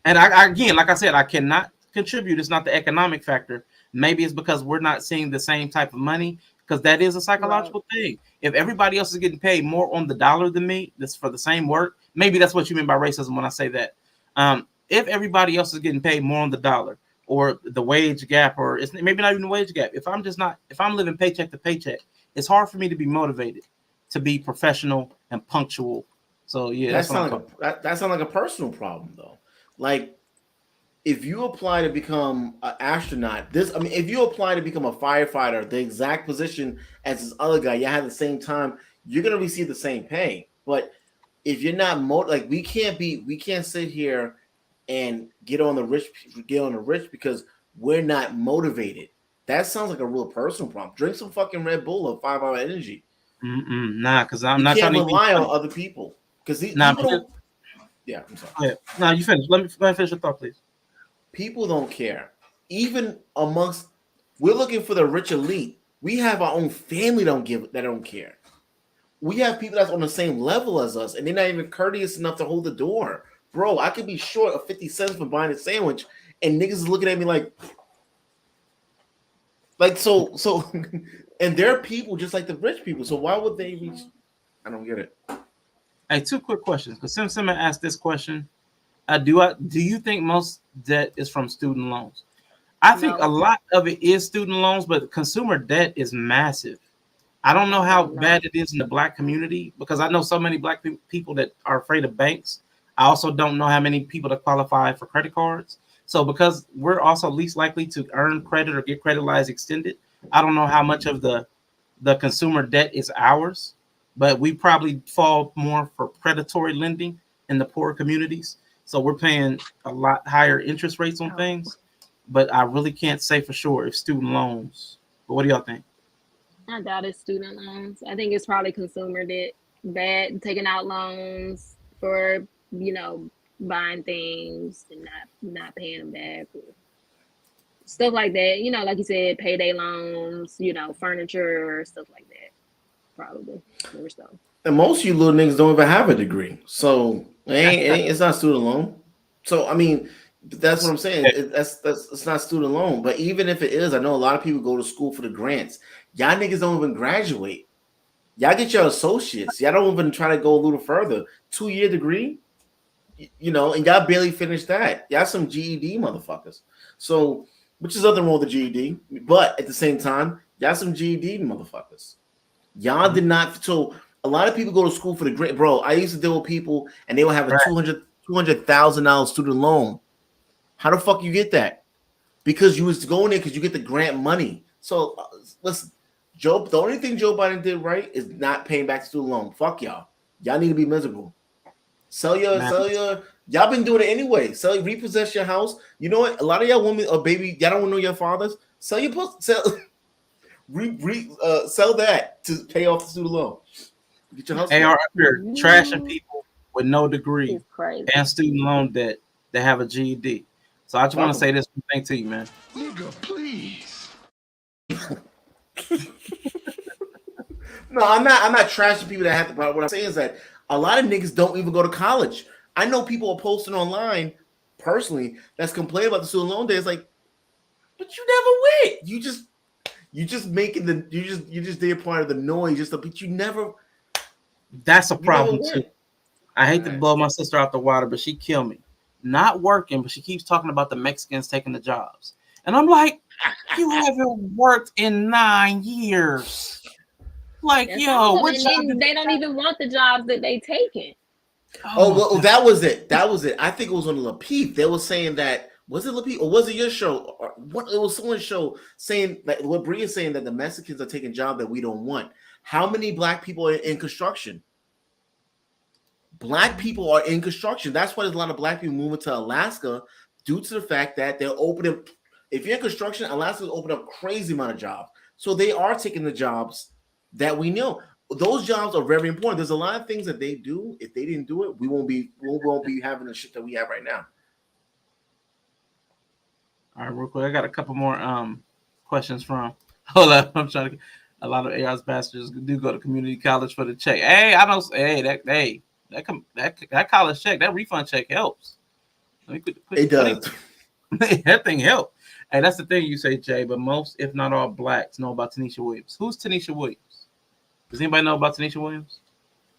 And again, like I said, I cannot contribute. It's not the economic factor. Maybe it's because we're not seeing the same type of money, because that is a psychological thing. If everybody else is getting paid more on the dollar than me, that's for the same work. Maybe that's what you mean by racism when I say that. If everybody else is getting paid more on the dollar, or the wage gap, or it's maybe not even the wage gap. If I'm living paycheck to paycheck, it's hard for me to be motivated to be professional and punctual. So yeah, that sounds like a personal problem though. Like if you apply to become an astronaut, if you apply to become a firefighter, the exact position as this other guy, you have the same time, you're gonna receive the same pay. But if you're not we can't sit here and get on the rich because we're not motivated. That sounds like a real personal problem. Drink some fucking Red Bull or 5 Hour Energy. Nah, because I'm not trying to rely on other people. Because people yeah, I'm sorry. Yeah. No, you finish. Let me finish your thought, please. People don't care. Even amongst, we're looking for the rich elite. We have our own family that don't care. We have people that's on the same level as us, and they're not even courteous enough to hold the door. Bro, I could be short of 50 cents for buying a sandwich, and niggas is looking at me like so and they're people just like the rich people. So why would they reach? I don't get it. Hey, 2 quick questions. Because Sim asked this question. Do you think most debt is from student loans? I think a lot of it is student loans, but consumer debt is massive. I don't know how bad it is in the black community, because I know so many black people that are afraid of banks. I also don't know how many people that qualify for credit cards. So because we're also least likely to earn credit or get credit lines extended, I don't know how much of the consumer debt is ours, but we probably fall more for predatory lending in the poor communities. So we're paying a lot higher interest rates on things, but I really can't say for sure if student loans. But what do y'all think? I doubt it's student loans. I think it's probably consumer debt, taking out loans for, buying things and not paying them back. Stuff like that. Like you said, payday loans, furniture, stuff like that. Probably. More so. And most of you little niggas don't even have a degree. So it's not student loan. So I mean, that's what I'm saying. It's not student loan. But even if it is, I know a lot of people go to school for the grants. Y'all niggas don't even graduate. Y'all get your associates. Y'all don't even try to go a little further. 2-year degree, and y'all barely finished that. Y'all some GED motherfuckers. So, which is nothing wrong with the GED, but at the same time, y'all some GED motherfuckers. Y'all did not. So a lot of people go to school for the grant. Bro, I used to deal with people and they will have a $200,000 student loan. How the fuck you get that? Because you was going there because you get the grant money. So listen, the only thing Joe Biden did right is not paying back student loan. Fuck y'all. Y'all need to be miserable. Sell your. Y'all been doing it anyway. Repossess your house. You know what? A lot of y'all women or baby, y'all don't want to know your fathers. Sell your sell that to pay off the student loan. Get your house. They are up here trashing people with no degree and student loan debt that have a GED. So I just want to say this thing to you, man. Nigga, please. No, I'm not trashing people that have the problem. What I'm saying is that a lot of niggas don't even go to college. I know people are posting online personally that's complaining about the student loan debt. It's like, But you never went. You just making the you just did part of the noise. But you never. That's a problem too. Went. I hate to blow my sister out the water, but she killed me. Not working, but she keeps talking about the Mexicans taking the jobs, and I'm like, you haven't worked in 9 years. Like, That's yo, what they don't even want the jobs that they taking. Oh, well, that was it. That was it. I think it was on Lapeef. They were saying that, was it Lapeef or was it your show? Or what? It was someone's show saying that what Bree is saying that the Mexicans are taking jobs that we don't want. How many black people are in construction? Black people are in construction. That's why there's a lot of black people moving to Alaska due to the fact that they're opening. If you're in construction, Alaska's opening up crazy amount of jobs. So they are taking the jobs that we know. Those jobs are very important. There's a lot of things that they do. If they didn't do it, we won't be having the shit that we have right now. All right, real quick. I got a couple more questions from. Hold up, I'm trying to. A lot of AR's bastards do go to community college for the check. Hey, I don't. Hey, that college check, that refund check helps. It does. That thing helps. Hey, that's the thing you say, Jay. But most, if not all, blacks know about Tanisha Williams. Who's Tanisha Williams? Does anybody know about Tanisha Williams?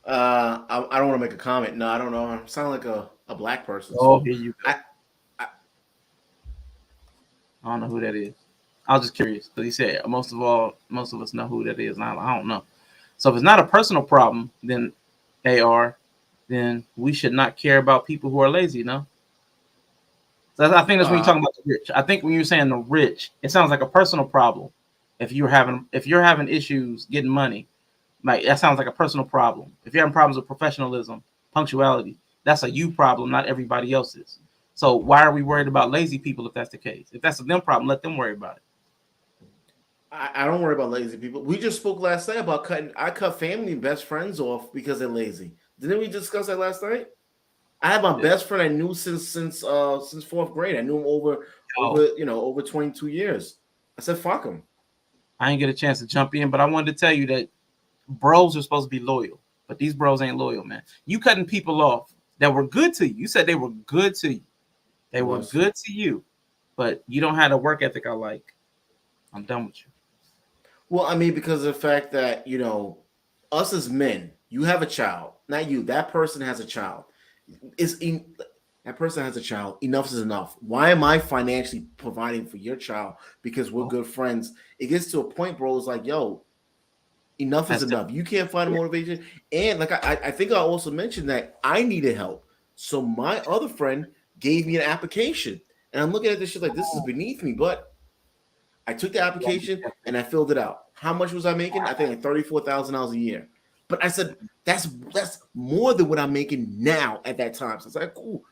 I don't want to make a comment. No, I don't know. I sound like a black person. Oh, so here you go. I don't know who that is. I was just curious because he said most of us know who that is. And I don't know. So if it's not a personal problem, then AR, then we should not care about people who are lazy. No. So I think that's when you're talking about the rich. I think when you're saying the rich, it sounds like a personal problem. If you're having issues getting money. Like that sounds like a personal problem. If you're having problems with professionalism, punctuality, that's a you problem, not everybody else's. So why are we worried about lazy people if that's the case? If that's a them problem, let them worry about it. I don't worry about lazy people. We just spoke last night about I cut family and best friends off because they're lazy. Didn't we discuss that last night? I have my best friend I knew since fourth grade. I knew him over 22 years. I said fuck him. I didn't get a chance to jump in, but I wanted to tell you that bros are supposed to be loyal, but these bros ain't loyal, man. You cutting people off that were good to you. You said they were good to you. They were good to you, but you don't have the work ethic I like. I'm done with you. Well, I mean, because of the fact that, us as men, you have a child, not you. That person has a child. That person has a child. Enough is enough. Why am I financially providing for your child? Because we're good friends. It gets to a point, bro. It's like, yo, enough is enough. You can't find a motivation. And like I think I also mentioned that I needed help. So my other friend gave me an application. And I'm looking at this shit like this is beneath me. But I took the application and I filled it out. How much was I making? I think like $34,000 a year. But I said, that's more than what I'm making now at that time. So it's like, cool.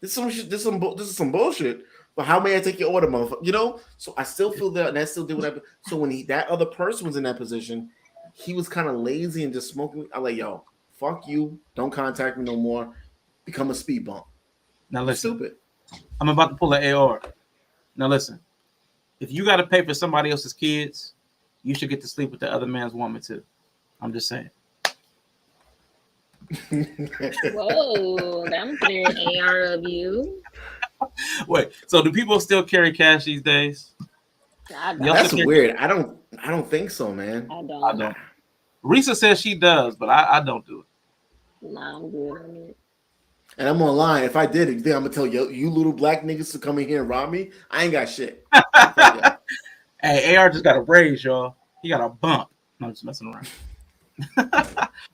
This is some shit, this is some bullshit. But how may I take your order, motherfucker? So I still filled it out and I still did what I. So when that other person was in that position, he was kind of lazy and just smoking. I'm like, yo, fuck you. Don't contact me no more. Become a speed bump. Now listen. Stupid. I'm about to pull an AR. Now listen. If you got to pay for somebody else's kids, you should get to sleep with the other man's woman too. I'm just saying. Whoa, that was very AR of you. Wait, so do people still carry cash these days? That's weird. I don't think so, man. I don't. Risa says she does, but I don't do it. Nah, I'm good on it. And I'm online. If I did it, you think I'm gonna tell you little black niggas to come in here and rob me? I ain't got shit. Hey, AR just got a raise, y'all. He got a bump. No, I'm just messing around.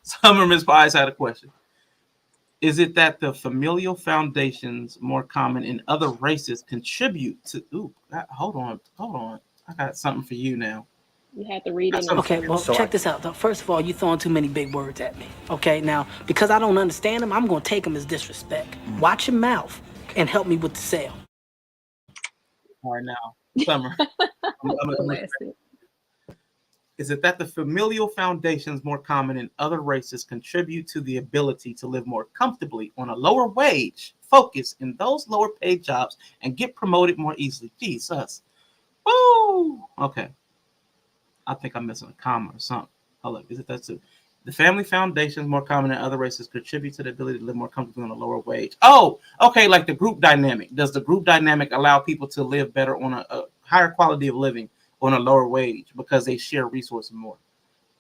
Summer Miss Pies had a question. Is it that the familial foundations more common in other races contribute to? Hold on. I got something for you now. You have to read it. Okay, well, check this out. Though. First of all, you're throwing too many big words at me. Okay, now, because I don't understand them, I'm going to take them as disrespect. Watch your mouth and help me with the sale. All right, now, Summer. Is it that the familial foundations more common in other races contribute to the ability to live more comfortably on a lower wage, focus in those lower paid jobs, and get promoted more easily? Jesus. Woo! Okay. I think I'm missing a comma or something. Hold up. Is it that too? The family foundations more common in other races contribute to the ability to live more comfortably on a lower wage. Oh, okay. Like the group dynamic. Does the group dynamic allow people to live better on a higher quality of living on a lower wage because they share resources more.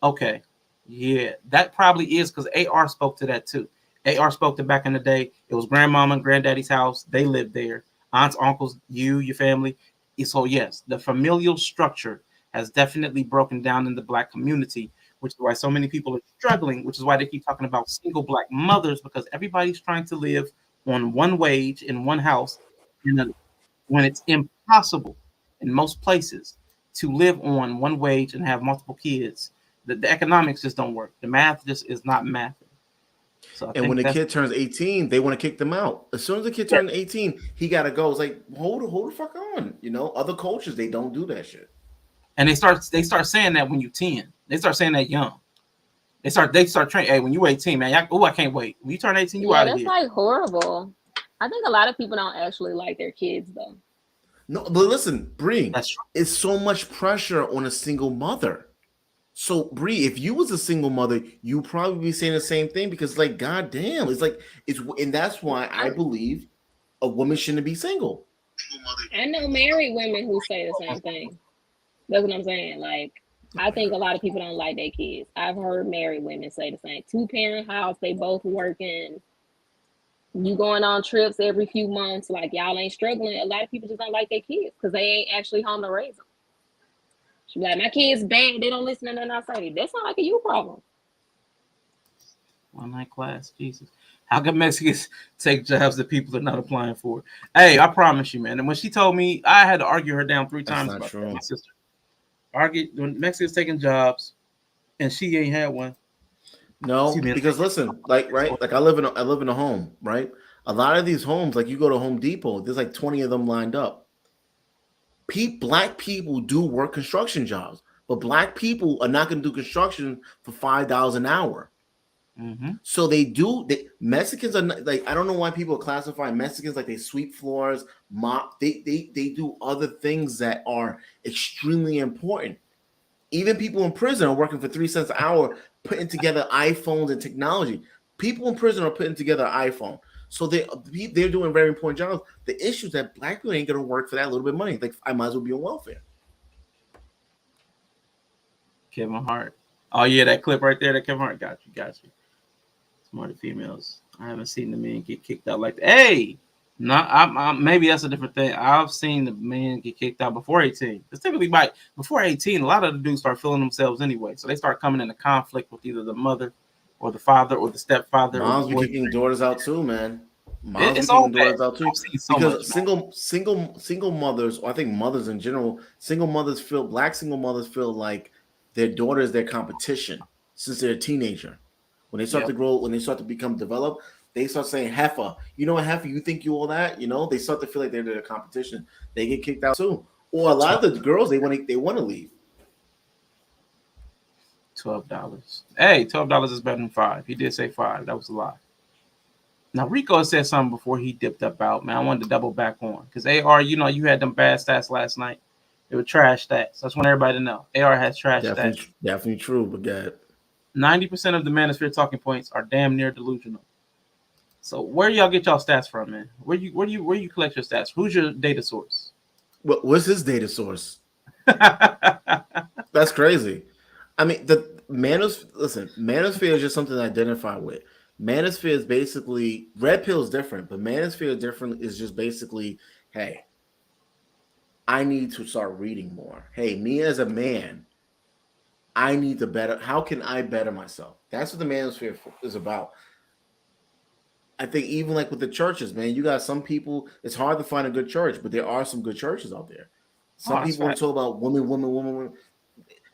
Okay, yeah, that probably is because AR spoke to that too. AR spoke to back in the day. It was grandmama and granddaddy's house. They lived there. Aunts, uncles, your family. So yes, the familial structure has definitely broken down in the Black community, which is why so many people are struggling, which is why they keep talking about single Black mothers, because everybody's trying to live on one wage in one house, when it's impossible in most places to live on one wage and have multiple kids. The economics just don't work. The math just is not math. So and when the kid turns 18, they want to kick them out. As soon as the kid turns 18, he got to go. It's like, hold the fuck on. Other cultures, they don't do that shit. And they start saying that when you're 10. They start saying that young. They start training. Hey, when you 18, man, I can't wait. When you turn 18, you out of here. That's like horrible. I think a lot of people don't actually like their kids though. No, but listen, Bree, it's so much pressure on a single mother. So, Bree, if you was a single mother, you probably be saying the same thing because, like, goddamn, and that's why I believe a woman shouldn't be single. I know married women who say the same thing. That's what I'm saying. Like, I think a lot of people don't like their kids. I've heard married women say the same. 2-parent house, they both working. You going on trips every few months, like y'all ain't struggling. A lot of people just don't like their kids because they ain't actually home to raise them. She be like, my kids bad, they don't listen to nothing I say. That's not like a you problem. One night class, Jesus. How can Mexicans take jobs that people are not applying for? Hey, I promise you, man. And when she told me, I had to argue her down 3 times about that, my sister. Argued when Mexicans taking jobs, and she ain't had one. No, because listen, like I live in a home, right? A lot of these homes, like you go to Home Depot, there's like 20 of them lined up. Black people do work construction jobs, but Black people are not going to do construction for $5 an hour. Mm-hmm. So Mexicans are not, like, I don't know why people classify Mexicans like they sweep floors, mop. They do other things that are extremely important. Even people in prison are working for 3 cents an hour, putting together iPhones and technology. People in prison are putting together an iPhone. So they're doing very important jobs. The issue is that Black people ain't going to work for that little bit of money. Like, I might as well be on welfare. Kevin Hart. Oh, yeah, that clip right there, that Kevin Hart. Got you. Smarter females. I haven't seen the men get kicked out like that. Hey! Maybe that's a different thing. I've seen the men get kicked out before 18. It's typically before 18, a lot of the dudes start feeling themselves anyway. So they start coming into conflict with either the mother or the father or the stepfather. Moms be kicking daughters out too, man. Moms it's be kicking daughters bad. out too. Because single mothers, or I think mothers in general, Black single mothers feel like their daughter is their competition since they're a teenager. When they start to grow, when they start to become developed, they start saying, heifer, you know what, heifer, you think you all that? They start to feel like they're their competition. They get kicked out too. Or a lot of the girls, they want to leave. $12. Hey, $12 is better than $5. He did say $5. That was a lie. Now, Rico said something before he dipped up out, man. I wanted to double back on. Because AR, you had them bad stats last night. They were trash stats. I just want everybody to know. AR has trash stats. Definitely true, but God. 90% of the manosphere talking points are damn near delusional. So where y'all get y'all stats from, man? Where you collect your stats? Who's your data source? What's his data source? That's crazy. I mean, the manosphere is just something to identify with. Manosphere is basically, red pill is different, but manosphere is just basically, hey, I need to start reading more. Hey, me as a man, I need to better. How can I better myself? That's what the manosphere is about. I think even like with the churches, man, you got some people, it's hard to find a good church, but there are some good churches out there. Some people want to talk about women.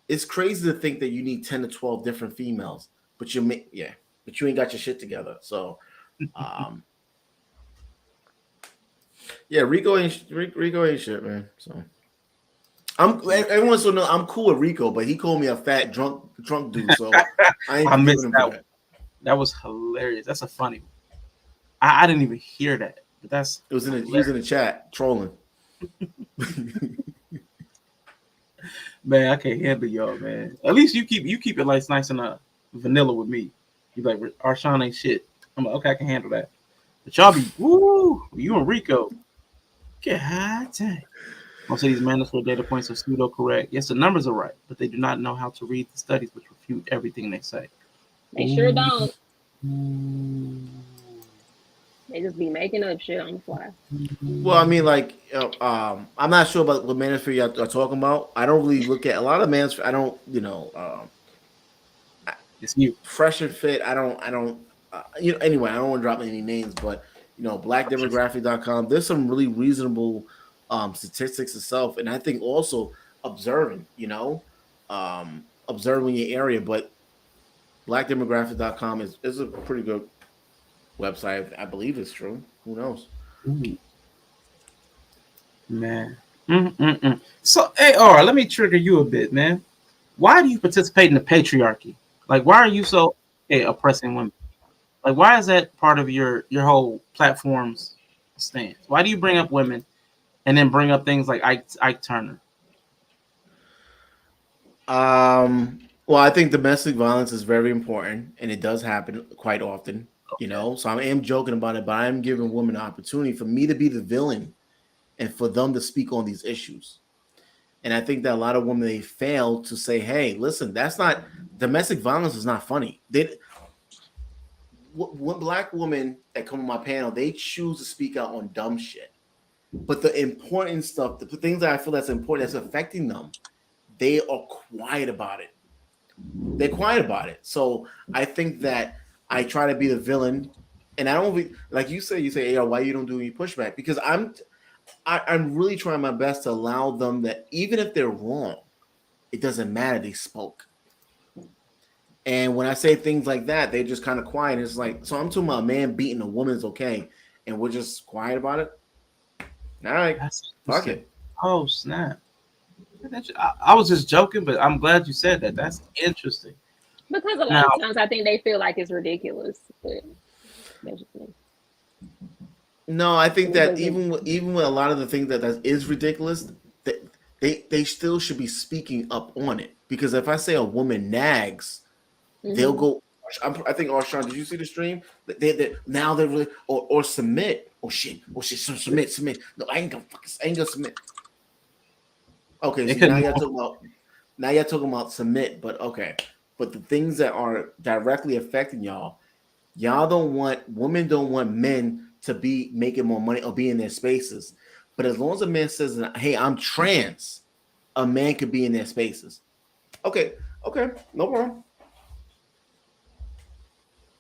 It's crazy to think that you need 10 to 12 different females, but you ain't got your shit together. So, Rico ain't shit, man. So, everyone still know I'm cool with Rico, but he called me a fat drunk dude. So I ain't missed him that for one. that. That was hilarious. That's a funny one. I didn't even hear that. But he was in the chat trolling. Man, I can't handle y'all, man. At least you keep it like nice and vanilla with me. You like Arshawn ain't shit. I'm like, okay, I can handle that. But y'all be you and Rico. God dang. Most of these mandatory data points are pseudo correct. Yes, the numbers are right, but they do not know how to read the studies which refute everything they say. They sure don't. They just be making up shit on the fly. Well, I mean, like, I'm not sure about what manosphere you are talking about. I don't really look at a lot of manosphere. I don't, it's you fresh and fit. I don't. Anyway, I don't want to drop any names, but blackdemographic.com. There's some really reasonable statistics itself, and I think also observing, observing your area. But blackdemographic.com is a pretty good website. I believe it's true. Who knows? Ooh. Man. So, AR, let me trigger you a bit, man. Why do you participate in the patriarchy? Like, why are you so oppressing women? Like, why is that part of your whole platform's stance? Why do you bring up women and then bring up things like Ike Turner? Well, I think domestic violence is very important, and it does happen quite often. Okay. So I am joking about it, but I am giving women an opportunity for me to be the villain and for them to speak on these issues. And I think that a lot of women, they fail to say, "Hey, listen, that's not domestic violence is not funny." When black women that come on my panel, they choose to speak out on dumb shit, but the important stuff, the things that I feel that's important, that's affecting them, they are quiet about it. They're quiet about it. So I think that I try to be the villain, and I don't like you say, "Hey, why you don't do any pushback?" Because I'm really trying my best to allow them that even if they're wrong, it doesn't matter. They spoke. And when I say things like that, they're just kind of quiet. It's like, so I'm talking about a man beating a woman is okay, and we're just quiet about it. All right, fuck it. Oh snap! I was just joking, but I'm glad you said that. That's interesting. Because a lot of times I think they feel like it's ridiculous. But that's just me. No, I think that even with a lot of the things that is ridiculous, they still should be speaking up on it. Because if I say a woman nags, they'll go. I think Arshawn, did you see the stream? Now they're really or submit. Oh shit! Submit. No, I ain't gonna submit. Okay, so now you're talking about submit, but okay. But the things that are directly affecting y'all women don't want men to be making more money or be in their spaces. But as long as a man says, "Hey, I'm trans," a man could be in their spaces. Okay, no problem.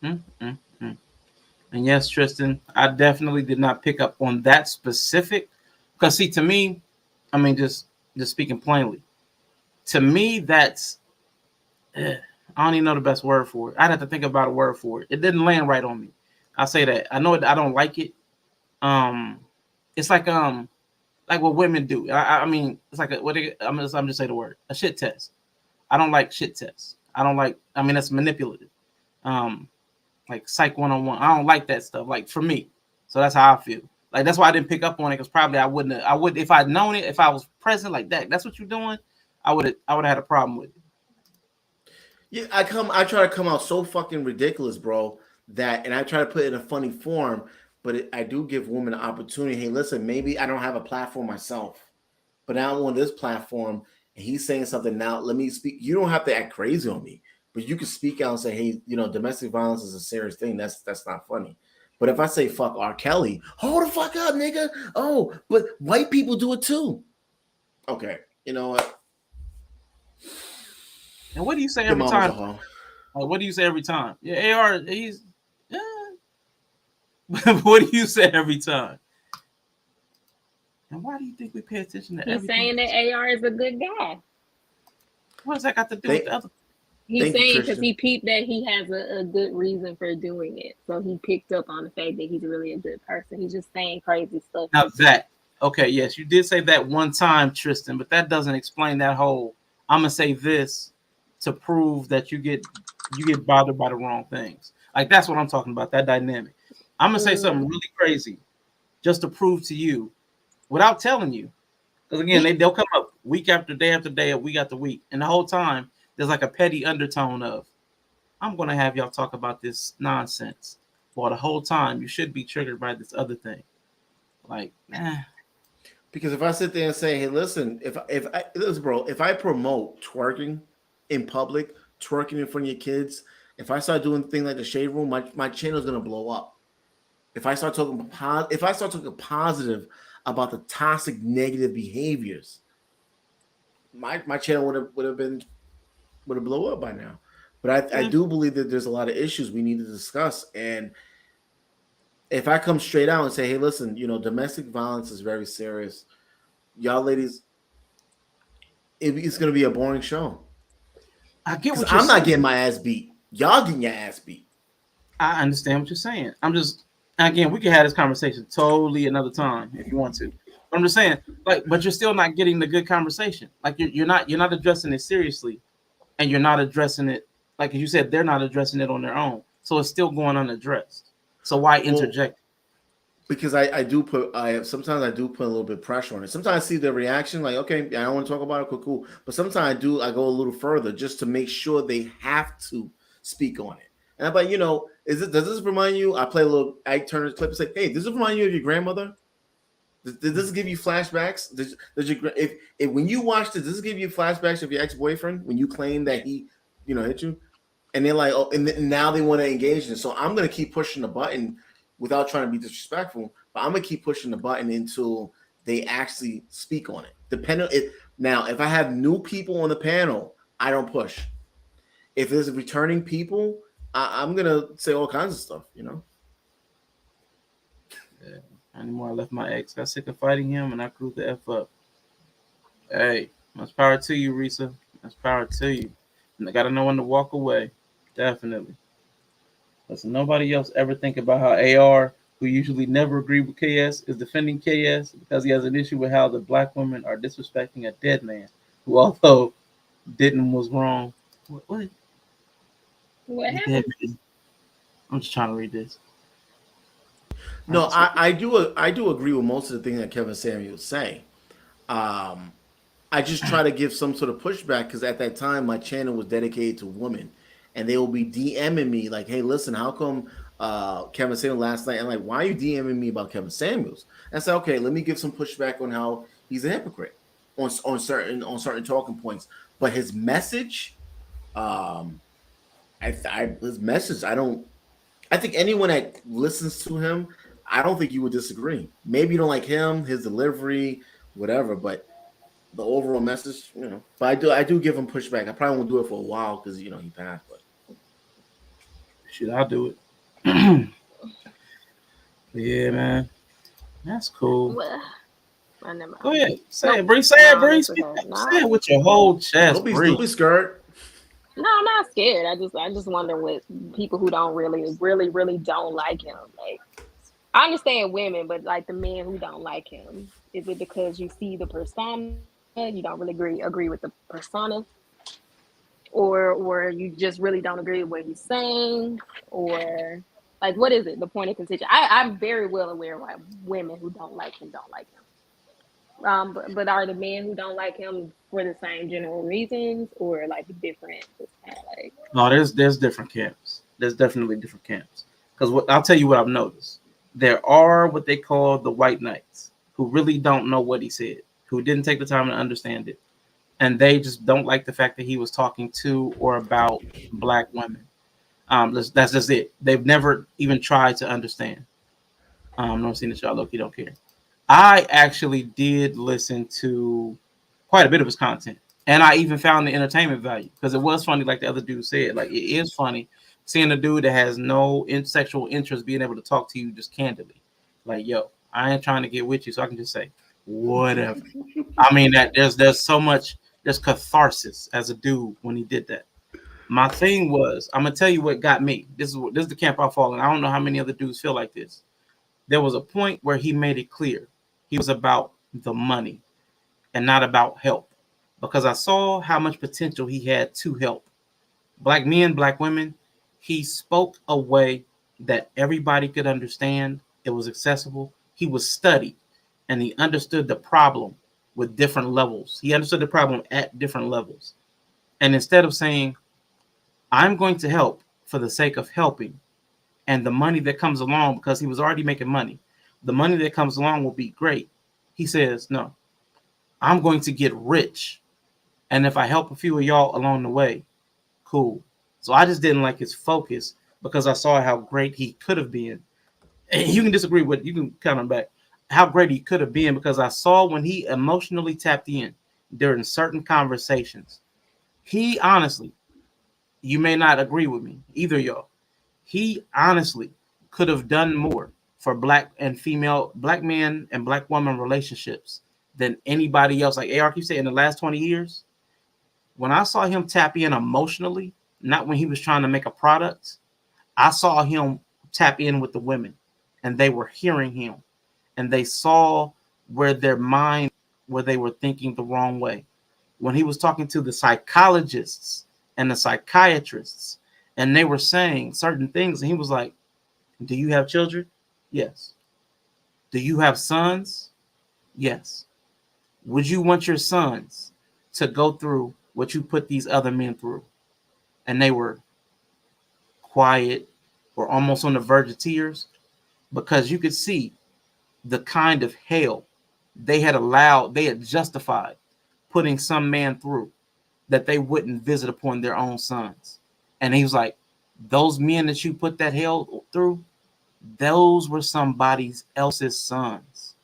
And yes, Tristan, I definitely did not pick up on that specific. Because see, to me, I mean, just speaking plainly, to me, that's I don't even know the best word for it. I'd have to think about a word for it. It didn't land right on me. I'll say that. I know I don't like it. It's like what women do. I mean, it's like I'm just say the word, a shit test. I don't like shit tests. I don't like. I mean, that's manipulative. Like Psych 101. I don't like that stuff. Like for me, so that's how I feel. Like that's why I didn't pick up on it because probably I would if I'd known it, if I was present like that. That's what you're doing. I would have had a problem with it. Yeah, I try to come out so fucking ridiculous, bro. And I try to put it in a funny form, but I do give women an opportunity. Hey, listen, maybe I don't have a platform myself, but now I'm on this platform and he's saying something. Now let me speak. You don't have to act crazy on me, but you can speak out and say, "Hey, domestic violence is a serious thing. That's not funny." But if I say "fuck R. Kelly," hold the fuck up, nigga. Oh, but white people do it too. Okay, you know what? And what do you say every time? Like, what do you say every time? Yeah, AR, he's. What do you say every time? And why do you think we pay attention to everything? He's saying that AR is a good guy. What does that got to do with the other? He's saying because he peeped that he has a good reason for doing it. So he picked up on the fact that he's really a good person. He's just saying crazy stuff. Now okay, yes, you did say that one time, Tristan, but that doesn't explain that whole, I'm going to say this to prove that you get bothered by the wrong things. Like, that's what I'm talking about, that dynamic. I'm going to say something really crazy just to prove to you without telling you. Because, again, they'll come up week after day, week after week. And the whole time, there's like a petty undertone of, I'm going to have y'all talk about this nonsense. While the whole time, you should be triggered by this other thing. Like, Because if I sit there and say, "Hey, listen, if I promote twerking in public, twerking in front of your kids, if I start doing things like the shade room, my channel is gonna blow up. If I start talking positive about the toxic, negative behaviors, my channel would have blown up by now. But I do believe that there's a lot of issues we need to discuss. And if I come straight out and say, "Hey, listen, domestic violence is very serious. Y'all ladies, it's going to be a boring show." I get what you're I'm saying. not getting my ass beat. Y'all getting your ass beat. I understand what you're saying. I'm just, again, we can have this conversation totally another time if you want to. But I'm just saying, but you're still not getting the good conversation. Like you're not addressing it seriously, and you're not addressing it like you said. They're not addressing it on their own, so it's still going unaddressed. So why interject? Because sometimes I do put a little bit of pressure on it. Sometimes I see the reaction, like, okay, I don't want to talk about it, cool. But sometimes I go a little further just to make sure they have to speak on it. And I'm like, does this remind you? I play a little Ike Turner clip and say, "Hey, does this remind you of your grandmother? Does this give you flashbacks? If when you watch this, does this give you flashbacks of your ex-boyfriend when you claim that he, hit you?" And they're like, "Oh," and now they want to engage in it. So I'm gonna keep pushing the button without trying to be disrespectful, but I'm gonna keep pushing the button until they actually speak on it. Now, if I have new people on the panel, I don't push. If there's returning people, I'm gonna say all kinds of stuff, Yeah. Anymore, I left my ex. Got sick of fighting him, and I grew the F up. Hey, much power to you, Risa. Much power to you. And I gotta know when to walk away. Definitely. Listen, nobody else ever think about how AR, who usually never agreed with KS, is defending KS because he has an issue with how the black women are disrespecting a dead man who, although didn't, was wrong. What? What happened? I'm just trying to read this. No, I do agree with most of the things that Kevin Samuels say. I just try to give some sort of pushback because at that time my channel was dedicated to women, and they will be DMing me like, "Hey, listen, how come Kevin Samuels last night?" And like, "Why are you DMing me about Kevin Samuels?" And I said, "Okay, let me give some pushback on how he's a hypocrite on certain talking points, but his message, his message, I think anyone that listens to him, I don't think you would disagree. Maybe you don't like him, his delivery, whatever, but the overall message, But I do give him pushback. I probably won't do it for a while because he passed. But shit, I'll do it. Yeah, man, that's cool. Well, go ahead, say it, Bree. Say it, Bree. Say it with your whole chest. Don't be scared. No, I'm not scared. I just wonder what people who don't really don't like him. Like, I understand women, but like the men who don't like him, is it because you see the persona, you don't really agree with the persona, or you just really don't agree with what he's saying, or like what is it? The point of contention. I'm very well aware why women who don't like him don't like him. But are the men who don't like him for the same general reasons or like different? It's kind of like No, there's different camps. There's definitely different camps. Because I'll tell you what I've noticed. There are what they call the white knights who really don't know what he said, who didn't take the time to understand it, and they just don't like the fact that he was talking to or about black women. That's just it. They've never even tried to understand. No, seen that y'all low-key don't care. I actually did listen to quite a bit of his content, and I even found the entertainment value because it was funny, like the other dude said. Like, it is funny seeing a dude that has no sexual interest being able to talk to you just candidly. Like, yo, I ain't trying to get with you, so I can just say whatever. I mean, that there's so much, there's catharsis as a dude when he did that. My thing was, I'm gonna tell you what got me. This is the camp I fall in. I don't know how many other dudes feel like this. There was a point where he made it clear he was about the money and not about help, because I saw how much potential he had to help black men, black women. He spoke a way that everybody could understand. It was accessible. He was studied, and he understood the problem with different levels. He understood the problem at different levels. And instead of saying, I'm going to help for the sake of helping, and the money that comes along, because he was already making money, the money that comes along will be great, He says, no, I'm going to get rich. And if I help a few of y'all along the way, cool. So I just didn't like his focus because I saw how great he could have been. And you can disagree with, you can count him back, how great he could have been, because I saw when he emotionally tapped in during certain conversations. He honestly, you may not agree with me, either of y'all. He honestly could have done more for black and female, black men and black woman relationships than anybody else. Like AR keeps saying, in the last 20 years, when I saw him tap in emotionally, not when he was trying to make a product, I saw him tap in with the women, and they were hearing him, and they saw where their mind, where they were thinking the wrong way. When he was talking to the psychologists and the psychiatrists, and they were saying certain things, and he was like, do you have children? Yes. Do you have sons? Yes. Would you want your sons to go through what you put these other men through? And they were quiet or almost on the verge of tears, because you could see the kind of hell they had allowed, they had justified putting some man through, that they wouldn't visit upon their own sons. And he was like, those men that you put that hell through, those were somebody else's sons.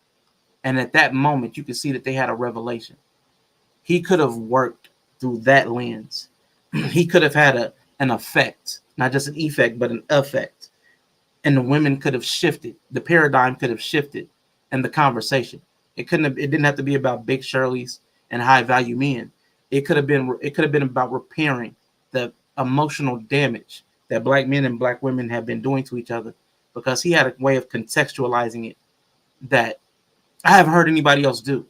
And at that moment, you could see that they had a revelation. He could have worked through that lens. He could have had an effect, not just an effect, but an effect. And the women could have shifted. The paradigm could have shifted, and the conversation. It didn't have to be about big Shirleys and high value men. It could have been about repairing the emotional damage that black men and black women have been doing to each other, because he had a way of contextualizing it that I haven't heard anybody else do.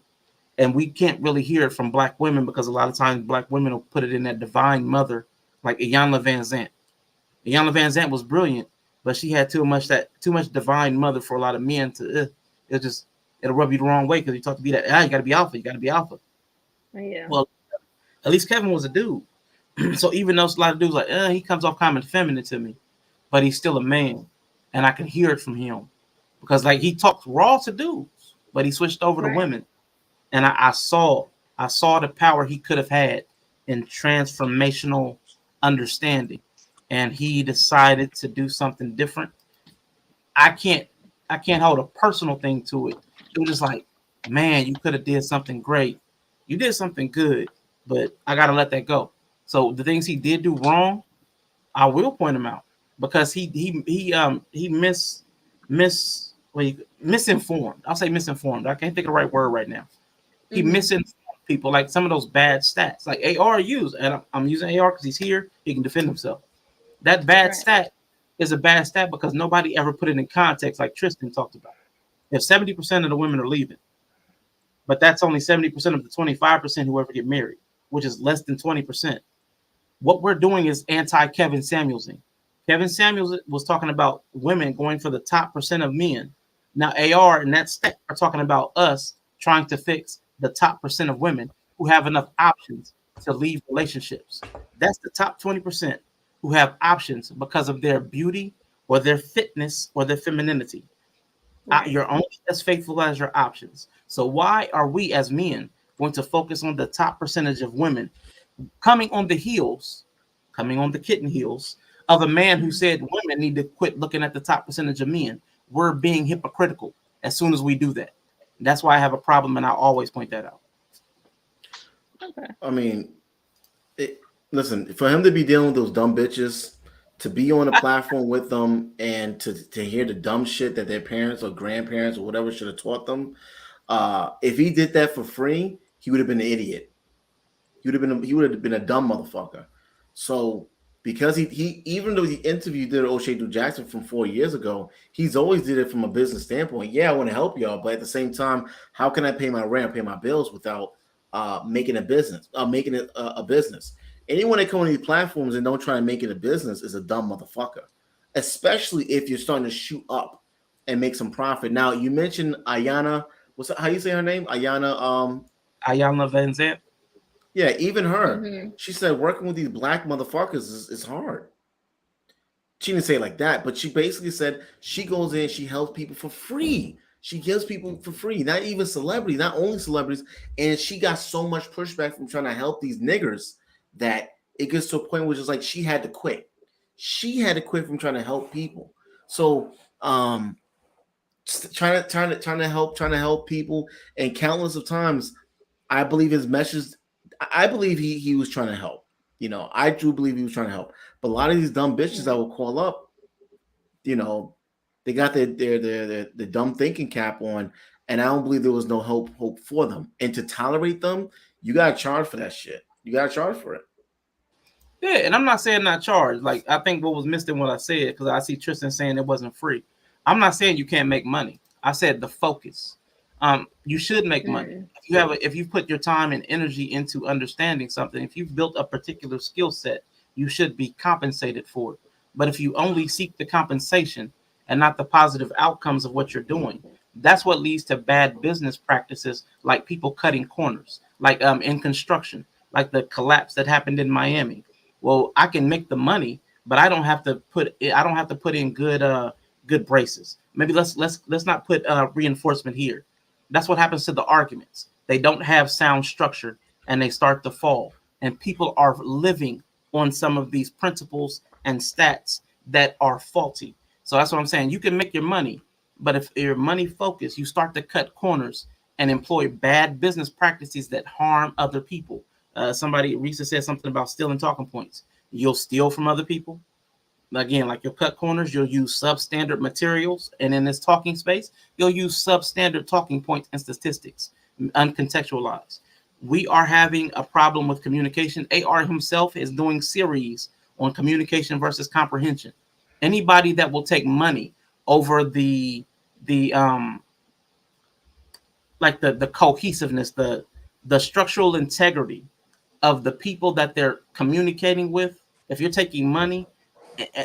And we can't really hear it from black women, because a lot of times black women will put it in that divine mother, like Iyanla Vanzant. Iyanla Vanzant was brilliant, but she had too much divine mother for a lot of men to. It'll rub you the wrong way, because you talk to be that. You got to be alpha. You got to be alpha. Yeah. Well, at least Kevin was a dude. So even though a lot of dudes like, he comes off kind of feminine to me, but he's still a man, and I can hear it from him, because like he talks raw to dudes, but he switched over to women, and I saw the power he could have had in transformational understanding, and he decided to do something different. I can't hold a personal thing to it. It was just like, man, you could have did something great. You did something good, but I gotta let that go. So the things he did do wrong, I will point him out, because he misinformed. I'll say misinformed. I can't think of the right word right now. He misinformed people, like some of those bad stats, like AR used, and I'm using AR because he's here. He can defend himself. That bad stat is a bad stat because nobody ever put it in context, like Tristan talked about. If 70% of the women are leaving, but that's only 70% of the 25% who ever get married, which is less than 20%. What we're doing is anti-Kevin Samuelsing. Kevin Samuels was talking about women going for the top percent of men. Now AR and that stat are talking about us trying to fix the top percent of women who have enough options to leave relationships. That's the top 20% who have options because of their beauty or their fitness or their femininity. You're only as faithful as your options. So why are we as men going to focus on the top percentage of women coming on the kitten heels of a man who said women need to quit looking at the top percentage of men? We're being hypocritical as soon as we do that. That's why I have a problem, and I always point that out. Okay. I mean, listen, for him to be dealing with those dumb bitches, to be on a platform with them, and to hear the dumb shit that their parents or grandparents or whatever should have taught them, if he did that for free, he would have been an idiot. He would have been a dumb motherfucker. So because he even though he interviewed O'Shea Jackson from 4 years ago, he's always did it from a business standpoint. Yeah, I want to help y'all, but at the same time, how can I pay my rent, pay my bills without making it a business? Anyone that come on these platforms and don't try and make it a business is a dumb motherfucker, especially if you're starting to shoot up and make some profit. Now, you mentioned Ayana. How you say her name? Ayana. Iyanla Vanzant. Yeah, even her. She said working with these black motherfuckers is hard. She didn't say it like that, but she basically said she goes in, she helps people for free. She gives people for free, not even celebrities, not only celebrities. And she got so much pushback from trying to help these niggers that it gets to a point where it's like she had to quit. She had to quit from trying to help people. So trying to help people, and countless of times, I believe his message. I believe he was trying to help. You know, I do believe he was trying to help. But a lot of these dumb bitches that will call up, you know, they got their dumb thinking cap on, and I don't believe there was no hope for them. And to tolerate them, you gotta charge for that shit. You gotta charge for it. Yeah, and I'm not saying not charged. Like, I think what was missed in what I said, because I see Tristan saying it wasn't free. I'm not saying you can't make money. I said the focus. You should make money. If you put your time and energy into understanding something, if you've built a particular skill set, you should be compensated for it. But if you only seek the compensation and not the positive outcomes of what you're doing, that's what leads to bad business practices, like people cutting corners, like in construction, like the collapse that happened in Miami. Well, I can make the money, but I don't have to put in good braces. Maybe let's not put reinforcement here. That's what happens to the arguments. They don't have sound structure and they start to fall. And people are living on some of these principles and stats that are faulty. So that's what I'm saying. You can make your money, but if you're money focused, you start to cut corners and employ bad business practices that harm other people. Somebody Risa said something about stealing talking points. You'll steal from other people. Again, like you'll cut corners, you'll use substandard materials, and in this talking space, you'll use substandard talking points and statistics, uncontextualized. We are having a problem with communication. AR himself is doing series on communication versus comprehension. Anybody that will take money over the cohesiveness, the structural integrity of the people that they're communicating with, if you're taking money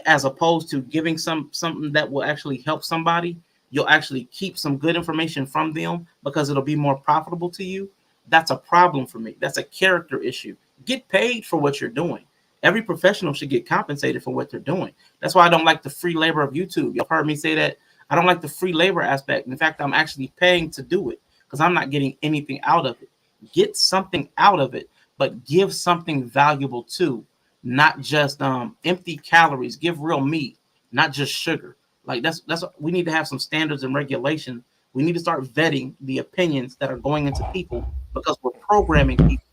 as opposed to giving something that will actually help somebody, you'll actually keep some good information from them because it'll be more profitable to you. That's a problem for me. That's a character issue. Get paid for what you're doing. Every professional should get compensated for what they're doing. That's why I don't like the free labor of YouTube. You've heard me say that. I don't like the free labor aspect. In fact, I'm actually paying to do it because I'm not getting anything out of it. Get something out of it, but give something valuable too. Not just empty calories. Give real meat, not just sugar. Like that's we need to have some standards and regulation. We need to start vetting the opinions that are going into people because we're programming people.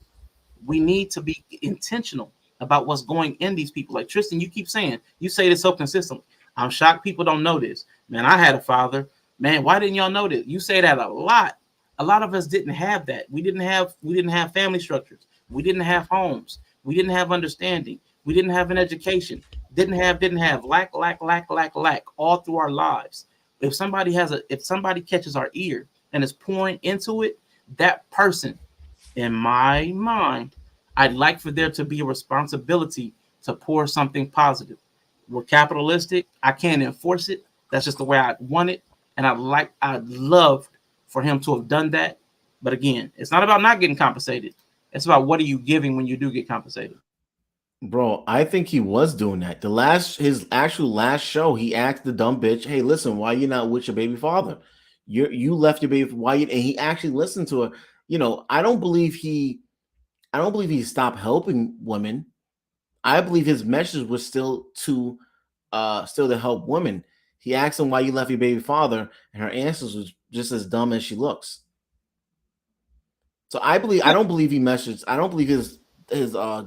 We need to be intentional about what's going in these people. Like Tristan, you keep saying, you say this so consistently. I'm shocked people don't know this. Man, I had a father. Man, why didn't y'all know this? You say that a lot. A lot of us didn't have that. We didn't have family structures. We didn't have homes. We didn't have understanding. We didn't have an education. Didn't have lack all through our lives. If somebody catches our ear and is pouring into it, that person, in my mind, I'd like for there to be a responsibility to pour something positive. We're capitalistic. I can't enforce it. That's just the way I want it. And I'd love for him to have done that. But again, it's not about not getting compensated. It's about what are you giving when you do get compensated. Bro, I think he was doing that. His actual last show, he asked the dumb bitch, "Hey, listen, why you not with your baby father? You left your baby. Why?" And he actually listened to her. You know, I don't believe he stopped helping women. I believe his message was still to help women. He asked him why you left your baby father, and her answers was just as dumb as she looks. So I don't believe he messaged. I don't believe his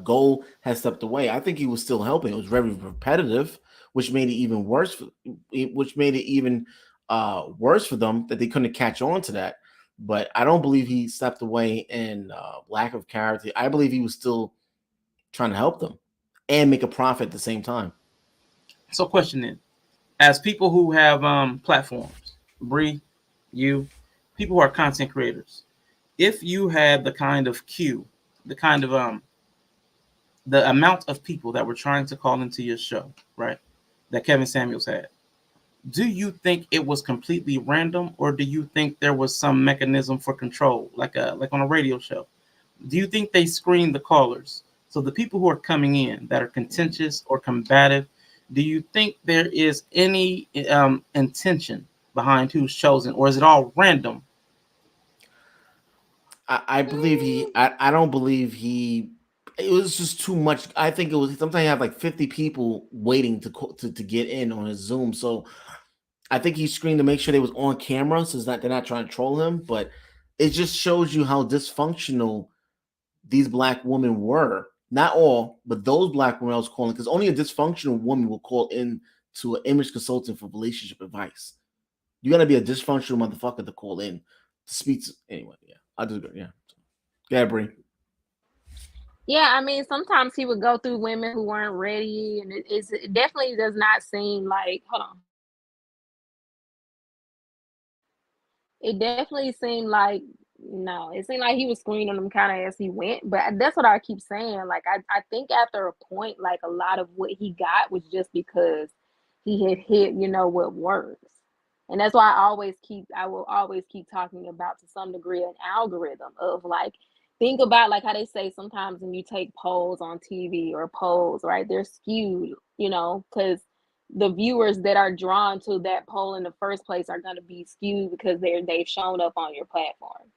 goal has stepped away. I think he was still helping. It was very repetitive, which made it even worse. Worse for them that they couldn't catch on to that. But I don't believe he stepped away in lack of character. I believe he was still trying to help them and make a profit at the same time. So, question then, as people who have platforms, Bree, you, people who are content creators, if you had the kind of queue, the kind of the amount of people that were trying to call into your show, right, that Kevin Samuels had, do you think it was completely random, or do you think there was some mechanism for control, like on a radio show? Do you think they screened the callers? So the people who are coming in that are contentious or combative, do you think there is any intention behind who's chosen, or is it all random? I believe he. I don't believe he. It was just too much. I think it was sometimes you have like 50 people waiting to get in on his Zoom. So I think he screened to make sure they was on camera, so they're not trying to troll him. But it just shows you how dysfunctional these black women were. Not all, but those black women I was calling, because only a dysfunctional woman will call in to an image consultant for relationship advice. You got to be a dysfunctional motherfucker to call in to speak to. Anyway, yeah, I do. Yeah, Gabri. Yeah, I mean, sometimes he would go through women who weren't ready, and it definitely does not seem like. Hold on. It definitely seemed like no, it seemed like he was screening them kind of as he went. But that's what I keep saying. Like I think after a point, like a lot of what he got was just because he had hit, what works. And that's why I will always keep talking about to some degree an algorithm of like think about like how they say sometimes when you take polls on TV or polls, right? They're skewed, because the viewers that are drawn to that poll in the first place are going to be skewed because they've shown up on your platform.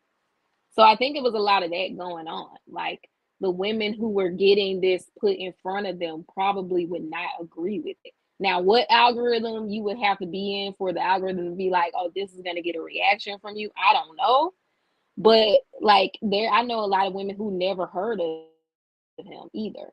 So I think it was a lot of that going on. Like the women who were getting this put in front of them probably would not agree with it. Now, what algorithm you would have to be in for the algorithm to be like, oh, this is going to get a reaction from you? I don't know. But like I know a lot of women who never heard of him either.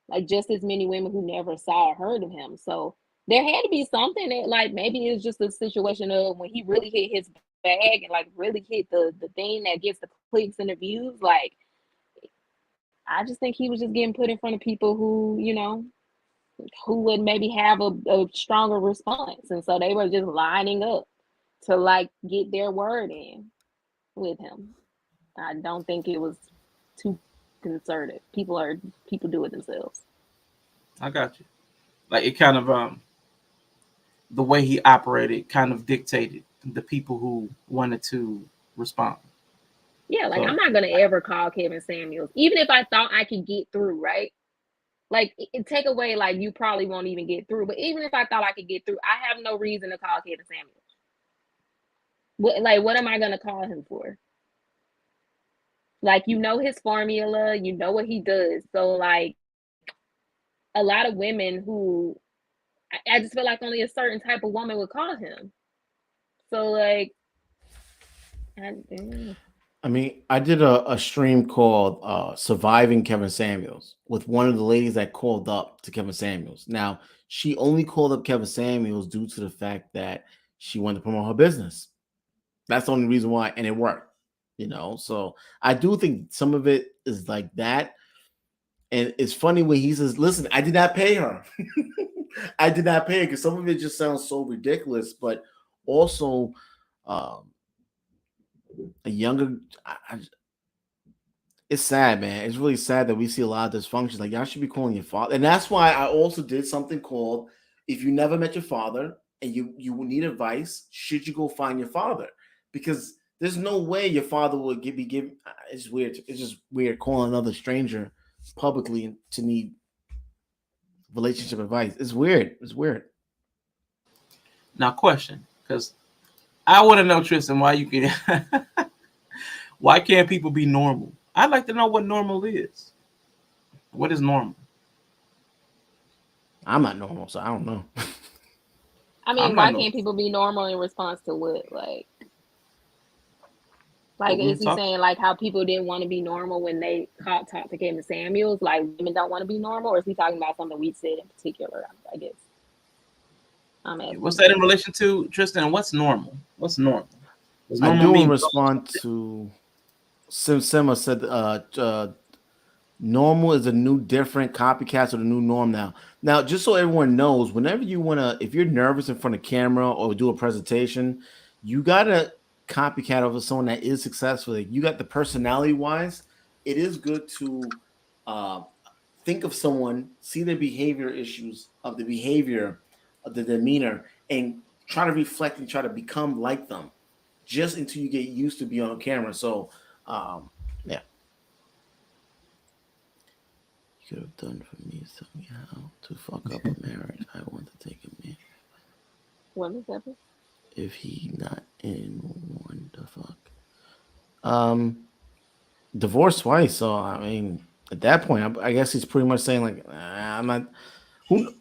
Like just as many women who never saw or heard of him. So there had to be something that like maybe it's just a situation of when he really hit his bag and like really hit the thing that gets the clicks and the views. Like I just think he was just getting put in front of people who, who would maybe have a stronger response. And so they were just lining up to like get their word in with him. I don't think it was too concerted. People do it themselves. I got you. Like it kind of the way he operated kind of dictated the people who wanted to respond. Yeah, like I'm not gonna ever call Kevin Samuels, even if I thought I could get through, right? Like take away, like you probably won't even get through. But even if I thought I could get through, I have no reason to call Kevin Samuels. What am I gonna call him for? Like his formula, what he does. So like a lot of women who I just feel like only a certain type of woman would call him. So like I mean, I did a stream called Surviving Kevin Samuels with one of the ladies that called up to Kevin Samuels. Now, she only called up Kevin Samuels due to the fact that she wanted to promote her business. That's the only reason why, and it worked. So I do think some of it is like that. And it's funny when he says, listen, I did not pay her. I did not pay her, because some of it just sounds so ridiculous, but also a younger it's sad, man. It's really sad that we see a lot of dysfunction. Like y'all should be calling your father. And that's why I also did something called if you never met your father and you need advice, should you go find your father? Because there's no way your father would be given. It's weird. It's just weird calling another stranger publicly to need relationship advice. It's weird. It's weird. Now, question, because I want to know, Tristan, why can't people be normal? I'd like to know what normal is. What is normal? I'm not normal, so I don't know. I mean, why can't people be normal in response to what? Like is he saying like how people didn't want to be normal when they talked to Kevin Samuels? Like women don't want to be normal, or is he talking about something we said in particular? I guess. What's that in relation to, Tristan? What's normal? What's normal? I do respond to Sima said normal is a new different copycats or the new norm now. Now, just so everyone knows, whenever you want to, if you're nervous in front of camera or do a presentation, you got to copycat over someone that is successful. Like, you got the personality wise, it is good to think of someone, see their behavior issues of the behavior of the demeanor, and try to reflect and try to become like them just until you get used to being on camera. So, yeah. You could have done for me somehow to fuck up a marriage. I want to take a man. What is that? if he not in one the fuck. Divorced twice. So I mean, at that point, I guess he's pretty much saying like, I'm not. Who?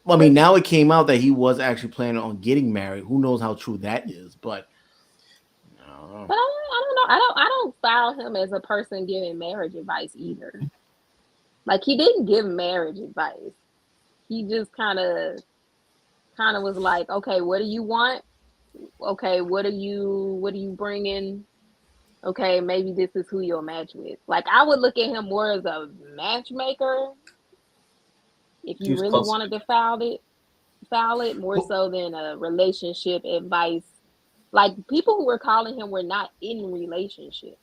I mean, now it came out that he was actually planning on getting married. Who knows how true that is? But I don't know. But I don't know. I don't file him as a person giving marriage advice either. Like he didn't give marriage advice. He just kind of was like, okay, what do you want? Okay, what are you bringing? Okay, maybe this is who you'll match with. Like I would look at him more as a matchmaker if He you was really close. wanted to file it more so than a relationship advice. Like people who were calling him were not in relationships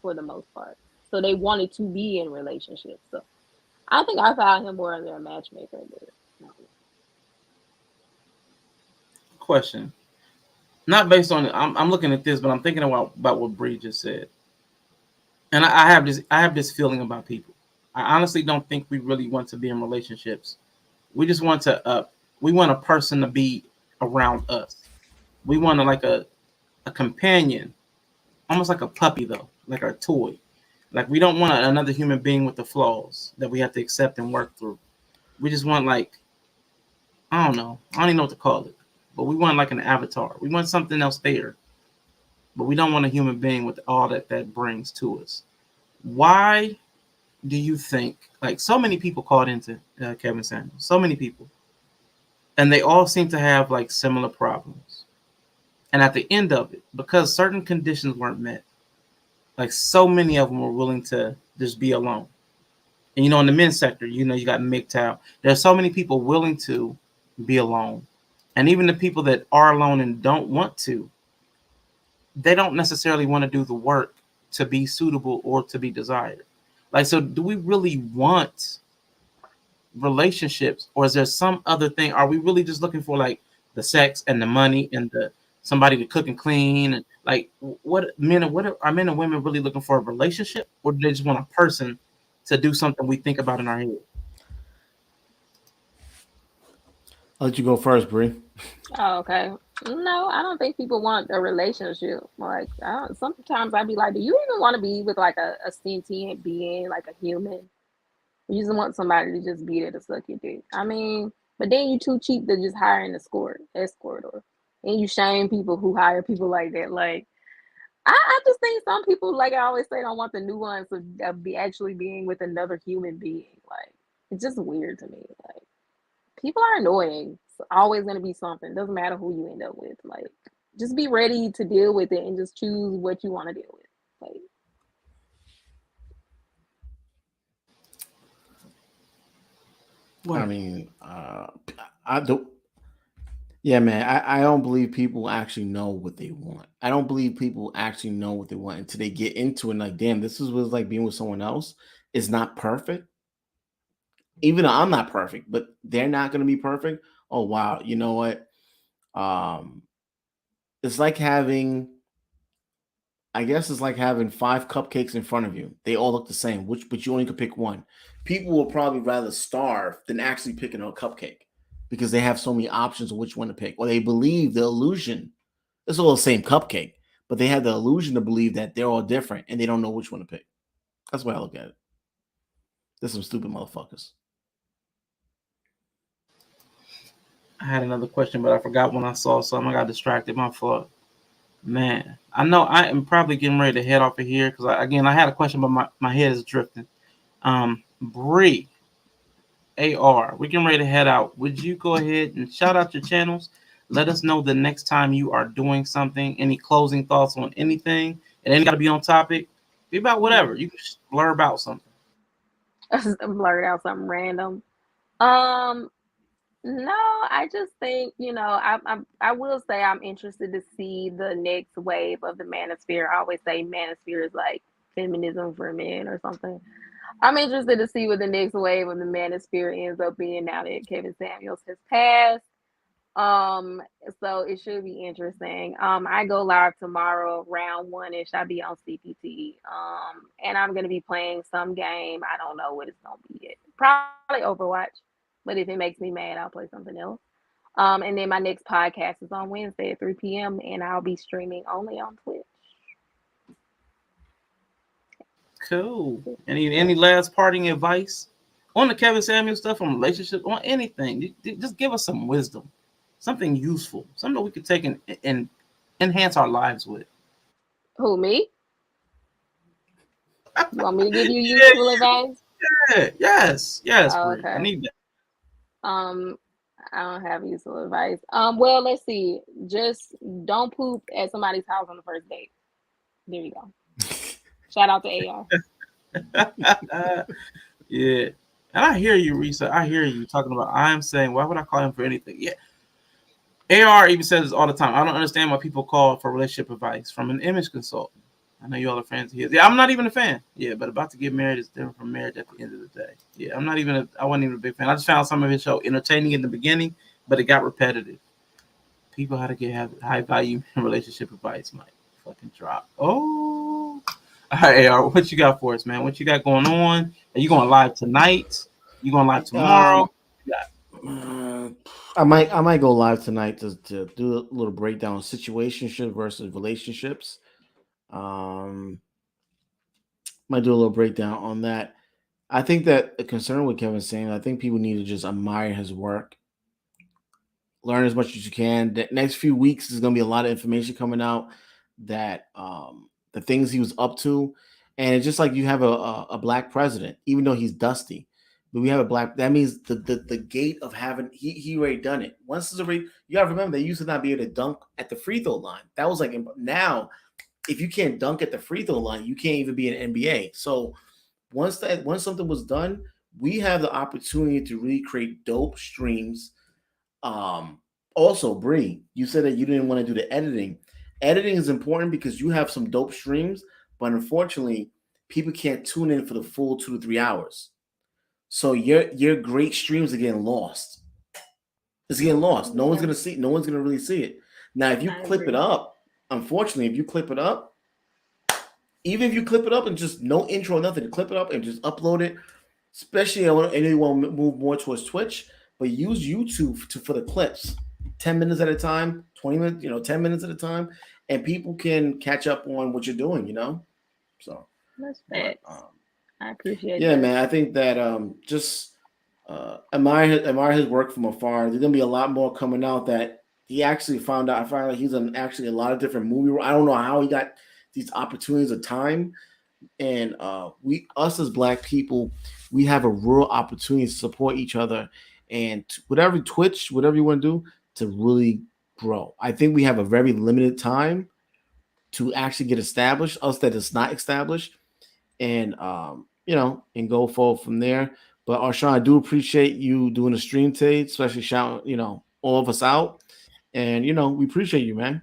for the most part. So they wanted to be in relationships. So I think I found him more as a matchmaker. Question. Not based on I'm looking at this, but I'm thinking about what Bree just said. And I have this feeling about people. I honestly don't think we really want to be in relationships. We just want to we want a person to be around us. We want like a companion, almost like a puppy though, like a toy. Like we don't want another human being with the flaws that we have to accept and work through. We just want like I don't know. I don't even know what to call it. But we want like an avatar. We want something else there. But we don't want a human being with all that brings to us. Why do you think like so many people called into Kevin Samuels? So many people, and they all seem to have like similar problems. And at the end of it, because certain conditions weren't met, like so many of them were willing to just be alone. And in the men's sector, you got MGTOW. There's so many people willing to be alone, and even the people that are alone and don't want to, they don't necessarily want to do the work to be suitable or to be desired. Like, so do we really want relationships, or is there some other thing? Are we really just looking for like the sex and the money and the somebody to cook and clean? And like, what are men and women really looking for? A relationship, or do they just want a person to do something we think about in our head? I'll let you go first, Bree. Oh, okay. No, I don't think people want a relationship. Like, sometimes I'd be like, do you even want to be with like a sentient being, like a human? You just want somebody to just be there to suck your dick. I mean, but then you too cheap to just hire an escort, and you shame people who hire people like that. Like, I just think some people, like I always say, don't want the nuance of be actually being with another human being. Like, it's just weird to me. Like, people are annoying. It's always gonna be something. Doesn't matter who you end up with. Like, just be ready to deal with it and just choose what you want to deal with. Like, I mean, I don't. Yeah, man, I don't believe people actually know what they want. I don't believe people actually know what they want until they get into it. And like, damn, this is what it's like being with someone else. It's not perfect. Even though I'm not perfect, but they're not going to be perfect. Oh wow, you know what? Um, it's like having. I guess it's like having 5 cupcakes in front of you. They all look the same, but you only could pick one. People will probably rather starve than actually picking a cupcake because they have so many options of which one to pick, or they believe the illusion. It's all the same cupcake, but they have the illusion to believe that they're all different and they don't know which one to pick. That's why I look at it. There's some stupid motherfuckers. I had another question, but I forgot when I saw something. I got distracted. My fault. Man, I know I am probably getting ready to head off of here because I had a question, but my head is drifting. Bree, AR, we're getting ready to head out. Would you go ahead and shout out your channels? Let us know the next time you are doing something. Any closing thoughts on anything? It ain't got to be on topic. Be about whatever. You can just blurb out something. blurt out something random. Um, no, I just think I will say I'm interested to see the next wave of the manosphere. I always say manosphere is like feminism for men or something. I'm interested to see what the next wave of the manosphere ends up being now that Kevin Samuels has passed. Um, so it should be interesting. I go live tomorrow, round one ish. I'll be on CPT. And I'm gonna be playing some game. I don't know what it's gonna be yet. Probably Overwatch. But if it makes me mad, I'll play something else. And then my next podcast is on Wednesday at 3 p.m. and I'll be streaming only on Twitch. Cool. Any last parting advice on the Kevin Samuel stuff, on relationships, on anything? Just give us some wisdom, something useful, something we could take and enhance our lives with. Who, me? You want me to give you useful advice? Yeah, yes, Oh, Bree. I okay. need that. I don't have useful advice. Well, let's see. Just don't poop at somebody's house on the first date. There you go. Shout out to AR. Yeah. And I hear you, Risa. I hear you talking about, I'm saying, why would I call him for anything? Yeah. AR even says this all the time. I don't understand why people call for relationship advice from an image consultant. I know you all are fans of his. Yeah, I'm not even a fan. Yeah, but about to get married is different from marriage at the end of the day. Yeah, I wasn't even a big fan. I just found some of his show entertaining in the beginning, but it got repetitive. People how to have high value relationship advice might fucking drop. Oh. All right, AR, what you got for us, man? What you got going on? Are you going live tonight? You going live tomorrow? I might go live tonight to do a little breakdown of situationship versus relationships. Might do a little breakdown on that. I think that the concern with Kevin's saying, I think people need to just admire his work, learn as much as you can. The next few weeks is going to be a lot of information coming out that the things he was up to, and it's just like you have a black president, even though he's dusty. But we have a black. That means the gate of having he already done it. Once it's already, you gotta remember they used to not be able to dunk at the free throw line. That was like now, if you can't dunk at the free throw line, you can't even be in NBA. So once something was done, we have the opportunity to really create dope streams. Also, Bree, you said that you didn't want to do the editing. Editing is important because you have some dope streams, but unfortunately, people can't tune in for the full 2 to 3 hours. So your great streams are getting lost. It's getting lost. No one's gonna really see it. Now, if you clip it up, unfortunately, even if you clip it up and just no intro, nothing, clip it up and just upload it. Especially, I know you want to move more towards Twitch, but use YouTube for the clips, 10 minutes at a time, 20 minutes, 10 minutes at a time, and people can catch up on what you're doing. So that's facts. I appreciate. Yeah, man. I think that just admire his work from afar. There's gonna be a lot more coming out that he actually found out. I found out he's in actually a lot of different movies. I don't know how he got these opportunities of time. And us as black people, we have a real opportunity to support each other and whatever you want to do to really grow. I think we have a very limited time to actually get established, us that is not established, and and go forward from there. But Arshawn, I do appreciate you doing the stream today, especially shouting, all of us out. And we appreciate you, man.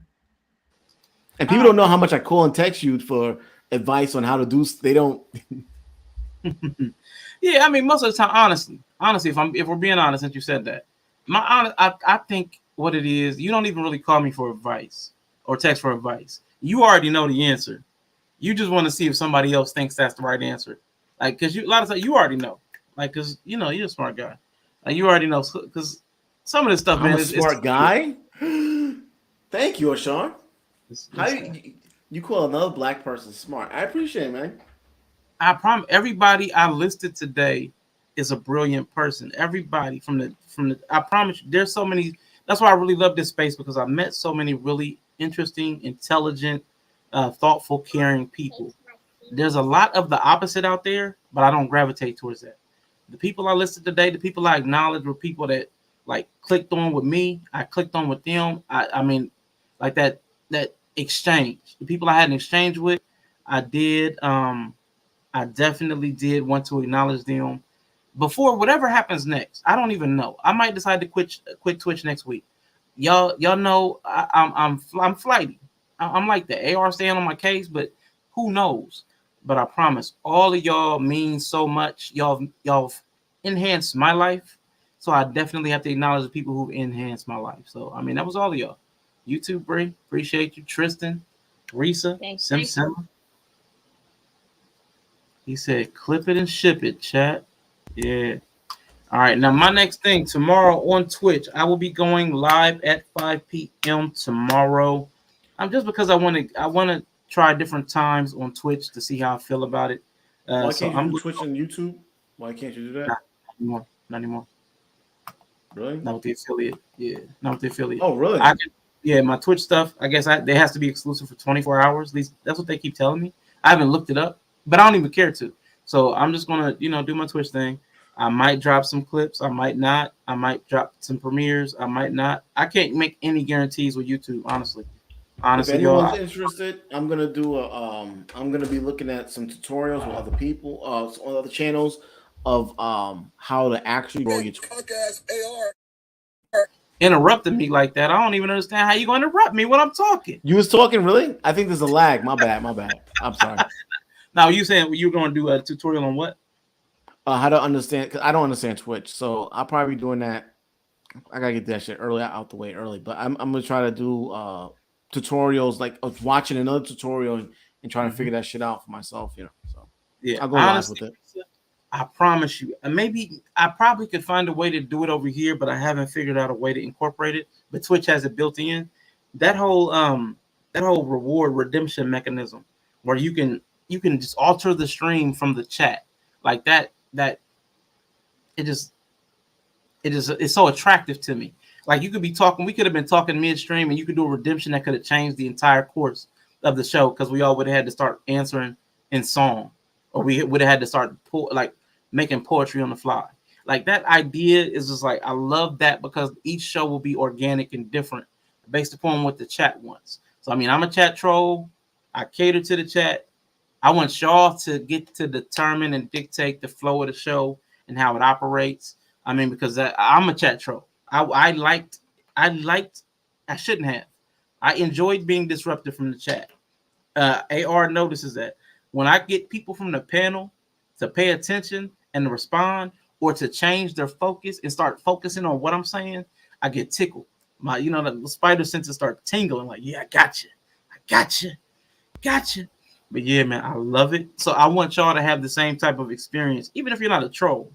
And people don't know how much I call and text you for advice on how to do. They don't. Yeah, I mean, most of the time, honestly, if we're being honest, since you said that, I think what it is, you don't even really call me for advice or text for advice. You already know the answer. You just want to see if somebody else thinks that's the right answer. Like, because a lot of times you already know. Like, because you're a smart guy. Like, you already know. Because some of this stuff, man, I'm a smart guy. Thank you, Arshawn. How you call another black person smart? I appreciate it, man. I promise everybody I listed today is a brilliant person. Everybody from the I promise you, there's so many. That's why I really love this space, because I met so many really interesting, intelligent, thoughtful, caring people. There's a lot of the opposite out there, but I don't gravitate towards that. The people I listed today, the people I acknowledged were people that like clicked on with me. I clicked on with them. I mean, like that exchange. The people I had an exchange with, I did. I definitely did want to acknowledge them before whatever happens next. I don't even know. I might decide to quit Twitch next week. Y'all know I'm flighty. I'm like the AR staying on my case, but who knows? But I promise, all of y'all mean so much. Y'all enhanced my life, so I definitely have to acknowledge the people who've enhanced my life. So I mean, that was all of y'all. You too, Bree. Appreciate you, Tristan, Risa, Sim. He said, "Clip it and ship it, chat." Yeah. All right, now my next thing tomorrow on Twitch, I will be going live at 5 p.m. tomorrow. Just because I want to try different times on Twitch to see how I feel about it. Why So can't you I'm do Twitch and YouTube? Why can't you do that? not anymore. Not anymore. Really? Not with the affiliate. Yeah, not with the affiliate. Oh, really? Yeah, my Twitch stuff. I guess it has to be exclusive for 24 hours. At least that's what they keep telling me. I haven't looked it up, but I don't even care to. So I'm just gonna, do my Twitch thing. I might drop some clips. I might not. I might drop some premieres. I might not. I can't make any guarantees with YouTube, honestly. If anyone's interested, I'm gonna do I'm gonna be looking at some tutorials with other people, on other channels of how to actually grow your. Interrupted me like that. I don't even understand how you gonna interrupt me when I'm talking. You was talking, really? I think there's a lag. My bad. I'm sorry. Now you saying you're gonna do a tutorial on what? How to understand? Cause I don't understand Twitch, so I'll probably be doing that. I gotta get that shit out the way early. But I'm gonna try to do tutorials, like of watching another tutorial and trying to figure that shit out for myself. So yeah, I'll go live with it. I promise you. And maybe I probably could find a way to do it over here, but I haven't figured out a way to incorporate it. But Twitch has it built in. That whole reward redemption mechanism where you can just alter the stream from the chat like that it's so attractive to me. Like you could be talking, we could have been talking midstream, and you could do a redemption that could have changed the entire course of the show because we all would have had to start answering in song, or we would have had to start making poetry on the fly. Like that idea is just like I love that because each show will be organic and different based upon what the chat wants. So I mean, I'm a chat troll. I cater to the chat. I want y'all to get to determine and dictate the flow of the show and how it operates. I mean, because I'm a chat troll. I shouldn't have. I enjoyed being disrupted from the chat. AR notices that when I get people from the panel to pay attention and to respond or to change their focus and start focusing on what I'm saying, I get tickled. The spider senses start tingling like, yeah, I got you. But yeah, man, I love it. So I want y'all to have the same type of experience, even if you're not a troll.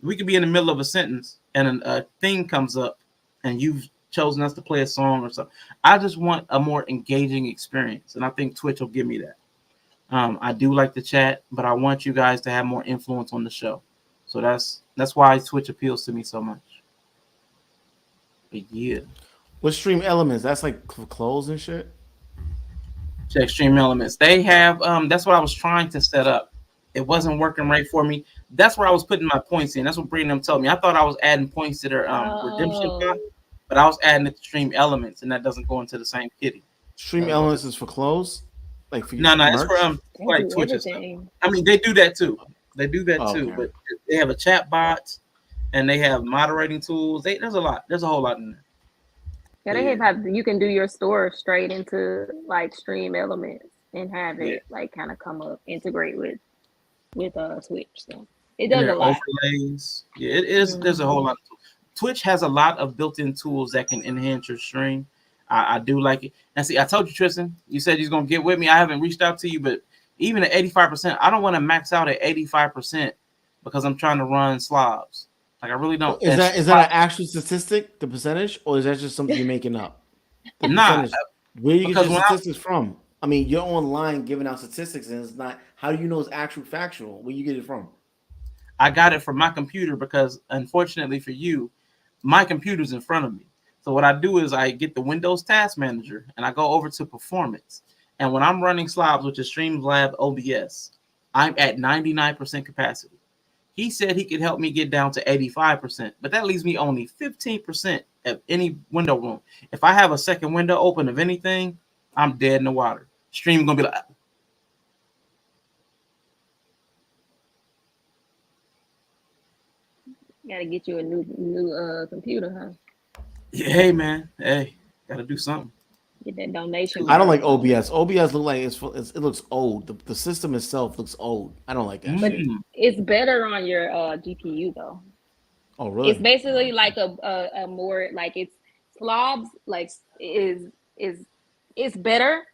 We could be in the middle of a sentence and a theme comes up and you've chosen us to play a song or something. I just want a more engaging experience. And I think Twitch will give me that. I do like the chat, but I want you guys to have more influence on the show. So that's why Twitch appeals to me so much. But yeah. What Stream Elements? That's like clothes and shit? Check Stream Elements. They have that's what I was trying to set up. It wasn't working right for me. That's where I was putting my points in. That's what Brandon told me. I thought I was adding points to their redemption pot, but I was adding it to Stream Elements, and that doesn't go into the same kitty. Stream Elements is for clothes? Like for no, it's for like Twitch and stuff. I mean, they do that too. Too, but they have a chat bot and they have moderating tools. There's a lot. There's a whole lot in there. Yeah, they have you can do your store straight into like Stream Elements and have it like kind of come up, integrate with Twitch. So it does a lot. Overlays. Yeah, it is. There's a whole lot of tools. Twitch has a lot of built-in tools that can enhance your stream. I do like it. And see, I told you, Tristan, you said you're gonna get with me. I haven't reached out to you, but even at 85%, I don't want to max out at 85% because I'm trying to run slobs. Like I really don't. Is that an actual statistic, the percentage, or is that just something you're making up? Nah. Where you get your statistics from? I mean, you're online giving out statistics, and it's not. How do you know it's actual factual? Where you get it from? I got it from my computer because, unfortunately for you, my computer's in front of me. So what I do is I get the Windows Task Manager and I go over to Performance. And when I'm running slobs, which is Streamlabs OBS, I'm at 99% capacity. He said he could help me get down to 85%, but that leaves me only 15% of any window room. If I have a second window open of anything, I'm dead in the water. Stream gonna be like. Gotta get you a new computer, huh? Yeah, hey man, hey, gotta do something. Get that donation. I don't like OBS. OBS look like it looks old. The system itself looks old. I don't like that shit. It's better on your GPU though. Oh really? It's basically like a more like it's slobs like is better.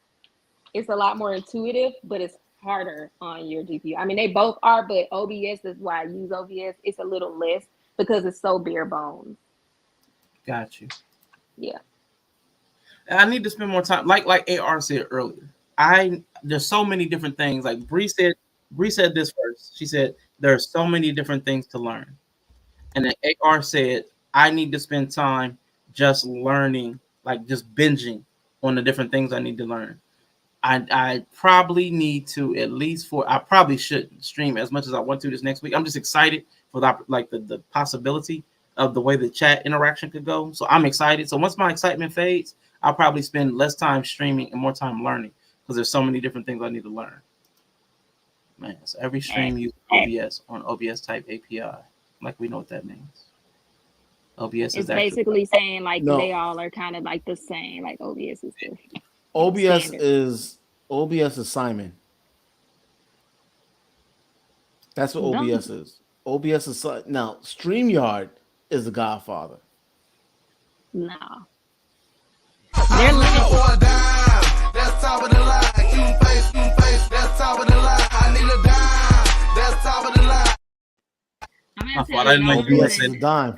It's a lot more intuitive, but it's harder on your GPU. I mean, they both are, but OBS is why I use OBS. It's a little less because it's so bare bones. Got you. Yeah. And I need to spend more time, like AR said earlier. There's so many different things. Like Bree said this first. She said there's so many different things to learn. And then AR said, I need to spend time just learning, like just binging on the different things I need to learn. I probably need to I probably shouldn't stream as much as I want to this next week. I'm just excited for the possibility of the way the chat interaction could go. So I'm excited. So once my excitement fades, I'll probably spend less time streaming and more time learning because there's so many different things I need to learn. Man, so every stream uses OBS on OBS type API. Like we know what that means. OBS is basically saying like they all are kind of like the same. Like OBS is the OBS is Simon. That's what OBS is. OBS is now StreamYard is the Godfather. No. They're limited. That's top of the line. You face. That's top of the line. I need a dime. That's top of the line. OBS is a dime.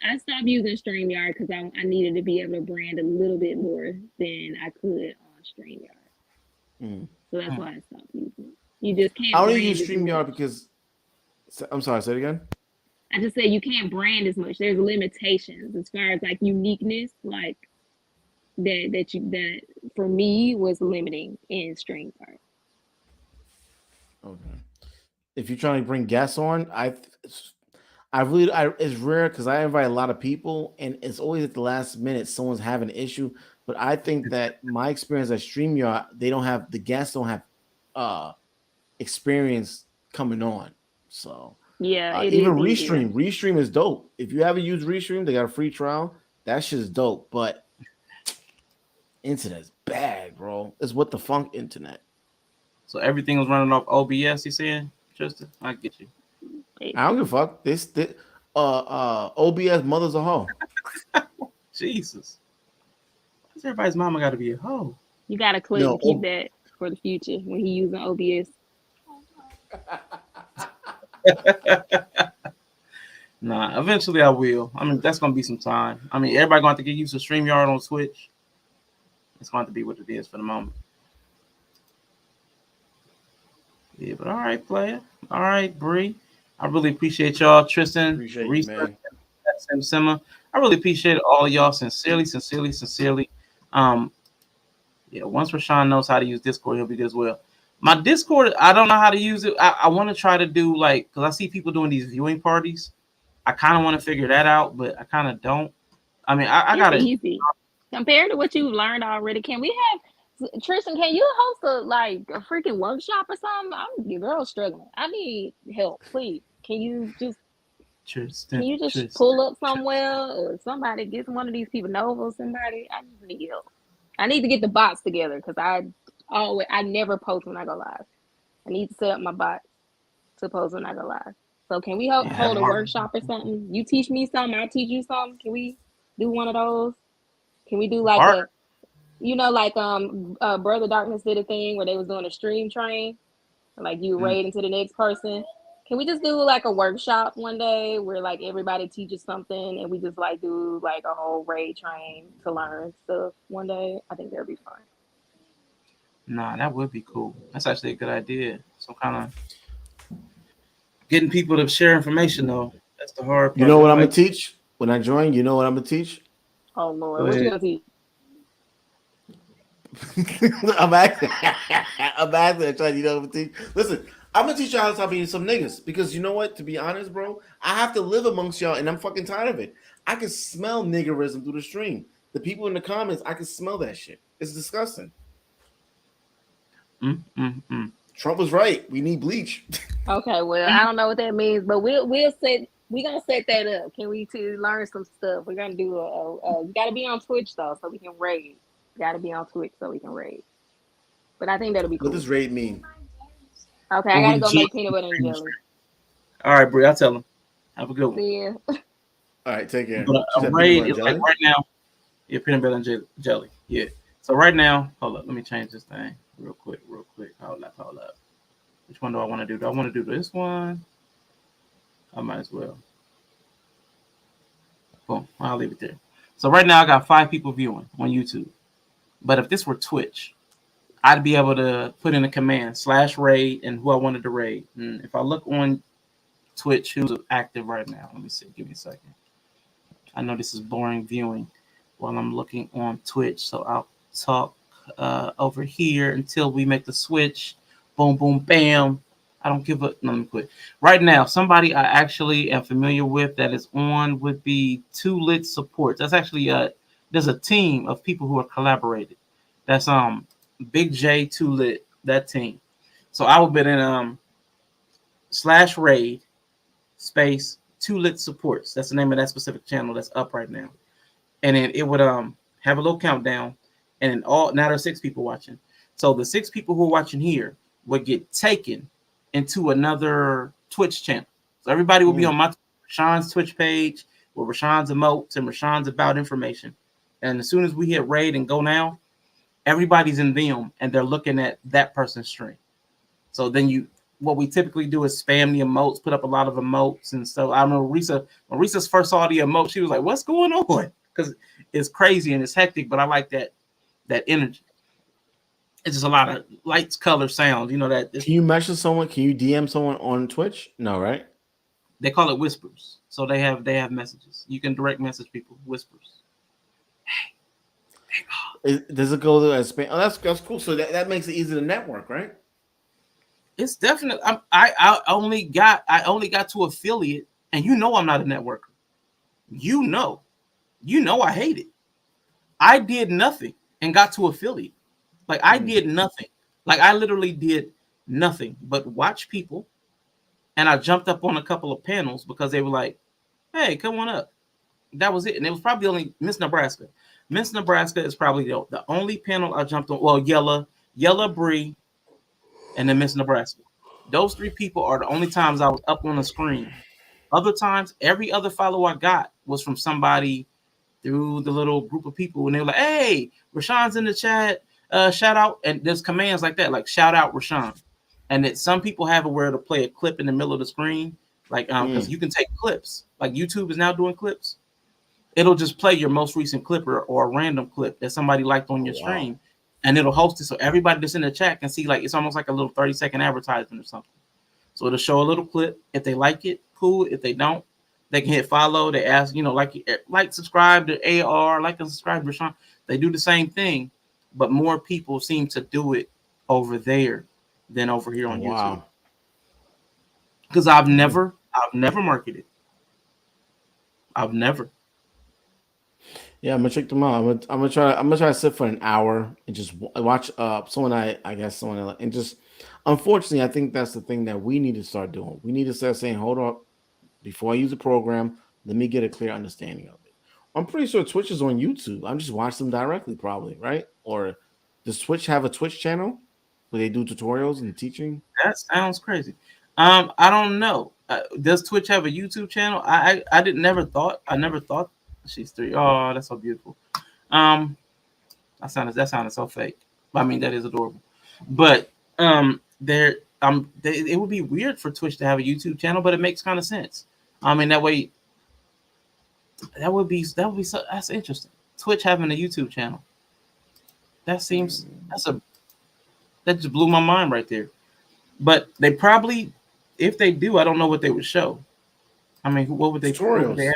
I stopped using StreamYard because I needed to be able to brand a little bit more than I could on StreamYard. So that's why I stopped using it. You just can't. I only use StreamYard because. I'm sorry. Say it again. I just said you can't brand as much. There's limitations as far as like uniqueness, like that for me was limiting in StreamYard. Okay. If you're trying to bring guests on, it's rare because I invite a lot of people, and it's always at the last minute someone's having an issue. But I think that my experience at StreamYard, the guests don't have experience coming on. So yeah, even Restream is dope. If you haven't used Restream, they got a free trial. That shit is dope. But internet's bad, bro. It's what the funk internet. So everything was running off OBS. You saying, Tristan? I get you. I don't give a fuck. This OBS mother's a hoe. Jesus. Why's everybody's mama got to be a hoe? You got to click and keep that for the future when he using OBS. Nah, eventually I will. I mean, that's gonna be some time. I mean, everybody gonna have to get used to StreamYard on Twitch. It's going to be what it is for the moment. Yeah, but all right, player. All right, Bree. I really appreciate y'all, Tristan. Appreciate you, man. Simma. I really appreciate all of y'all sincerely. Yeah, once Rashawn knows how to use Discord, he'll be good as well. My Discord, I don't know how to use it. I want to try to do because I see people doing these viewing parties. I kind of want to figure that out, but I kind of don't. I mean, I got it easy compared to what you've learned already. Can we have Tristan? Can you host a freaking workshop or something? I'm your girl struggling. I need help, please. Can you just pull up somewhere or somebody get one of these people, Nova or somebody? I just need help. I need to get the bots together because I never post when I go live. I need to set up my bots to post when I go live. So can we hold a workshop or something? You teach me something, I'll teach you something. Can we do one of those? Can we do like Brother Darkness did a thing where they was doing a stream train, like you raid into the next person. Can we just do like a workshop one day where like everybody teaches something and we just like do like a whole raid train to learn stuff one day? I think that'd be fun. Nah, that would be cool. That's actually a good idea. Some kind of getting people to share information though. That's the hard part. You know what I'm gonna teach when I join? You know what I'm gonna teach? Oh Lord, what you gonna teach? I'm actually trying. You know what I'm gonna teach? Listen, I'm gonna teach y'all how to stop being some niggas because you know what? To be honest, bro, I have to live amongst y'all, and I'm fucking tired of it. I can smell niggerism through the stream. The people in the comments, I can smell that shit. It's disgusting. Trump was right. We need bleach. Okay, well, I don't know what that means, but we're gonna set that up. Can we learn some stuff? We're gonna do you gotta be on Twitch though, so we can raid. Gotta be on Twitch so we can raid. But I think that'll be cool. What does raid mean? Okay, I gotta go make peanut butter and jelly. All right, Brie, I'll tell him. Have a good one. See ya. All right, take care. But raid is like right now. Yeah, peanut butter and jelly. Yeah. So right now, hold up. Let me change this thing real quick. Hold up. Which one do I want to do? Do I want to do this one? I might as well. Boom. I'll leave it there. So right now I got 5 people viewing on YouTube. But if this were Twitch, I'd be able to put in a command /raid and who I wanted to raid. And if I look on Twitch, who's active right now? Let me see. Give me a second. I know this is boring viewing while I'm looking on Twitch, so I'll talk over here until we make the switch. Boom, boom, bam. I don't give a. No, let me quit. Right now, somebody I actually am familiar with that is on would be Two Lit Supports. That's actually there's a team of people who are collaborated. That's Big J Two Lit, that team. So I would be in /raid space Two Lit Supports. That's the name of that specific channel that's up right now. And then it would have a little countdown, and then now there's 6 people watching. So the 6 people who are watching here would get taken into another Twitch channel. So everybody will be on my Rashawn's Twitch page with Rashawn's emotes and Rashawn's about information. And as soon as we hit raid and go now, everybody's in them and they're looking at that person's stream. So then what we typically do is spam the emotes, put up a lot of emotes and stuff. I remember when Risa first saw the emote, she was like, "What's going on?" Because it's crazy and it's hectic, but I like that energy. It's just a lot of lights, color, sound. You know that. Can you message someone? Can you DM someone on Twitch? No, right? They call it whispers. So they have messages. You can direct message people. Whispers. Does it go to spam? Oh, that's cool. So that makes it easy to network, right? It's definitely. I only got to affiliate, and I'm not a networker. You know I hate it. I did nothing and got to affiliate. Like I did nothing. Like I literally did nothing but watch people, and I jumped up on a couple of panels because they were like, "Hey, come on up." That was it, and it was probably only Miss Nebraska. Miss Nebraska is probably the only panel I jumped on. Well, Yella Bree, and then Miss Nebraska. Those 3 people are the only times I was up on the screen. Other times, every other follow I got was from somebody through the little group of people, and they were like, "Hey, Rashawn's in the chat. Shout out." And there's commands like that, like shout out Rashawn. And that some people have it where to play a clip in the middle of the screen, like because you can take clips. Like YouTube is now doing clips. It'll just play your most recent clip or a random clip that somebody liked on your stream, and it'll host it so everybody that's in the chat can see. Like it's almost like a little 30-second advertisement or something. So it'll show a little clip. If they like it, cool. If they don't, they can hit follow. They ask, like subscribe to AR, like and subscribe to Rashawn. They do the same thing, but more people seem to do it over there than over here on YouTube. Because I've never marketed. I've never. Yeah, I'm gonna check them out. I'm gonna try to sit for an hour and just watch someone and just unfortunately I think that's the thing that we need to start doing. We need to start saying, hold on, before I use a program, let me get a clear understanding of it. I'm pretty sure Twitch is on YouTube. I'm just watching them directly, probably, right? Or does Twitch have a Twitch channel where they do tutorials and teaching? That sounds crazy. I don't know. Does Twitch have a YouTube channel? I never thought. She's 3. Oh, that's so beautiful. That sounded so fake. I mean, that is adorable. But it would be weird for Twitch to have a YouTube channel, but it makes kind of sense. I mean, that way, that's interesting. Twitch having a YouTube channel. That just blew my mind right there. But they probably, if they do, I don't know what they would show. I mean, what would they? Tutorials.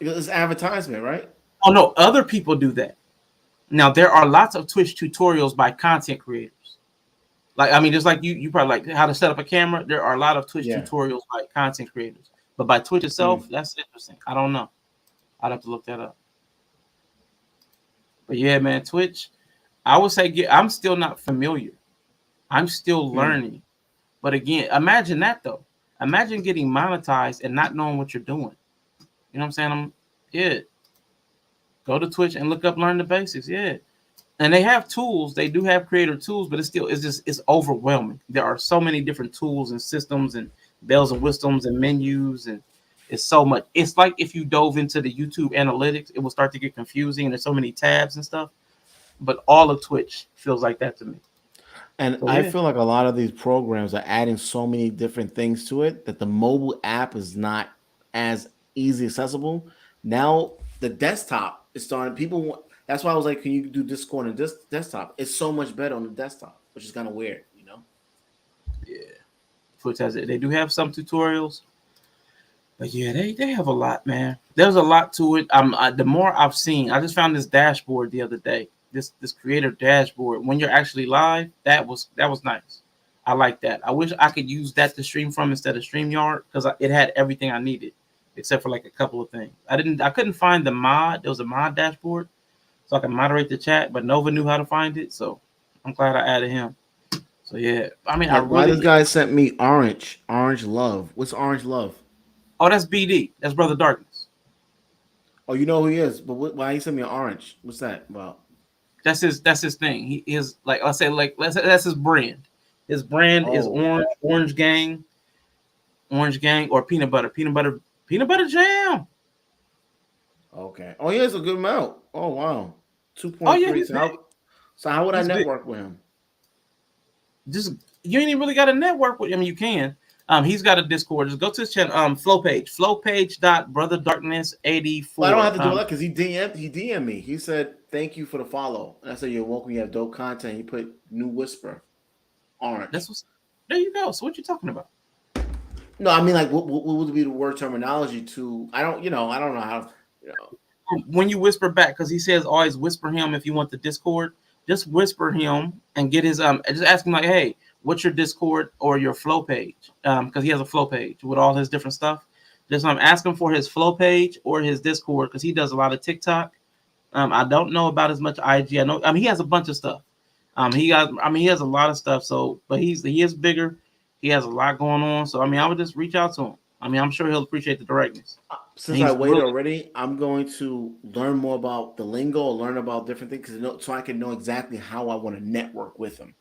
It's advertisement, right? Oh no, other people do that. Now there are lots of Twitch tutorials by content creators. Like I mean, just like you probably like how to set up a camera. There are a lot of Twitch tutorials by content creators, but by Twitch itself, that's interesting. I don't know. I'd have to look that up. But yeah, man, Twitch. I would say I'm still not familiar. I'm still learning. But again, imagine that though. Imagine getting monetized and not knowing what you're doing. You know what I'm saying? Go to Twitch and look up, learn the basics. Yeah. And they have tools. They do have creator tools, but it's overwhelming. There are so many different tools and systems and bells and whistles and menus, and it's so much. It's like if you dove into the YouTube analytics, it will start to get confusing. And there's so many tabs and stuff. But all of Twitch feels like that to me. And I feel like a lot of these programs are adding so many different things to it that the mobile app is not as easy accessible. Now the desktop is starting. People want. That's why I was like, can you do Discord on this desktop? It's so much better on the desktop, which is kind of weird, you know. Yeah, Twitch has it. They do have some tutorials, but yeah, they have a lot, man. There's a lot to it. The more I've seen, I just found this dashboard the other day. This creator dashboard when you're actually live. That was nice. I like that. I wish I could use that to stream from instead of StreamYard because it had everything I needed, except for like a couple of things. I couldn't find the mod. There was a mod dashboard, so I can moderate the chat, but Nova knew how to find it, so I'm glad I added him. So yeah, I mean, Why this guy sent me Orange Love? What's Orange Love? Oh, that's BD. That's Brother Darkness. Oh, you know who he is, but why he sent me an Orange? What's that about? That's his thing. He is like that's his brand. His brand is Orange Gang, or peanut butter jam. Okay. Oh, he has a good amount. Oh wow, 2.3. Oh yeah. So how would I network with him? Just you ain't even really got a network with him. You can. He's got a Discord. Just go to his channel. Flow page. Flowpage.brotherdarkness84. Well, I don't have to do that because he DM'd me. He said, "Thank you for the follow." And I said, "You're welcome. You have dope content." He put new whisper, Orange. There you go. So what you talking about? No, I mean like what would be the word terminology to? I don't know how. When you whisper back, because he says always whisper him if you want the Discord. Just whisper him and get his just ask him like, hey, what's your Discord or your flow page? Because he has a flow page with all his different stuff. Just ask him for his flow page or his Discord because he does a lot of TikTok. I don't know about as much IG. I know. He has a bunch of stuff. He has a lot of stuff. So, but he is bigger. He has a lot going on. So, I would just reach out to him. I'm sure he'll appreciate the directness. Since I waited already, I'm going to learn more about the lingo, learn about different things, so I can know exactly how I want to network with him.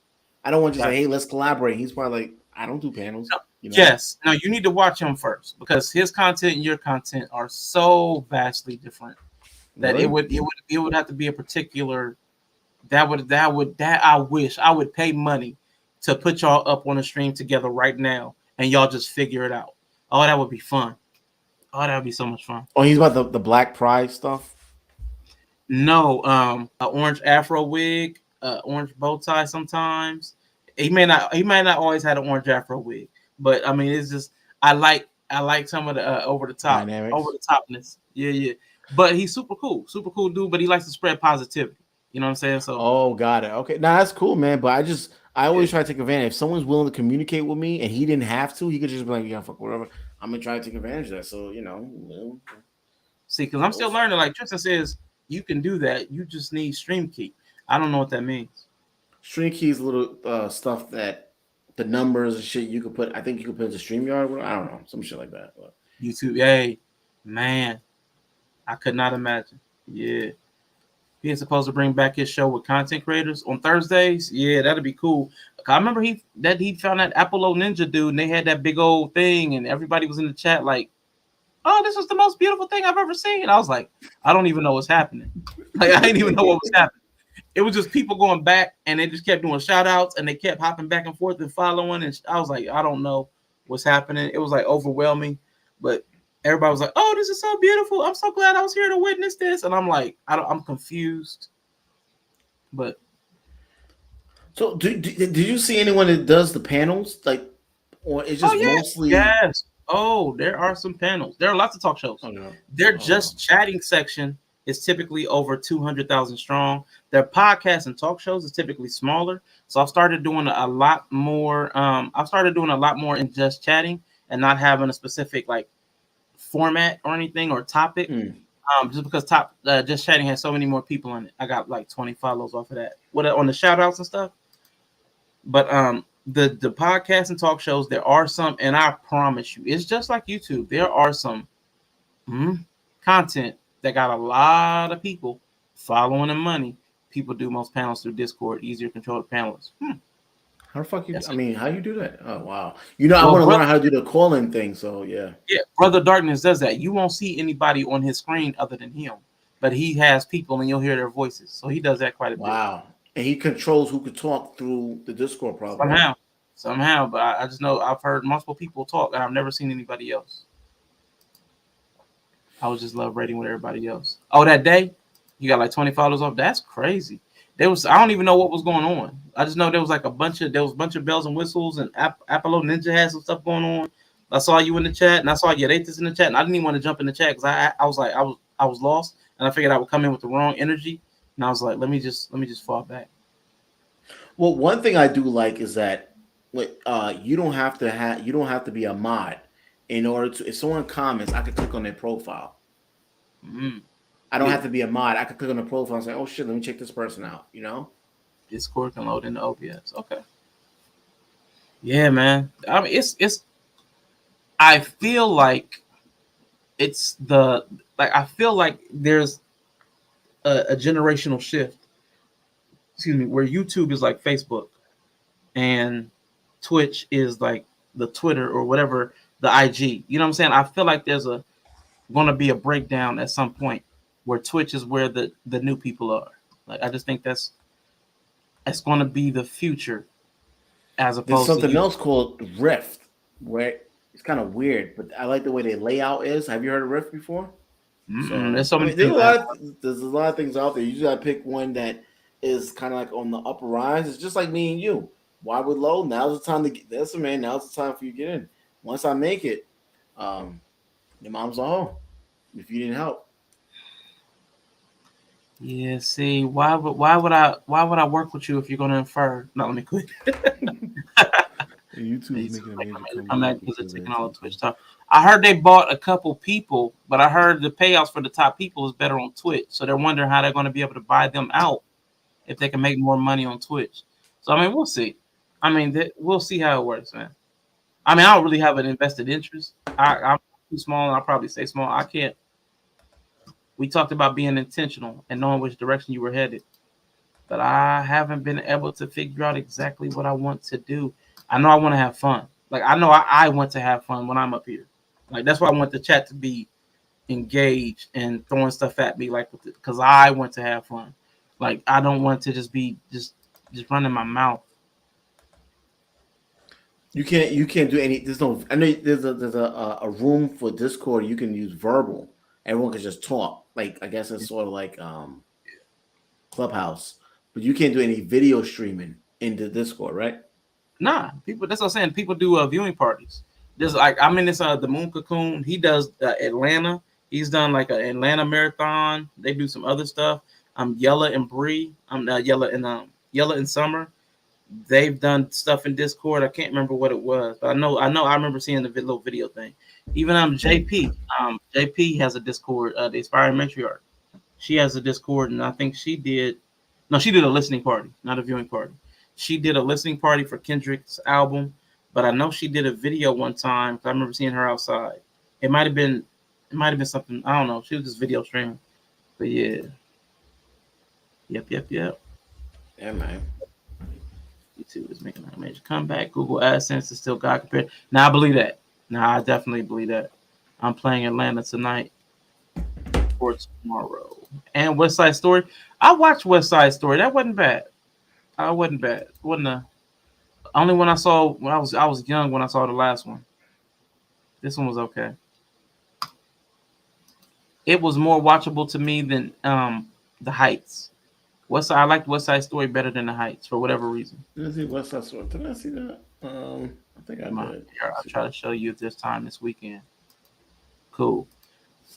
I don't want to say, "Hey, let's collaborate." He's probably like, "I don't do panels." No, yes. Now you need to watch him first because his content and your content are so vastly different that it would have to be a particular. I wish I would pay money to put y'all up on a stream together right now and y'all just figure it out. Oh, that would be fun. Oh, that would be so much fun. Oh, he's about the Black Pride stuff? No, an orange afro wig, orange bow tie sometimes. He may not always had an orange afro wig, but it's just I like some of the over the topness. Yeah. But he's super cool dude, but he likes to spread positivity. You know what I'm saying? So got it. Okay. Now that's cool, man. But I always try to take advantage. If someone's willing to communicate with me and he didn't have to, he could just be like, yeah, fuck whatever. I'm gonna try to take advantage of that. So see, because I'm still learning. Like Tristan says, you can do that. You just need stream key. I don't know what that means. Stream key is a little stuff that the numbers and shit you could put. I think you could put into StreamYard. I don't know, some shit like that. But. YouTube, hey, man, I could not imagine. Yeah. He is supposed to bring back his show with content creators on Thursdays. Yeah, that'd be cool. I remember he found that Apollo Ninja dude, and they had that big old thing, and everybody was in the chat like, "Oh, this was the most beautiful thing I've ever seen." I was like, I don't even know what's happening. Like, I didn't even know what was happening. It was just people going back, and they just kept doing shout outs, and they kept hopping back and forth and following. And I was like, I don't know what's happening. It was like overwhelming, but everybody was like, "Oh, this is so beautiful. I'm so glad I was here to witness this." And I'm like, I'm confused. But so, did you see anyone that does the panels? Like, or it's just mostly? Yes. Oh, there are some panels. There are lots of talk shows. Their just chatting section is typically over 200,000 strong. Their podcasts and talk shows is typically smaller. So I've started doing a lot more. In just chatting and not having a specific like format or anything or topic. Just because just chatting has so many more people in it. I got like 20 follows off of that. What on the shout outs and stuff. But the podcasts and talk shows, there are some, and I promise you, it's just like YouTube. There are some content that got a lot of people following the money. People do most panels through Discord, easier to control the panelists. How the fuck how you do that? Oh wow. I want to learn how to do the call-in thing. So yeah. Yeah, Brother Darkness does that. You won't see anybody on his screen other than him, but he has people and you'll hear their voices. So he does that quite a bit. Wow. And he controls who could talk through the Discord probably. Somehow, but I just know I've heard multiple people talk and I've never seen anybody else. I was just love rating with everybody else. Oh, that day you got like 20 followers off. That's crazy. There was I don't even know what was going on. I just know there was like a bunch of bells and whistles and Apollo Ninja had some stuff going on. I saw you in the chat and I saw Yadetis in the chat and I didn't even want to jump in the chat because I was like I was lost and I figured I would come in with the wrong energy and I was like let me just fall back. Well, one thing I do like is that you don't have to be a mod in order to. If someone comments, I could click on their profile. Mm-hmm. I don't have to be a mod. I could click on the profile and say, "Oh shit, let me check this person out." You know, Discord can load into OBS. Okay. Yeah, man. I mean, it's. I feel like it's I feel like there's a generational shift. Excuse me, where YouTube is like Facebook, and Twitch is like the Twitter or whatever the IG. You know what I'm saying? I feel like there's going to be a breakdown at some point where Twitch is where the new people are. Like I just think that's going to be the future as opposed there's something to else called Rift, where it's kind of weird, but I like the way the layout is. Have you heard of Rift before? So, there's so many there's things. there's a lot of things out there. You just gotta pick one that is kind of like on the upper rise. It's just like me and you. Why would low? Now's the time to get this, man. Now's the time for you to get in. Once I make it, your mom's on home. If you didn't help. Yeah, see, why would I work with you if you're gonna infer? No, let me quit. YouTube making a major comeback because it's taking all the Twitch talk. I heard they bought a couple people, but I heard the payouts for the top people is better on Twitch. So they're wondering how they're going to be able to buy them out if they can make more money on Twitch. So I mean, we'll see. I mean, we'll see how it works, man. I mean, I don't really have an invested interest. I'm too small, and I'll probably stay small. I can't. We talked about being intentional and knowing which direction you were headed, but I haven't been able to figure out exactly what I want to do. I know I want to have fun. Like I know I want to have fun when I'm up here. Like that's why I want the chat to be engaged and throwing stuff at me, like because I want to have fun. Like I don't want to just be just running my mouth. You can't do any. There's no. I know there's a room for Discord. You can use verbal. Everyone can just talk. Like I guess it's sort of like Clubhouse, but you can't do any video streaming into Discord, right? Nah, people. That's what I'm saying. People do viewing parties. There's like I'm in this the Moon Cocoon. He does Atlanta. He's done like an Atlanta marathon. They do some other stuff. Yella and Bree. Yella and Summer. They've done stuff in Discord. I can't remember what it was, but I know. I remember seeing the little video thing. Even JP. JP has a Discord. The Aspiring Matriarch. She has a Discord, and I think she did a listening party, not a viewing party. She did a listening party for Kendrick's album, but I know she did a video one time. I remember seeing her outside. It might have been something. I don't know. She was just video streaming, but yeah. Yep. Yeah, man. YouTube is making a major comeback. Google AdSense is still God compared. Now I believe that. Now I definitely believe that. I'm playing Atlanta tonight for tomorrow. And West Side Story. I watched West Side Story. That wasn't bad. Wasn't bad. Wasn't the only one I saw when I was young when I saw the last one. This one was okay. It was more watchable to me than The Heights. I liked West Side Story better than The Heights for whatever reason. Did I see West Side Story? Did I see that? I think I did. I'll try to show you this time this weekend. Cool.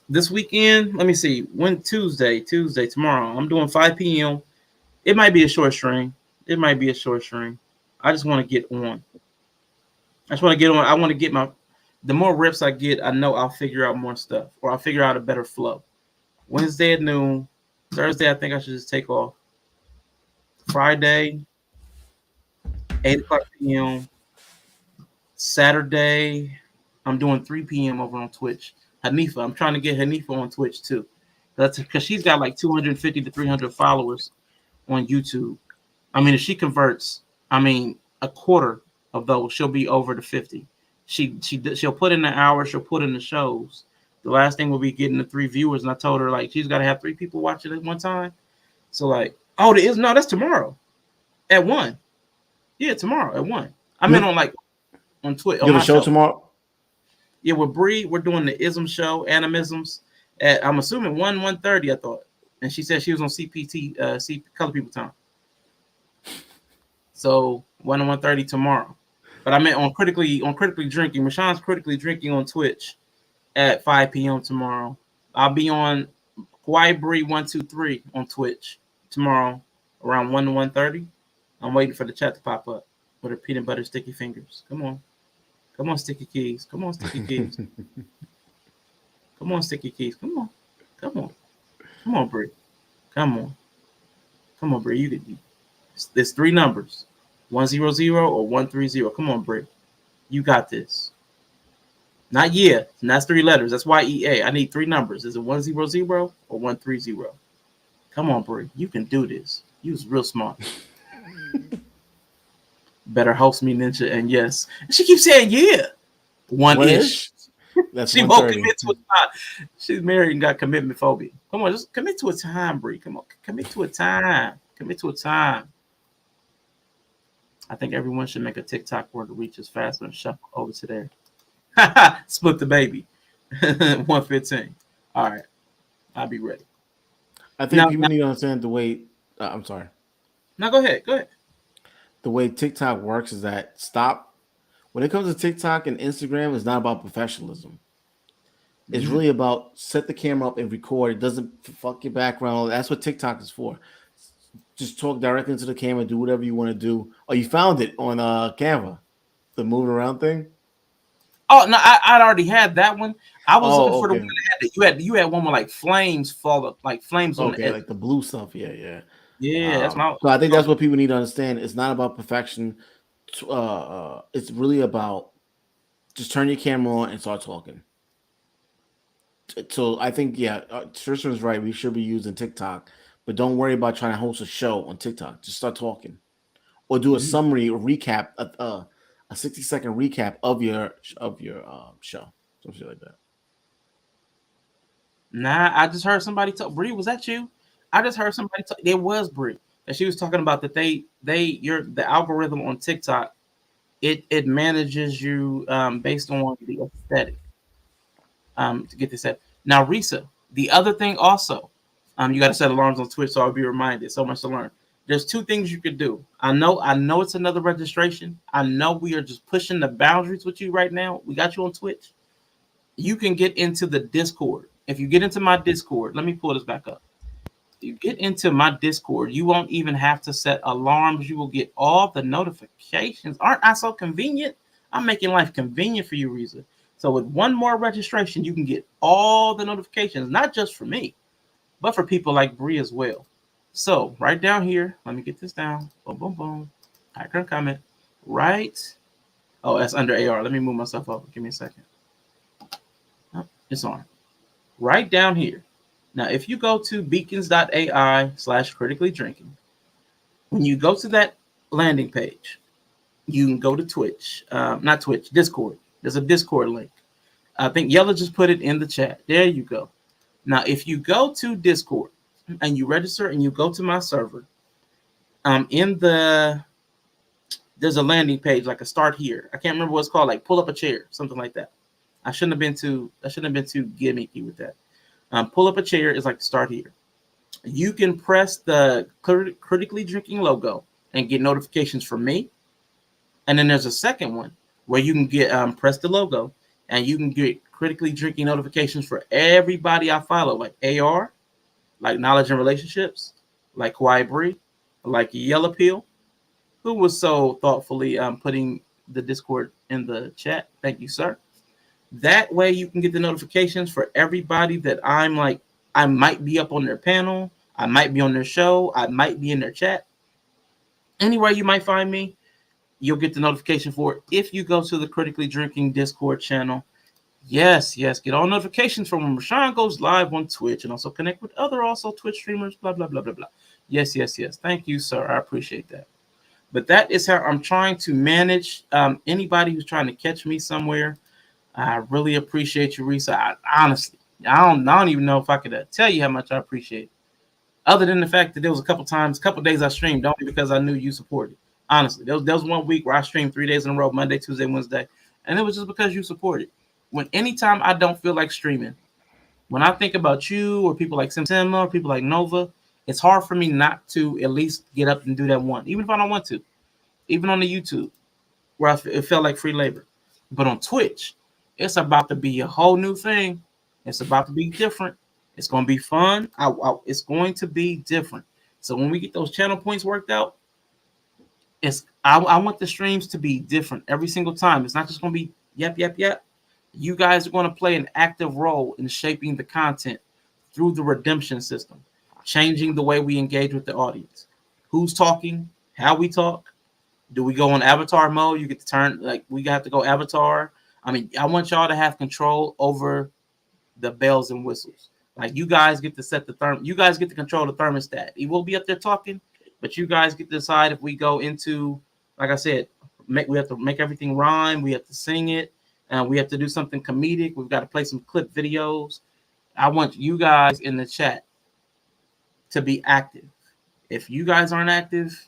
This weekend, let me see. When Tuesday, tomorrow. I'm doing 5 p.m. It might be a short stream. I just want to get on. I want to get the more reps I get, I know I'll figure out more stuff or I'll figure out a better flow. Wednesday at noon. Thursday, I think I should just take off. Friday, 8 o'clock p.m. Saturday, I'm doing 3 p.m. over on Twitch. Hanifa, I'm trying to get Hanifa on Twitch too. That's because she's got like 250 to 300 followers on YouTube. I mean, if she converts, a quarter of those, she'll be over to 50. She'll put in the hours, she'll put in the shows. The last thing will be getting the 3 viewers, and I told her like she's got to have 3 people watching at one time. So like, that's tomorrow at 1. Yeah, tomorrow at 1. I'm in on Twitch. You have a show tomorrow? Yeah, with Bree, we're doing the ism show, animisms, at, I'm assuming 1:30, I thought. And she said she was on CPT, Color People Time. So 1 and 1:30 tomorrow. But I meant on critically drinking. Rashawn's critically drinking on Twitch at 5 p.m. tomorrow. I'll be on Kawhi Bree 123 on Twitch tomorrow around 1 to 1:30. I'm waiting for the chat to pop up with her peanut butter sticky fingers. Come on, Sticky Keys. Come on, Sticky Keys. Come on, Sticky Keys. Come on, Bree. Come on, Bree. You can. There's 3 numbers, 100 or 130. Come on, Bree. You got this. Not yet. And that's 3 letters. That's YEA. I need 3 numbers. Is it 100 or 130? Come on, Bree. You can do this. You was real smart. Better host me, Ninja. And yes. She keeps saying yeah. One-ish. That's she won't commit to a time. She's married and got commitment phobia. Come on, just commit to a time, Bree. Come on, commit to a time. Commit to a time. I think everyone should make a TikTok where the reach is faster and shuffle over to there. Split the baby. 115. All right. I'll be ready. I think people need to understand the way. I'm sorry. No, go ahead. Go ahead. The way TikTok works is that when it comes to TikTok and Instagram, it's not about professionalism. It's really about set the camera up and record. It doesn't fuck your background. That's what TikTok is for. Just talk directly into the camera, do whatever you want to do. Oh, you found it on Canva, the moving around thing. Oh no, I'd already had that one. I was looking for the okay. one that had you had one with like flames fall up, like flames on the edge. Like the blue stuff. Yeah. That's my. So I think that's what people need to understand. It's not about perfection. It's really about just turn your camera on and start talking. So I think Tristan's right. We should be using TikTok, but don't worry about trying to host a show on TikTok. Just start talking, or do a summary or recap, a 60-second recap of your show, something like that. Nah, I just heard somebody talk. Bree, was that you? I just heard somebody talk. It was Bree, and she was talking about that the algorithm on TikTok, it manages you based on the aesthetic. To get this set. Now, Risa, the other thing also, you got to set alarms on Twitch, so I'll be reminded. So much to learn. There's 2 things you could do. I know it's another registration. I know we are just pushing the boundaries with you right now. We got you on Twitch. You can get into the Discord. If you get into my Discord, let me pull this back up. If you get into my Discord, you won't even have to set alarms. You will get all the notifications. Aren't I so convenient? I'm making life convenient for you, Risa. So with 1 more registration, you can get all the notifications, not just for me, but for people like Bree as well. So right down here, let me get this down. Boom, boom, boom. I can comment. Right. Oh, that's under AR. Let me move myself up. Give me a second. Oh, it's on. Right down here. Now, if you go to beacons.ai/critically drinking, when you go to that landing page, you can go to Twitch. Not Twitch, Discord. There's a Discord link. I think Yella just put it in the chat. There you go. Now, if you go to Discord and you register and you go to my server, there's a landing page, like a start here. I can't remember what it's called, like pull up a chair, something like that. I shouldn't have been too gimmicky with that. Pull up a chair is like start here. You can press the critically drinking logo and get notifications from me. And then there's a second one where you can get press the logo and you can get critically drinking notifications for everybody I follow, like AR, like Knowledge and Relationships, like Kawhi Bree, like Yellow Peel, who was so thoughtfully putting the Discord in the chat. Thank you, sir. That way you can get the notifications for everybody that I might be up on their panel, I might be on their show, I might be in their chat. Anywhere you might find me, you'll get the notification for it if you go to the Critically Drinking Discord channel. Yes, get all notifications from when Rashawn goes live on Twitch and also connect with other Twitch streamers, blah, blah, blah, blah, blah. Yes. Thank you, sir. I appreciate that. But that is how I'm trying to manage anybody who's trying to catch me somewhere. I really appreciate you, Risa. Honestly, I don't even know if I could tell you how much I appreciate it. Other than the fact that there was a couple days I streamed only because I knew you supported. Honestly, there was 1 week where I streamed 3 days in a row, Monday, Tuesday, Wednesday, and it was just because you supported. Anytime I don't feel like streaming, When I think about you or people like Sim or people like Nova, it's hard for me not to at least get up and do that one, even if I don't want to. Even on the YouTube, where it felt like free labor. But on Twitch, it's about to be a whole new thing. It's about to be different. It's going to be fun. It's going to be different. So when we get those channel points worked out, I want the streams to be different every single time. It's not just going to be yep. You guys are going to play an active role in shaping the content through the redemption system, changing the way we engage with the audience. Who's talking? How we talk? Do we go on avatar mode? You get to turn, like, we got to go avatar. I mean, I want y'all to have control over the bells and whistles. Like, you guys get to set the you guys get to control the thermostat. He will be up there talking, but you guys get to decide if we go into, like I said, we have to make everything rhyme. We have to sing it, and we have to do something comedic. We've got to play some clip videos. I want you guys in the chat to be active. If you guys aren't active,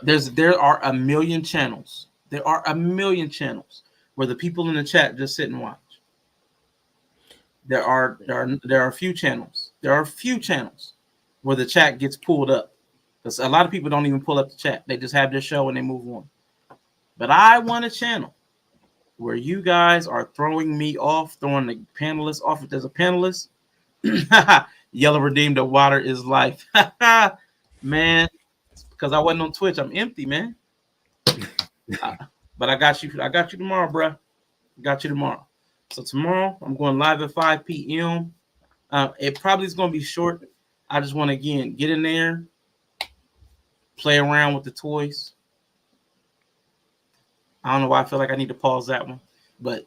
there are a million channels. There are a million channels where the people in the chat just sit and watch. There are a few channels. There are a few channels where the chat gets pulled up. Because a lot of people don't even pull up the chat. They just have their show and they move on. But I want a channel where you guys are throwing me off, throwing the panelists off. If there's a panelist, Yellow Redeemed, the water is life. Man, because I wasn't on Twitch. I'm empty, man. But I got you. I got you tomorrow, bro. Got you tomorrow. So tomorrow I'm going live at 5 p.m. It probably is going to be short. I just want to, again, get in there, play around with the toys. I don't know why I feel like I need to pause that one, but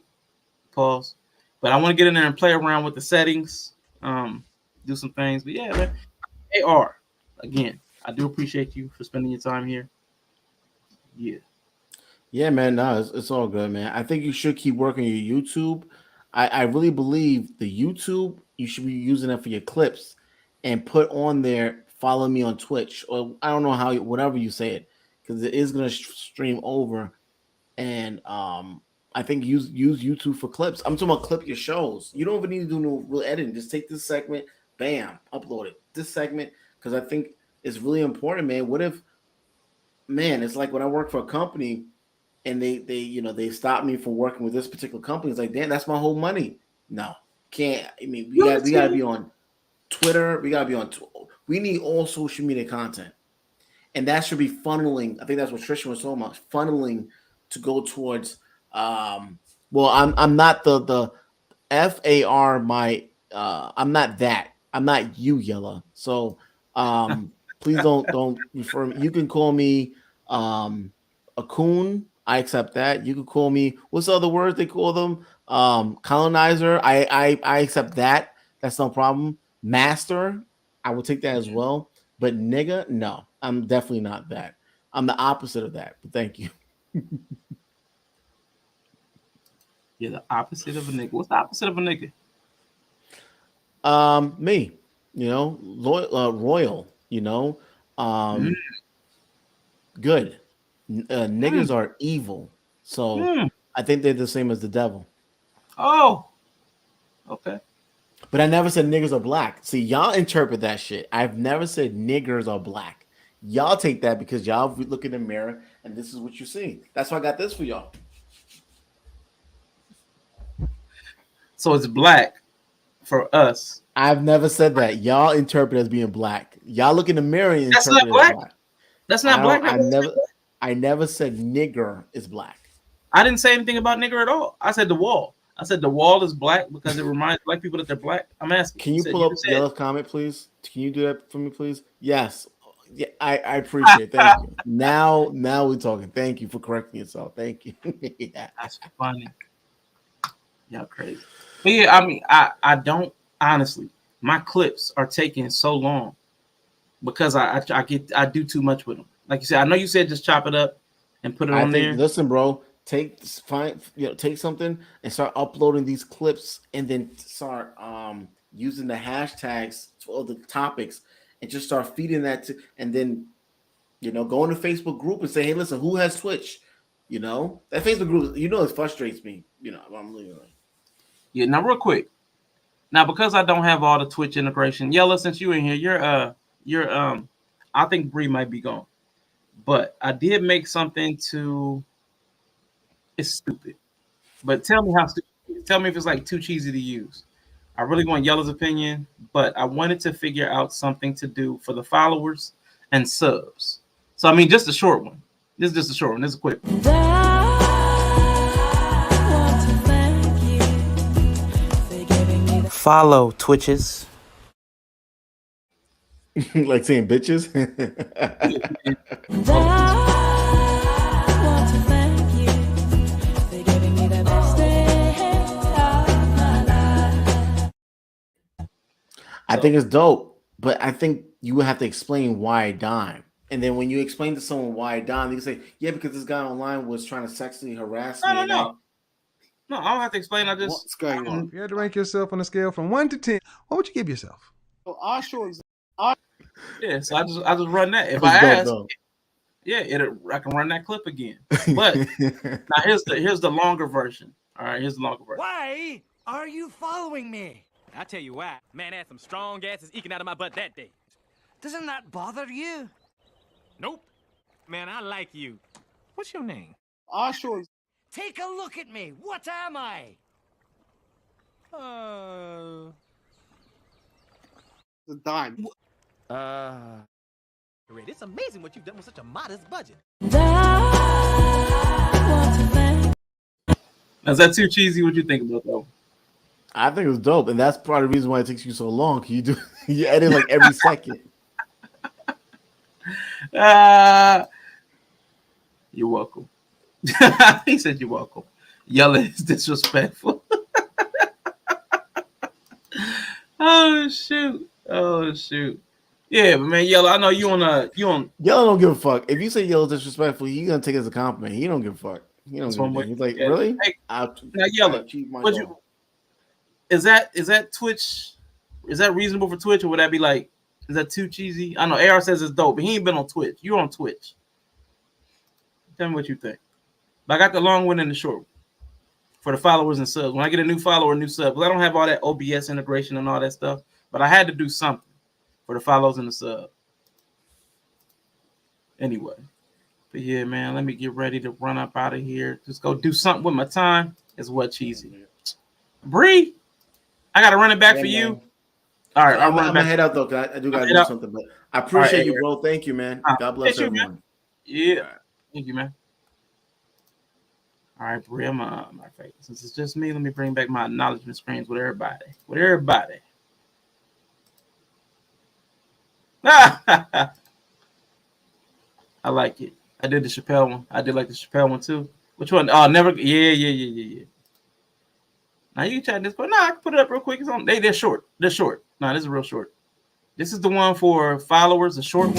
pause. But I want to get in there and play around with the settings, do some things. But yeah, man, AR, again, I do appreciate you for spending your time here. Yeah, man. No, it's all good, man. I think you should keep working your YouTube. I really believe the YouTube, you should be using it for your clips and put on there, follow me on Twitch, or I don't know how, whatever you say it, because it is going to stream over. And I think use YouTube for clips. I'm talking about clip your shows. You don't even need to do no real editing. Just take this segment, bam, upload it. This segment, because I think it's really important, man. What if, man, it's like when I work for a company and they stop me from working with this particular company. It's like, damn, that's my whole money. No, can't. I mean, we got to be on Twitter. We got to be on. We need all social media content, and that should be funneling. I think that's what Tristan was talking about. Funneling to go towards. Well, I'm not the FAR. I'm not that. I'm not you, Yella. So please don't refer me. You can call me a coon. I accept that. You can call me, what's the other word they call them? Colonizer. I accept that. That's no problem. Master, I will take that as well. But nigga, no, I'm definitely not that. I'm the opposite of that. But thank you. You're the opposite of a nigga. What's the opposite of a nigga? Me, royal, good. Niggas are evil, so I think they're the same as the devil. Oh, okay. But I never said niggers are black. See, y'all interpret that shit. I've never said niggers are black. Y'all take that because y'all look in the mirror and this is what you see. That's why I got this for y'all. So it's black for us. I've never said that. Y'all interpret as being black. Y'all look in the mirror and That's interpret not black. as black. That's not black. I never said nigger is black. I didn't say anything about nigger at all. I said the wall. I said the wall is black because it reminds black people that they're black. I'm asking. Can you pull up Yella's comment, please? Can you do that for me, please? Yes. Yeah, I appreciate it. Thank you. Now we're talking. Thank you for correcting yourself. Thank you. Yeah. That's funny. Y'all crazy. But yeah, I mean, I don't honestly. My clips are taking so long because I do too much with them. Like you said, I know you said just chop it up and put it on there. Listen, bro, take something and start uploading these clips, and then start using the hashtags for the topics, and just start feeding that to, and then go in the Facebook group and say, hey, listen, who has Twitch? You know, that Facebook group, you know, it frustrates me. You know, I'm leaving it. Yeah, now real quick. Now, because I don't have all the Twitch integration, Yella, since you in here, you're I think Bree might be gone. But I did make something to it's stupid. But tell me how stupid it is. Tell me if it's like too cheesy to use. I really want Yella's opinion, but I wanted to figure out something to do for the followers and subs. So I mean just a short one. This is just a short one. This is a quick one. Follow Twitches. Like saying bitches. I think it's dope, but I think you would have to explain why dime. And then when you explain to someone why dime, they can say, "Yeah, because this guy online was trying to sexually harass me." No, I don't have to explain. I just What's going on? If you had to rank yourself on a scale from 1 to 10, what would you give yourself? So our show is yeah, so I just run that. If I ask, yeah, I can run that clip again. But now here's the longer version. All right, here's the longer version. Why are you following me? I tell you why. Man had some strong asses eking out of my butt that day. Doesn't that bother you? Nope. Man, I like you. What's your name? our show is. Take a look at me. What am I? The dime. Great. It's amazing what you've done with such a modest budget. Is that too cheesy? What you think about that? I think it was dope, and that's part of the reason why it takes you so long. You edit like every second. You're welcome. He said you're welcome. Yelling is disrespectful. Oh shoot. Yeah, but man, Yellow, I know you on Yellow don't give a fuck. If you say Yellow's disrespectful, you gonna take it as a compliment. He don't give a fuck. He don't give a fuck. He's like, really? Hey, now Yellow, is that Twitch? Is that reasonable for Twitch, or would that be like, is that too cheesy? I know AR says it's dope, but he ain't been on Twitch. You're on Twitch. Tell me what you think. But I got the long one and the short one for the followers and subs. When I get a new follower, a new sub, because I don't have all that OBS integration and all that stuff, but I had to do something for the follows and the sub. Anyway, but yeah, man, let me get ready to run up out of here. Just go do something with my time. Is what cheesy. Bree, I gotta run it back for man. You. All right, I'm gonna head out though. Cause I do gotta do something, but I appreciate you, bro. Thank you, man. God bless everyone. Yeah, thank you, man. All right, Bree, I'm my face. Since it's just me, let me bring back my acknowledgement screens with everybody. I like it. I did the Chappelle one. I did like the Chappelle one too. Which one? Oh, never. Yeah. Now you can chat this, but I can put it up real quick. It's on. They're short. They're short. No, this is real short. This is the one for followers, the short one.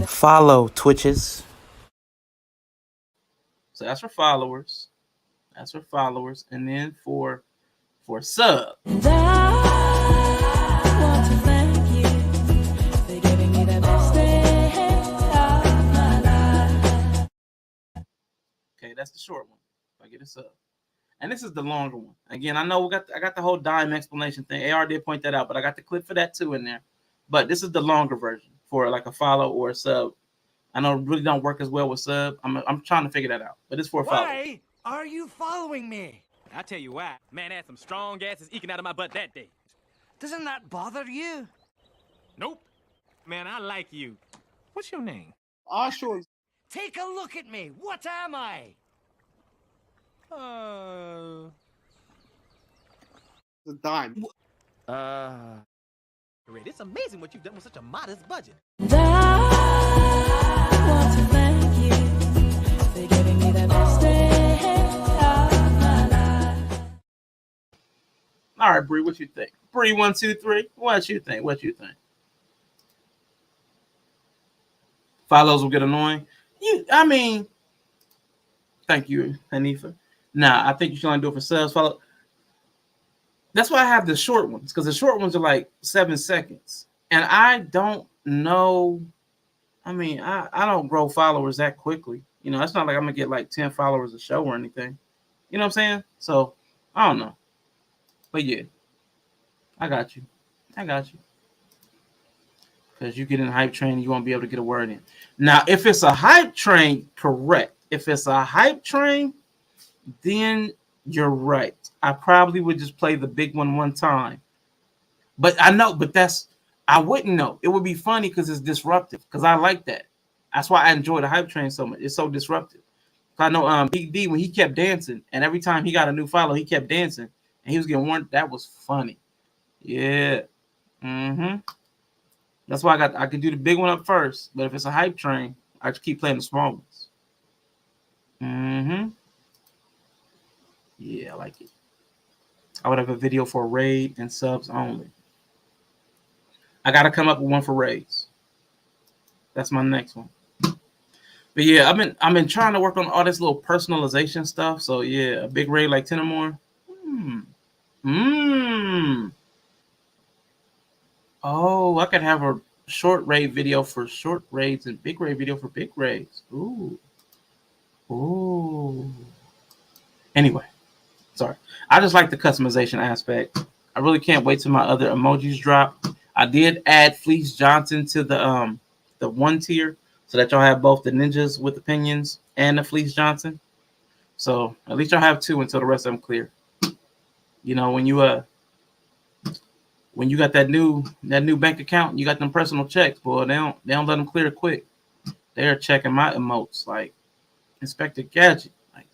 Follow Twitches. So that's for followers. And then for sub. Okay, that's the short one. If I get this up. And this is the longer one. Again, I know I got the whole dime explanation thing. AR did point that out, but I got the clip for that too in there. But this is the longer version for like a follow or a sub. I know it really don't work as well with sub. I'm trying to figure that out. But it's for a follow. Why are you following me? I tell you why. Man had some strong asses eking out of my butt that day. Doesn't that bother you? Nope. Man, I like you. What's your name? Our show is. Take a look at me. What am I? The dime. Great. It's amazing what you've done with such a modest budget. All right, Bree, what you think? Bree, 1, 2, 3. What you think? Follows will get annoying. Thank you, Hanifa. Nah, I think you should only do it for subs. That's why I have the short ones, because the short ones are like 7 seconds. And I don't know. I mean, I don't grow followers that quickly. You know, it's not like I'm gonna get like 10 followers a show or anything. You know what I'm saying? So I don't know. But yeah, I got you. I got you. Because you get in the hype train, you won't be able to get a word in. Now, if it's a hype train, correct. If it's a hype train, then you're right. I probably would just play the big one time. But I know, but I wouldn't know. It would be funny because it's disruptive. Because I like that. That's why I enjoy the hype train so much. It's so disruptive. I know Big D, when he kept dancing, and every time he got a new follow, he kept dancing, and he was getting warned. That was funny. Yeah. Mm-hmm. That's why I could do the big one up first. But if it's a hype train, I just keep playing the small ones. Mm-hmm. Yeah, I like it. I would have a video for raid and subs only. I gotta come up with one for raids. That's my next one. But yeah, I've been trying to work on all this little personalization stuff. So yeah, a big raid like 10 or more. Oh, I could have a short raid video for short raids and big raid video for big raids. Ooh. Anyway, sorry. I just like the customization aspect. I really can't wait till my other emojis drop. I did add Fleece Johnson to the one tier so that y'all have both the ninjas with opinions and the Fleece Johnson. So at least y'all have two until the rest of them clear. You know, when you got that new bank account, you got them personal checks, boy. They don't let them clear quick. They're checking my emotes like Inspector Gadget. Like,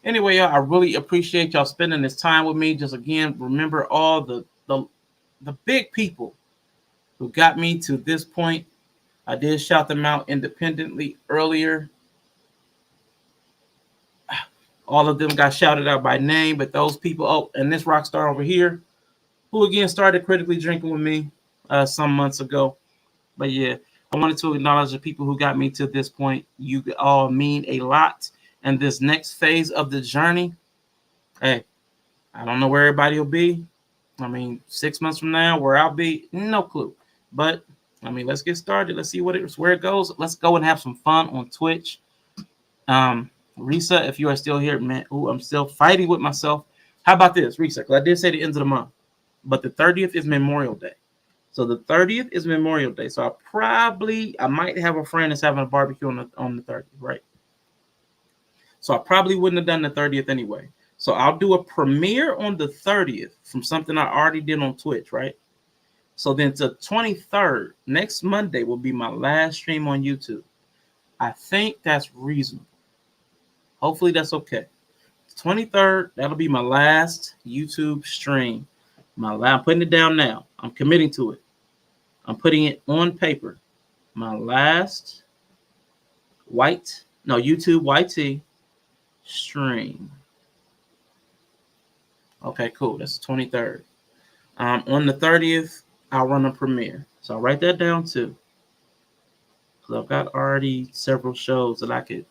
anyway, y'all, I really appreciate y'all spending this time with me. Just again, remember all the big people who got me to this point. I did shout them out independently earlier. All of them got shouted out by name, but those people, oh, and this rock star over here, who again started critically drinking with me some months ago. But yeah, I wanted to acknowledge the people who got me to this point. You all mean a lot. And this next phase of the journey, hey, I don't know where everybody will be. I mean, 6 months from now, where I'll be, no clue. But I mean, let's get started. Let's see where it goes. Let's go and have some fun on Twitch. Risa, if you are still here, man, I'm still fighting with myself. How about this, Risa? Because I did say the end of the month, but the 30th is Memorial Day. So the 30th is Memorial Day. So I might have a friend that's having a barbecue on the 30th, right? So I probably wouldn't have done the 30th anyway. So I'll do a premiere on the 30th from something I already did on Twitch, right? So then the 23rd, next Monday, will be my last stream on YouTube. I think that's reasonable. Hopefully that's okay. 23rd, that'll be my last YouTube stream. I'm putting it down now. I'm committing to it. I'm putting it on paper. My last YouTube YT stream. Okay, cool. That's the 23rd. On the 30th, I'll run a premiere. So I'll write that down too. Because I've got already several shows that I could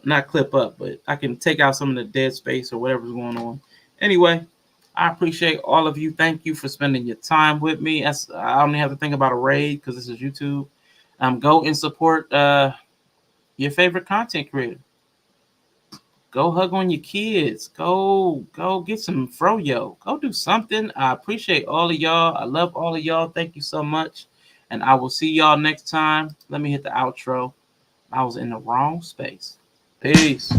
not clip up, but I can take out some of the dead space or whatever's going on. Anyway, I appreciate all of you. Thank you for spending your time with me. I don't have to think about a raid because this is YouTube. Go and support your favorite content creator. Go hug on your kids. Go get some froyo. Go do something. I appreciate all of y'all. I love all of y'all. Thank you so much. And I will see y'all next time. Let me hit the outro. I was in the wrong space. Peace.